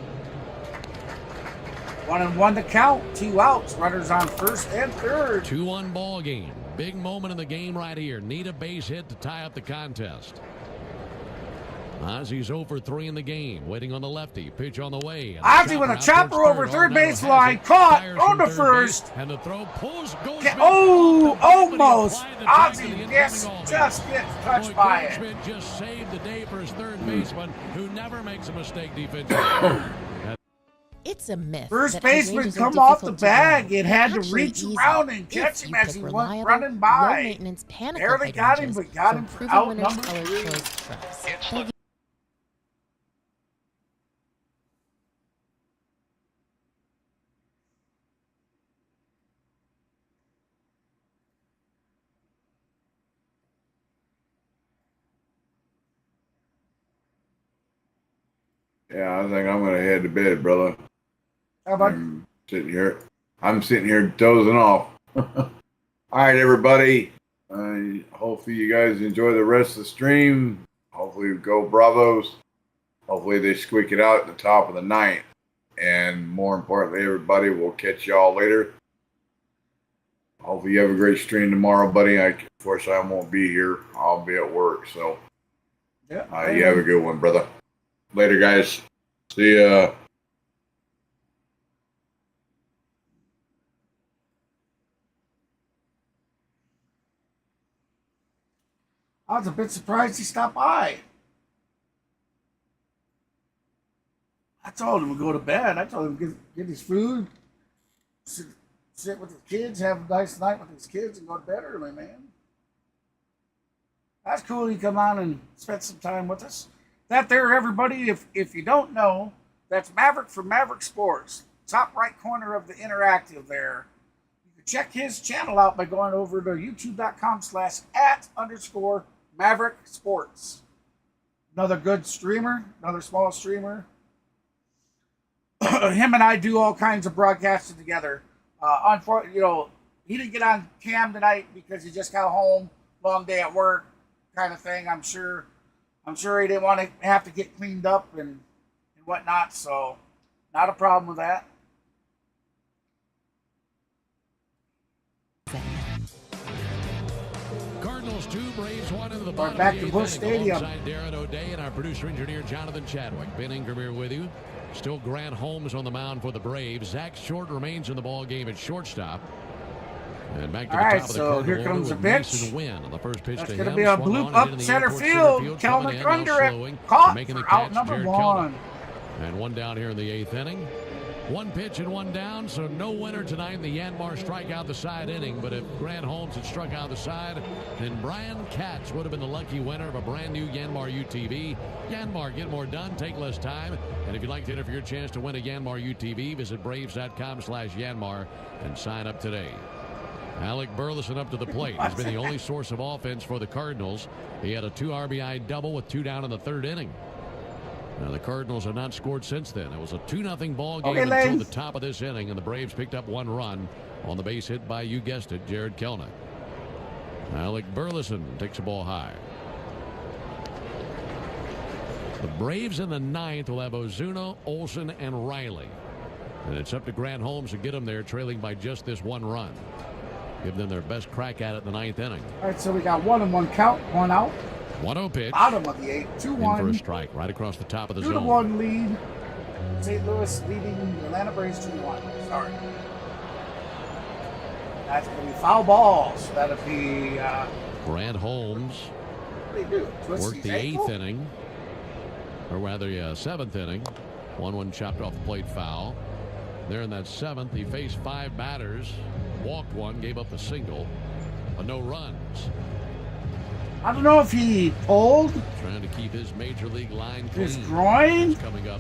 1-1 to count. 2 outs. Runners on first and third. 2-1 ball game. Big moment in the game right here. Need a base hit to tie up the contest. Ozzie's 0 for 3 in the game. Waiting on the lefty. Pitch on the way. And Ozzie with a out chopper towards over third Oh, base no, line. has it. Caught Fires on from the third first. base, and the throw pulls. Goes Oh, back off the ball, but he almost. applied the tackle Ozzie to the just incoming gets offense. touched Boy, by it. Goldschmidt just saved the day for his third baseman, who never makes a mistake defensively. It's a myth. First that baseman high ranges are come off the difficult to bag. run. It had to Actually reach easy around and if catch you him as pick he went reliable, running by. low-maintenance panicle Barely got him, hydrangeas but got from him for Proven Winners outnumbered Color three. Choice Shrubs. Yeah, I think I'm gonna head to bed, brother. How about I'm sitting here dozing off. All right, everybody. Hopefully you guys enjoy the rest of the stream. Hopefully go Bravos. Hopefully they squeak it out at the top of the ninth. And more importantly, everybody, we'll catch y'all later. Hopefully you have a great stream tomorrow, buddy. Unfortunately, I won't be here. I'll be at work. So Yeah. you have a good one, brother. Later, guys. See ya. I was a bit surprised he stopped by. I told him to go to bed. I told him to get his food, sit with his kids, have a nice night with his kids, and go to bed early, man. That's cool. He come on and spent some time with us. That there, everybody, if you don't know, that's Maverick from Maverick Sports. Top right corner of the interactive there. You can check his channel out by going over to youtube.com/@_Maverick Sports. Another good streamer, another small streamer. Him and I do all kinds of broadcasting together. Unfortunately, he didn't get on cam tonight because he just got home, long day at work, kind of thing. I'm sure he didn't want to have to get cleaned up and whatnot. So, not a problem with that. Cardinals 2, Braves 1 into the bottom back of to the Busch eighth inning. Stadium. Alongside Darren O'Day and our producer-engineer Jonathan Chadwick. Ben Ingram here with you. Still Grant Holmes on the mound for the Braves. Zach Short remains in the ball game at shortstop. And back to the top of the Cardinal here comes order the with pitch. Mason Wynn on the first pitch That's to going to him. be a Swung bloop on up into the center airport field. coming Kelnick in, now under slowing, it. Caught making the for out catch, number Jared 1. Kelnick. And one down here in the 8th inning. One pitch and one down, so no winner tonight in the Yanmar strikeout the side inning. But if Grant Holmes had struck out the side, then Brian Katz would have been the lucky winner of a brand new Yanmar UTV. Yanmar, get more done, take less time. And if you'd like to enter for your chance to win a Yanmar UTV, visit braves.com/Yanmar and sign up today. Alec Burleson up to the plate. He's been the only source of offense for the Cardinals. He had a 2 RBI double with 2 down in the 3rd inning. Now, the Cardinals have not scored since then. It was a 2-0 ball game until the top of this inning, and the Braves picked up 1 run on the base hit by, you guessed it, Jared Kelnick. Alec Burleson takes the ball high. The Braves in the 9th will have Ozuna, Olsen, and Riley. And it's up to Grant Holmes to get them there, trailing by just this 1 run. Give them their best crack at it in the 9th inning. All right, so we got 1-1 count, 1 out. 1-0 pitch. Bottom of the 8th, 2-1. In for a strike right across the top of the zone. 2-1 lead. St. Louis leading the Atlanta Braves 2-1. Sorry. That's going to be foul ball. So that'll be Grant Holmes worked the 8th inning. Or rather, 7th inning. 1-1 chopped off the plate foul. There in that 7th, he faced 5 batters. Walked 1, gave up a single. No runs. I don't know if he pulled. Trying to keep his major league line clean. His groin? It's coming up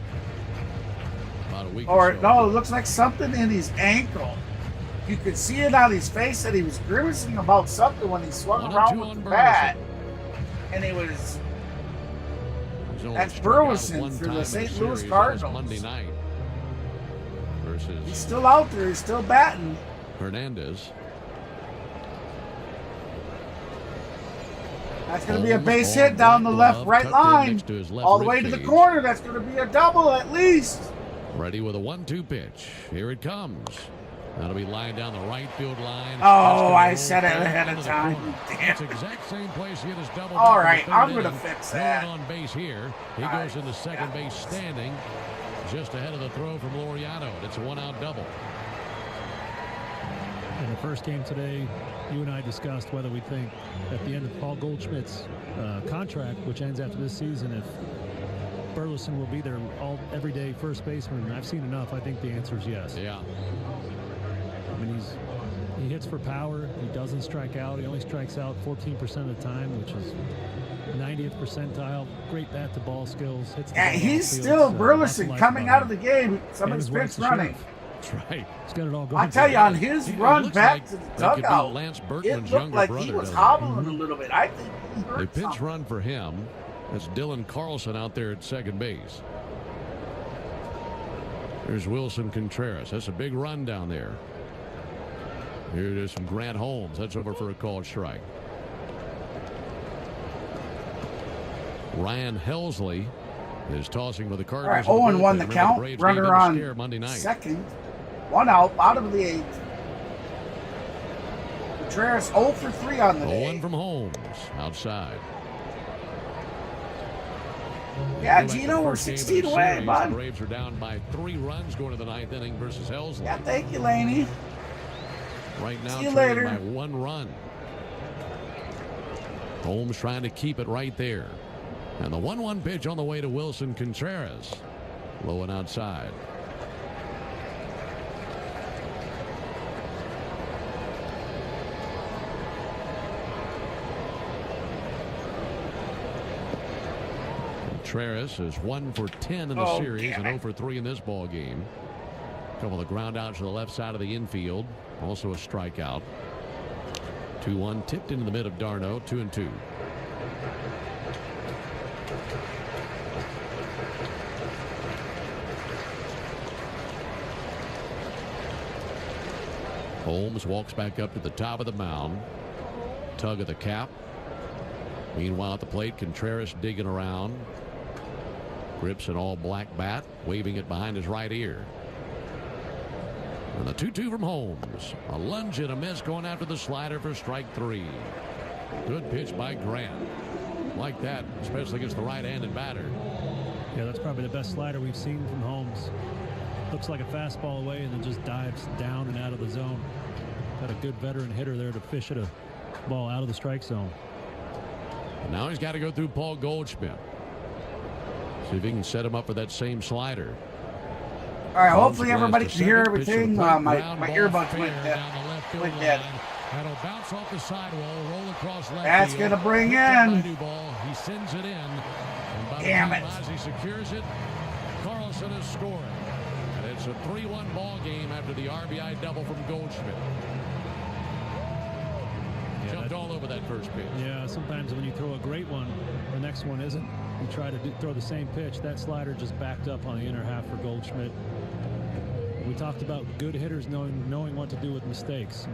about a week Or so. no, it looks like something in his ankle. You could see it on his face that he was grimacing about something when he swung around with the bat. And it was... That's Burleson for the St. Louis Cardinals. Monday night. Versus he's still out there. He's still batting. Hernandez. That's going to be a base hit down the left-right line. All the way to the corner. That's going to be a double at least. Ready with a 1-2 pitch. Here it comes. That'll be lined down the right field line. Oh, I said it ahead of time. Damn. It's exact same place he hit his double. All right, I'm going to fix that. On base here. He goes into second base standing just ahead of the throw from Laureano. It's a 1-out double. In the first game today, you and I discussed whether we think at the end of Paul Goldschmidt's contract, which ends after this season, if Burleson will be there everyday first baseman. I've seen enough. I think the answer is yes. Yeah. I mean, he hits for power. He doesn't strike out. He only strikes out 14% of the time, which is 90th percentile. Great bat to ball skills. Hits the ball he's field, still so Burleson coming out of the game. Somebody's And his pitch wife's a running. chef. That's right. He's got it all going. I tell you, on his run back like to the that could be dugout, Lance it Berkman's looked younger like brother, he was doesn't it? hobbling a little bit. I think he A hurt pinch something. run for him. That's Dylan Carlson out there at second base. There's Wilson Contreras. That's a big run down there. Here it is from Grant Holmes. That's over for a called strike. Ryan Helsley is tossing for the Cardinals. All right, 0-1 the Remember, count. Braves Runner gave them a on scare Monday night. second. 1 out, bottom of the 8th. Contreras 0 for 3 on the day. 1 from Holmes outside. Yeah, Gino, we're 16 away, bud. The Braves are down by 3 runs going to the 9th inning versus Helsley. Yeah, thank you, Laney. Right now, see you trailing later. by 1 run. Holmes trying to keep it right there. And the 1-1 pitch on the way to Wilson Contreras. Low and outside. Contreras is 1 for 10 in the series and 0 for 3 in this ball game. A couple of ground outs to the left side of the infield. Also a strikeout. 2-1 tipped into the mid of Darno. 2-2. Holmes walks back up to the top of the mound. Tug of the cap. Meanwhile at the plate, Contreras digging around. Grips an all black bat, waving it behind his right ear. And the 2-2 from Holmes. A lunge and a miss going after the slider for strike 3. Good pitch by Grant. Like that, especially against the right-handed batter. Yeah, that's probably the best slider we've seen from Holmes. Looks like a fastball away and then just dives down and out of the zone. Got a good veteran hitter there to fish at a ball out of the strike zone. And now he's got to go through Paul Goldschmidt. See if he can set him up for that same slider. All right, hopefully everybody can hear everything. My earbuds went dead. That'll bounce off the sidewall, roll across left. That's going to bring in. He sends it in. And by Damn the it. time Ozzie secures it, Carlson is scoring. And it's a 3-1 ball game after the RBI double from Goldschmidt. Jumped all over that first pitch. Yeah, sometimes when you throw a great one, the next one isn't. You try to throw the same pitch. That slider just backed up on the inner half for Goldschmidt. We talked about good hitters knowing what to do with mistakes.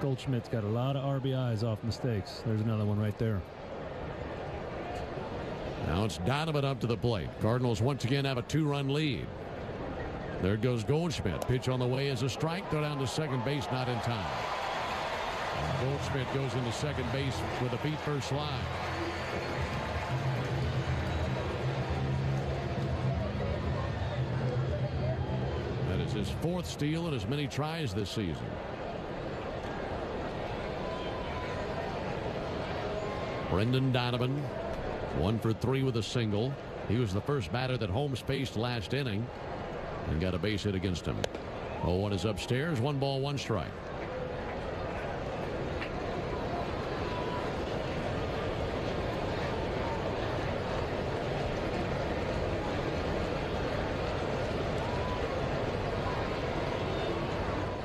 Goldschmidt's got a lot of RBIs off mistakes. There's another one right there. Now it's Donovan up to the plate. Cardinals once again have a 2-run lead. There goes Goldschmidt. Pitch on the way is a strike. Throw down to second base, not in time. And Goldschmidt goes into second base with a feet first slide. That is his 4th steal and as many tries this season. Brendan Donovan, 1 for 3 with a single. He was the first batter that Holmes faced last inning and got a base hit against him. 0-1 is upstairs. 1 ball, 1 strike.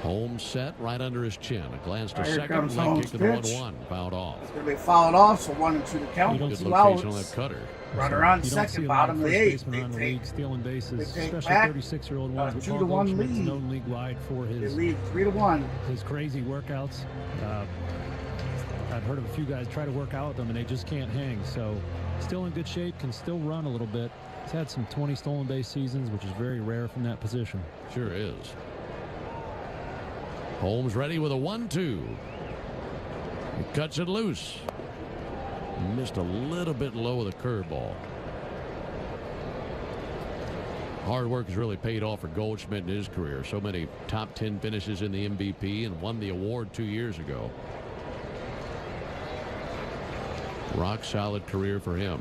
Holmes set right under his chin. A glance to second. Leg kick to the 1-1. Fouled off. It's going to be fouled off, so 1-2 to count. Good 2 location on outs. that cutter. Runner on You don't second, see a bottom lot of of the first 8th. basemen around the league stealing bases, take especially back 36-year-old ones. But 2 Paul to 1 Goldschmidt's lead. known league-wide for They his lead 3-1. his crazy workouts. I've heard of a few guys try to work out with him, and they just can't hang. So still in good shape, can still run a little bit. He's had some 20 stolen base seasons, which is very rare from that position. Sure is. Holmes ready with a 1-2. He cuts it loose. Missed a little bit low with a curveball. Hard work has really paid off for Goldschmidt in his career. So many top 10 finishes in the MVP and won the award 2 years ago. Rock solid career for him.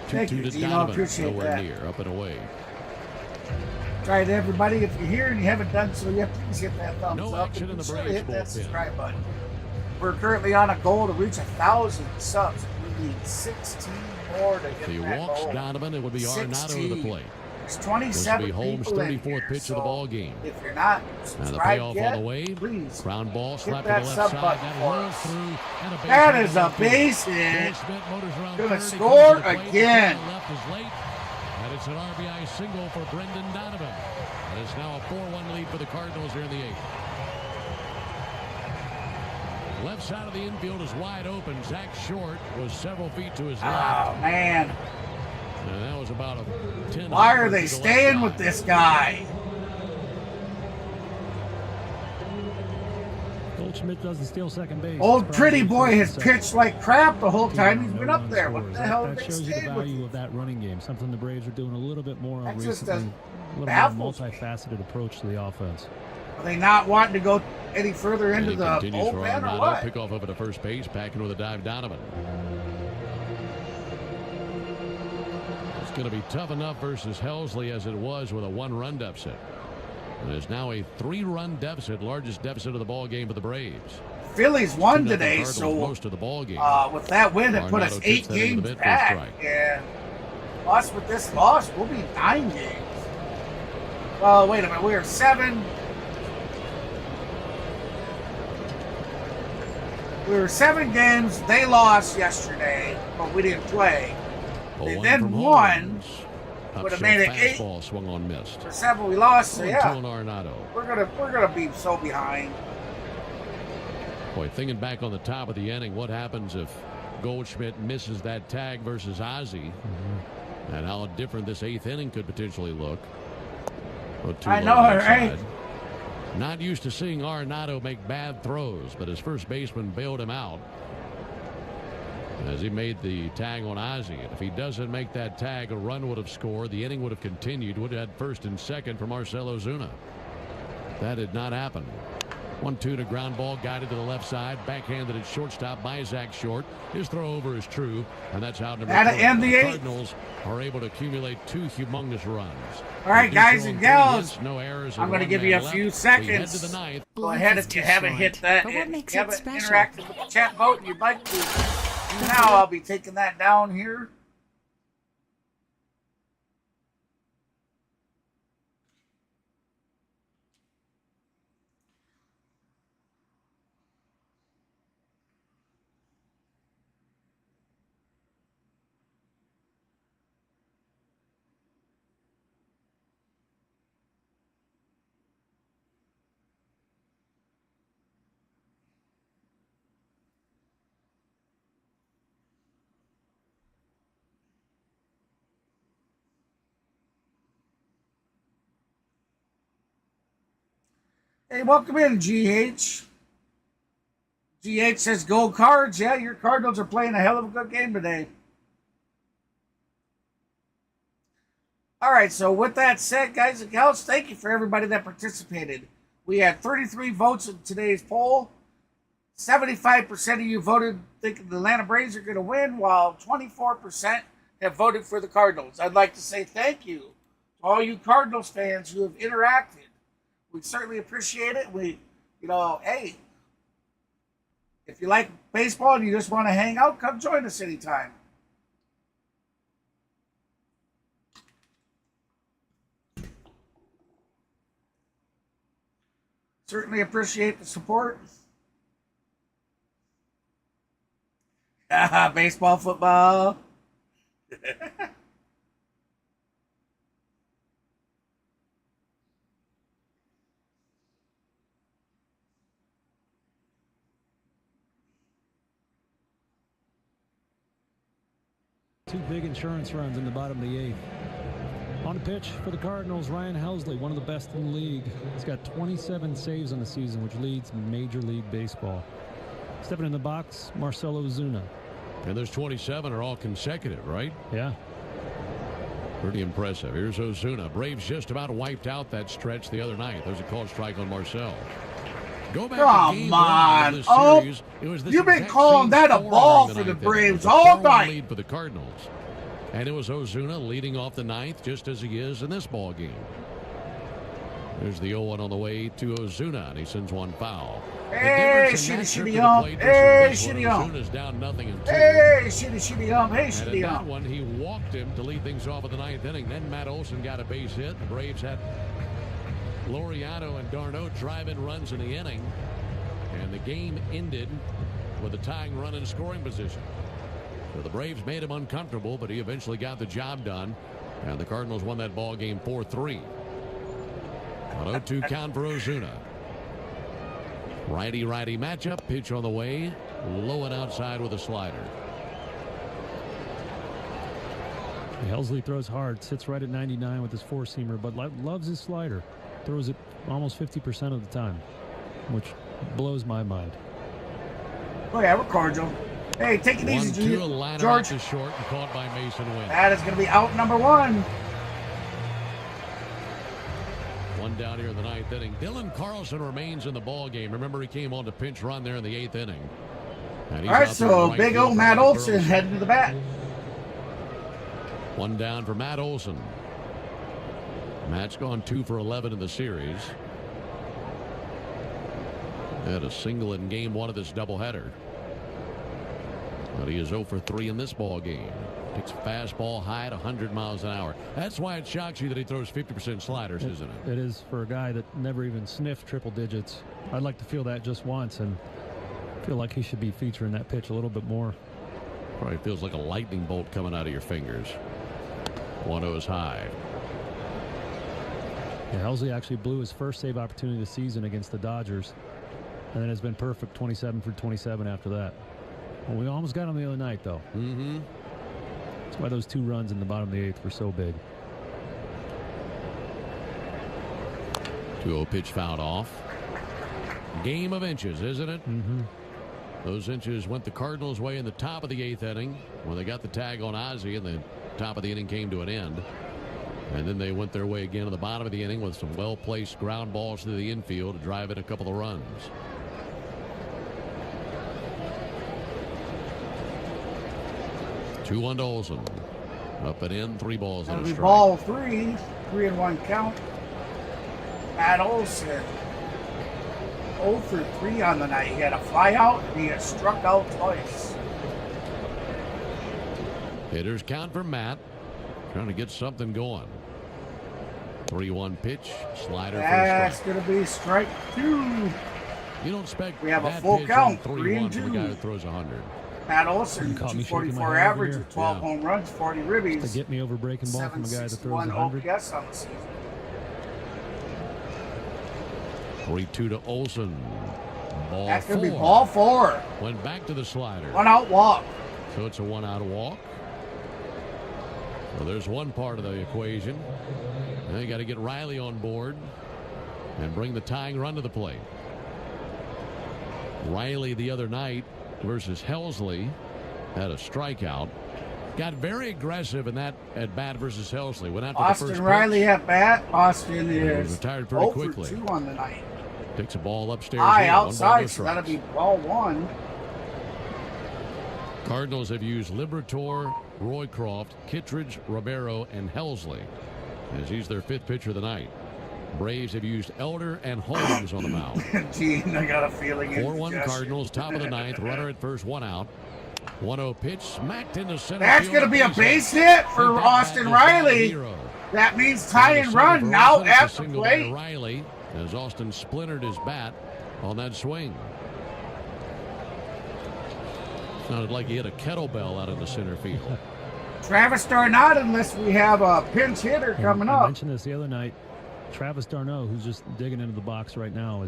Thank 2-2 you, to Gino. Donovan. Appreciate Nowhere that. near. Up and away. All right, everybody, if you're here and you haven't done so yet, please hit that thumbs No up. action in And the be sure to Braves hit that bullpen. subscribe button. We're currently on a goal to reach 1,000 subs. We need 16 more to If get he that walks goal. Donovan, it would be Arenado to the 16. plate. There's This 27 will be Holmes' people in 34th here, pitch of the so ball game. if you're not Now the subscribed payoff yet, on the way. please Ground ball hit slapped to that the left sub side. button That for rolls us. through. And a base That hit is to a the field. base hit. Goldschmidt motors around Gonna third. He score comes to the plate. again. The left is late. And it's an RBI single for Brendan Donovan. And it's now a 4-1 lead for the Cardinals here in the 8th. Left side of the infield is wide open. Zach Short was several feet to his left. Oh, man. And that was about a 10. Why are they staying with this guy? Goldschmidt doesn't steal second base. Old pretty boy has second. pitched like crap the whole time he's No been up run there. scores. What the hell That did they shows you stay the with? value of that running game. Something the Braves are doing a little bit more That of just recently. A little baffles more me. multifaceted approach to the offense. Are they not wanting to go any further And into he the continues for bullpen or Arenado. what? Pick off over to first base, packing with a dive Donovan. It's going to be tough enough versus Helsley as it was with a 1-run deficit. And it's now a 3-run deficit, largest deficit of the ball game for the Braves. Phillies won 2-0 today, Cardinals so most of the ball game. with that win, it put us Arenado 8 tips that into the games bit for a back. strike. And us with this loss, we'll be 9 games. Well, wait a minute. We are 7. We were 7 games. They lost yesterday, but we didn't play. They then won. Would have made it 8. Fastball swung on missed. For 7, we lost. So 0-2 yeah, on Arenado. we're gonna be so behind. Boy, thinking back on the top of the inning, what happens if Goldschmidt misses that tag versus Ozzie, and how different this 8th inning could potentially look. I know, right? Not used to seeing Arenado make bad throws, but his first baseman bailed him out as he made the tag on Ozzie. And if he doesn't make that tag, a run would have scored. The inning would have continued. Would have had first and second for Marcell Ozuna. That did not happen. 1-2 to ground ball, guided to the left side, backhanded at shortstop by Zach Short. His throw over is true, and that's how number 4. The Cardinals are able to accumulate 2 humongous runs. All right, guys and gals, no errors, I'm going to give you a few seconds. To the 9th. Go ahead if you haven't hit that. If you haven't interacted with the chat vote and you'd like to do now, I'll be taking that down here. Hey, welcome in, GH. GH says, go Cards. Yeah, your Cardinals are playing a hell of a good game today. All right, so with that said, guys and gals, thank you for everybody that participated. We had 33 votes in today's poll. 75% of you voted thinking the Atlanta Braves are going to win, while 24% have voted for the Cardinals. I'd like to say thank you to all you Cardinals fans who have interacted. We certainly appreciate it. Hey, if you like baseball and you just want to hang out, come join us anytime. Certainly appreciate the support. Baseball, football. Two big insurance runs in the bottom of the 8th. On the pitch for the Cardinals, Ryan Helsley, one of the best in the league. He's got 27 saves on the season, which leads Major League Baseball. Stepping in the box, Marcell Ozuna. And those 27 are all consecutive, right? Yeah. Pretty impressive. Here's Ozuna. Braves just about wiped out that stretch the other night. There's a called strike on Marcell. Go back to game 1 of this series. It was this You've been exact calling same that a score ball during for the ninth inning. Braves It was a all 4-1 night. lead for the Cardinals. And it was Ozuna leading off the 9th, just as he is in this ball game. There's the 0-1 on the way to Ozuna, and he sends one foul. Hey, shitty ump. Hey, shitty ump. Ozuna's down 0-2. Hey, shitty ump. Hey, And shitty at that ump. one, he walked him to lead things off in the 9th inning. Then Matt Olson got a base hit. The Braves had Laureano and Darno driving runs in the inning. And the game ended with a tying run in scoring position. So the Braves made him uncomfortable, but he eventually got the job done. And the Cardinals won that ball game 4-3. An 0-2 count for Ozuna. Righty-righty matchup. Pitch on the way. Low and outside with a slider. Helsley throws hard, sits right at 99 with his four-seamer, but loves his slider. Throws it almost 50% of the time, which blows my mind. Oh, yeah, we're cordial. Hey, take it easy, 1-2, a liner George. out to short and caught by Mason Wynn. That is going to be out number 1. One down here in the 9th inning. Dylan Carlson remains in the ball game. Remember, he came on to pinch run there in the 8th inning. And he's All right, out there in so right big field old for Matt Mike Olson Burleson. heading to the bat. One down for Matt Olson. Matt's gone 2 for 11 in the series. Had a single in game 1 of this doubleheader. But he is 0 for 3 in this ball game. Takes a fastball high at 100 miles an hour. That's why it shocks you that he throws 50% sliders, isn't it? It is for a guy that never even sniffed triple digits. I'd like to feel that just once and feel like he should be featuring that pitch a little bit more. Probably feels like a lightning bolt coming out of your fingers. 1-0 is high. Yeah, Helsley actually blew his first save opportunity this season against the Dodgers, and then has been perfect 27 for 27 after that. Well, we almost got him the other night, though. Mm-hmm. That's why those 2 runs in the bottom of the 8th were so big. 2-0 pitch fouled off. Game of inches, isn't it? Mm-hmm. Those inches went the Cardinals' way in the top of the 8th inning when they got the tag on Ozzie, and the top of the inning came to an end. And then they went their way again in the bottom of the inning with some well-placed ground balls to the infield to drive in a couple of runs. 2-1 to Olson. Up and in, 3 balls and a strike. Ball 3, 3-1 count. Matt Olson, 0 for 3 on the night. He had a fly out and he had struck out twice. Hitters count for Matt. Trying to get something going. 3-1 pitch. Slider That's for a going to be strike 2. You don't expect we have a that full pitch count, on 3-2. from the guy who throws 100. Matt Olson, 244 average with 12 home runs, 40 ribbies. To get me over breaking ball from a guy that throws 100. OPS on the season. 3-2 to Olson. Ball That's 4. going to be ball 4. Went back to the slider. 1 out walk. So it's a 1 out walk. So there's one part of the equation. Now you got to get Riley on board and bring the tying run to the plate. Riley the other night versus Helsley had a strikeout. Got very aggressive in that at bat versus Helsley. Went after Austin the first Riley pitch. at bat. Austin is retired pretty 0 quickly. for 2 on the night. Takes a ball upstairs. High here. 1 ball, outside, no so that'll strikes. be ball 1. Cardinals have used Liberatore, Roycroft, Kittredge, Romero, and Helsley, as he's their 5th pitcher of the night. Braves have used Elder and Holmes on the mound. Gene, I got a feeling. 4-1 Cardinals, top of the 9th, runner at first, 1 out. 1-0 pitch, smacked into center. That's going to be a base hit for Austin Riley. That means tie and run now at the plate. Riley, as Austin splintered his bat on that swing. Sounded like he hit a kettlebell out in the center field. Travis Darnot, unless we have a pinch hitter coming I up. mentioned this the other night. Travis d'Arnaud, who's just digging into the box right now,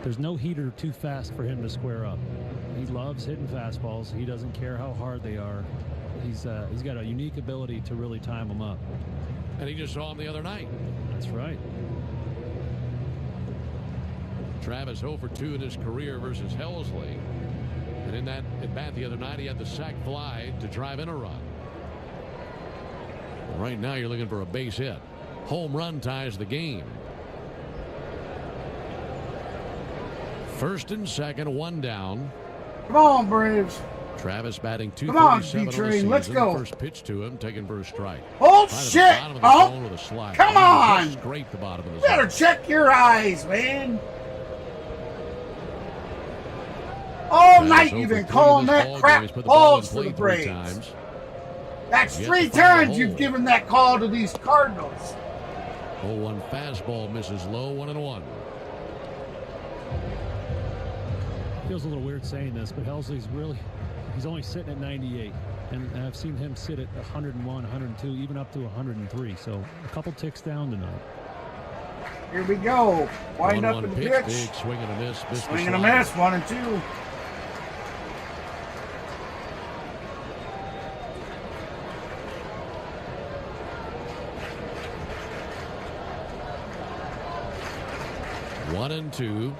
there's no heater too fast for him to square up. He loves hitting fastballs. He doesn't care how hard they are. He's got a unique ability to really time them up. And he just saw him the other night. That's right. Travis 0 for 2 in his career versus Helsley. And in that at bat the other night, he had the sac fly to drive in a run. Right now, you're looking for a base hit. Home run ties the game. 1st and 2nd, 1 down. Come on, Braves. Travis batting Come on, 237 on the B-Train, season. let's go. First pitch to him, taken for a strike. Oh, Right at the shit. bottom of the Oh, zone with a slide. come He on. just scraped the bottom of the You zone. better check your eyes, man. All night you've been calling that crap balls for the Braves. That's 3 times you've given that call to these Cardinals. 0-1 fastball misses low, 1-1. Feels a little weird saying this, but Helsley's he's only sitting at 98. And I've seen him sit at 101, 102, even up to 103. So a couple ticks down tonight. Here we go. Wind up 1-1 in the pitch. pitch. Big swing and a miss. Swing and a miss, 1 and 2. One and 2.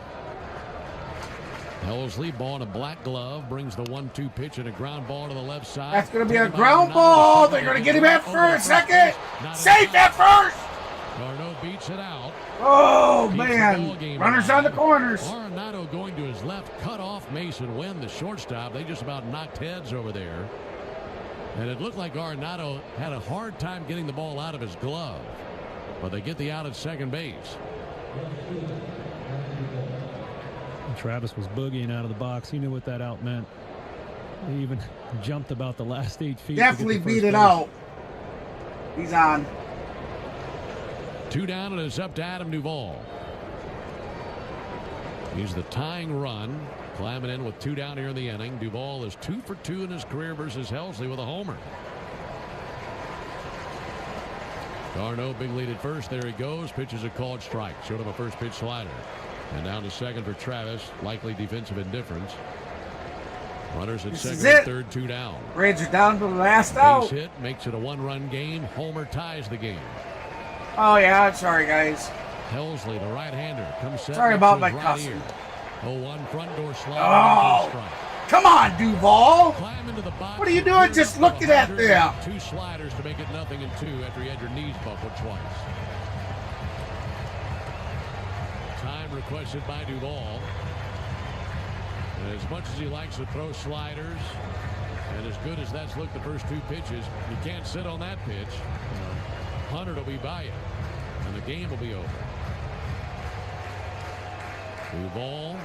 Helsley, ball in a black glove, brings the 1-2 pitch and a ground ball to the left side. That's going to be a ground ball. They're going to get him at first, second. Safe at first. Garneau beats it out. Oh, man. Runners on the corners. Arenado going to his left, cut off Mason Wynn, the shortstop. They just about knocked heads over there. And it looked like Arenado had a hard time getting the ball out of his glove. But they get the out at second base. Travis was boogieing out of the box. He knew what that out meant. He even jumped about the last 8 feet. Definitely beat it out. He's on. 2 down, and it's up to Adam Duvall. He's the tying run. Climbing in with 2 down here in the inning. Duvall is 2 for 2 in his career versus Helsley with a homer. Garneau, big lead at first. There he goes. Pitches a called strike. Showed him a first pitch slider. And down to second for Travis. Likely defensive indifference. Runners at second and third, 2 down. Braves are down to the last out. Base hit makes it a 1-run game. Homer ties the game. Oh, yeah. Sorry, guys. Helsley, the right-hander, comes set. Sorry about my cussing. 0-1 front door slide. Oh, come on, Duvall. What are you doing just looking at them? 2 sliders to make it 0-2 after you had your knees buckled twice. Time requested by Duvall. And as much as he likes to throw sliders, and as good as that's looked the first 2 pitches, you can't sit on that pitch. 100 will be by you, and the game will be over. Duvall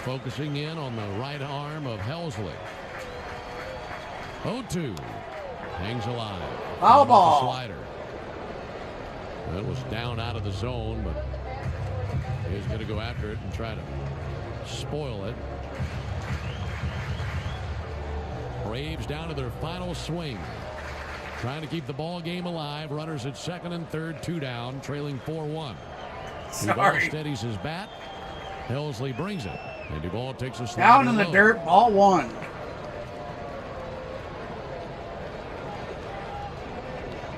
focusing in on the right arm of Helsley. 0-2. Hangs alive. Foul ball. Slider. That was down out of the zone, but he's going to go after it and try to spoil it. Braves down to their final swing. Trying to keep the ball game alive. Runners at second and third, 2 down, trailing 4-1. Duvall steadies his bat. Helsley brings it. And Duvall takes a slide. Down in the dirt, ball 1.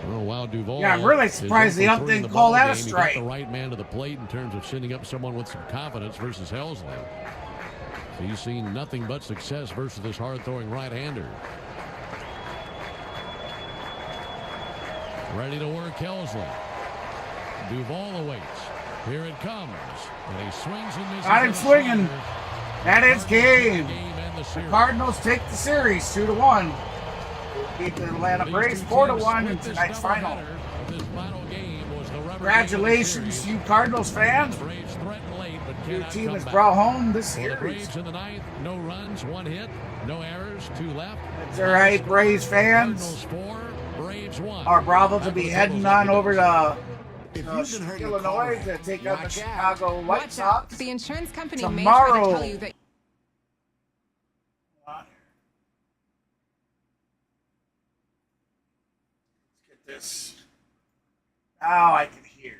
Oh, wow, Duvall. Yeah, I'm really surprised the ump didn't call that a strike. He got the right man to the plate in terms of sending up someone with some confidence versus Helsley. So he's seen nothing but success versus this hard-throwing right-hander. Ready to work Helsley. Duvall awaits. Here it comes. And he swings and misses. Got him swinging. That is game. The Cardinals take the series 2-1. Beat the Atlanta Braves 4-1 in tonight's final. Congratulations, you Cardinals fans. Your team has brought home this series. In the ninth, no runs, 1 hit, no errors, 2 left. That's all right, Braves fans. Our Bravos will be heading on over to Illinois to take out the Chicago White Sox. The insurance company tomorrow. May try to tell you that. Let's get this. Now I can hear.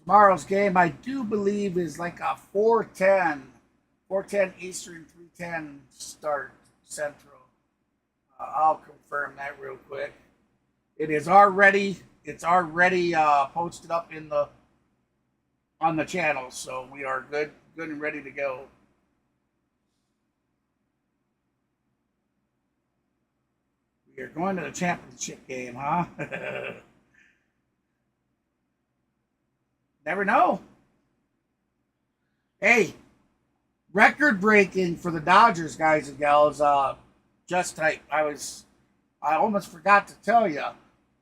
Tomorrow's game, I do believe, is like a 4:10 Eastern, 3:10 start Central. I'll confirm that real quick. It's already posted up on the channel, so we are good and ready to go. We are going to the championship game, huh? Never know. Hey, record breaking for the Dodgers, guys and gals. Just type. I almost forgot to tell you,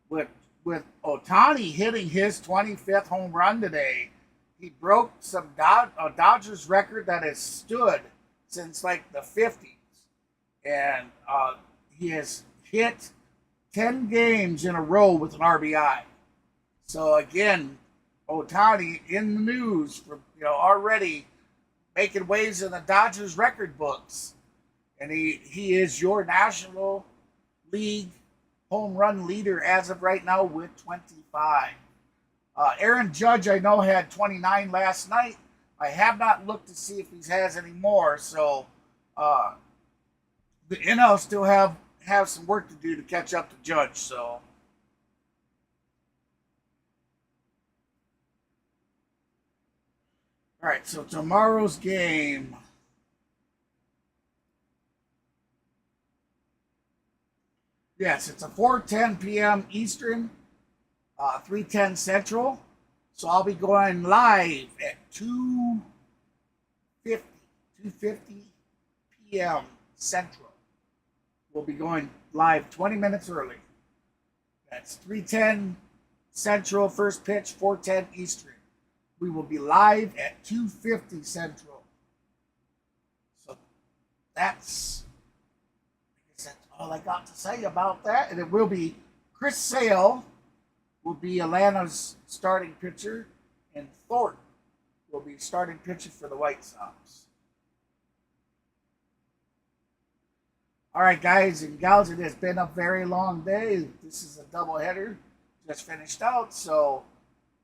with Ohtani hitting his 25th home run today, he broke some Dodgers record that has stood since like the 50s, and he has hit 10 games in a row with an RBI. So again, Ohtani in the news for already making waves in the Dodgers record books. And he is your National League home run leader as of right now with 25. Aaron Judge, I know, had 29 last night. I have not looked to see if he has any more. So the NL still have some work to do to catch up to Judge. So all right, so tomorrow's game. Yes, it's a 4:10 p.m. Eastern, 3:10 Central. So I'll be going live at 2:50 p.m. Central. We'll be going live 20 minutes early. That's 3:10 Central, first pitch, 4:10 Eastern. We will be live at 2:50 Central. So that's all I got to say about that. And it will be Chris Sale will be Atlanta's starting pitcher, and Thornton will be starting pitcher for the White Sox. All right, guys and gals, it has been a very long day. This is a doubleheader, just finished out. So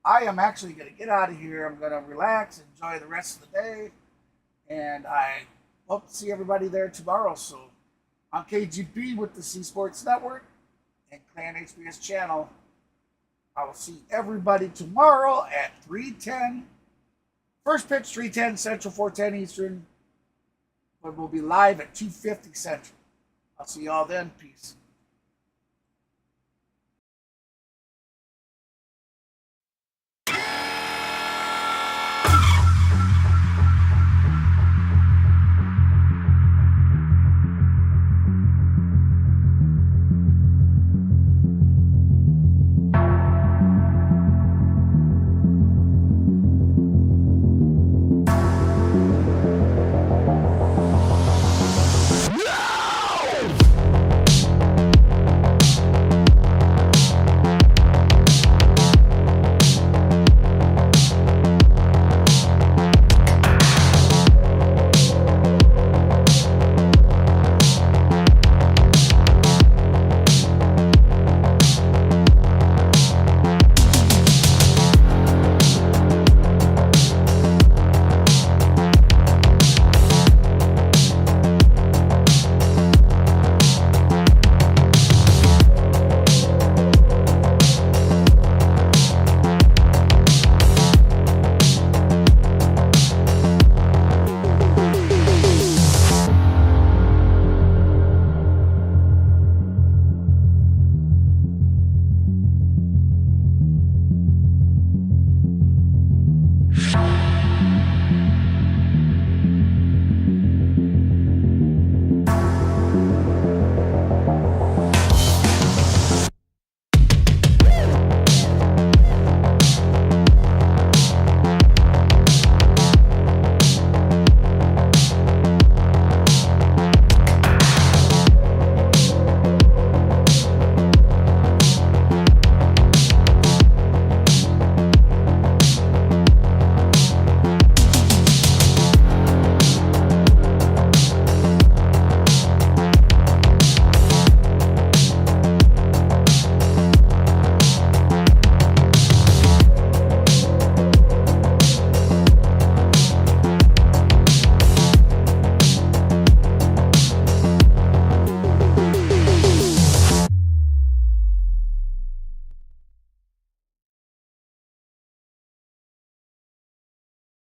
I am actually going to get out of here. I'm going to relax, enjoy the rest of the day, and I hope to see everybody there tomorrow. So on KGP with the C Sports Network and Clan HBS channel, I will see everybody tomorrow at 3:10. First pitch, 3:10 Central, 4:10 Eastern. But we'll be live at 2:50 Central. I'll see y'all then. Peace.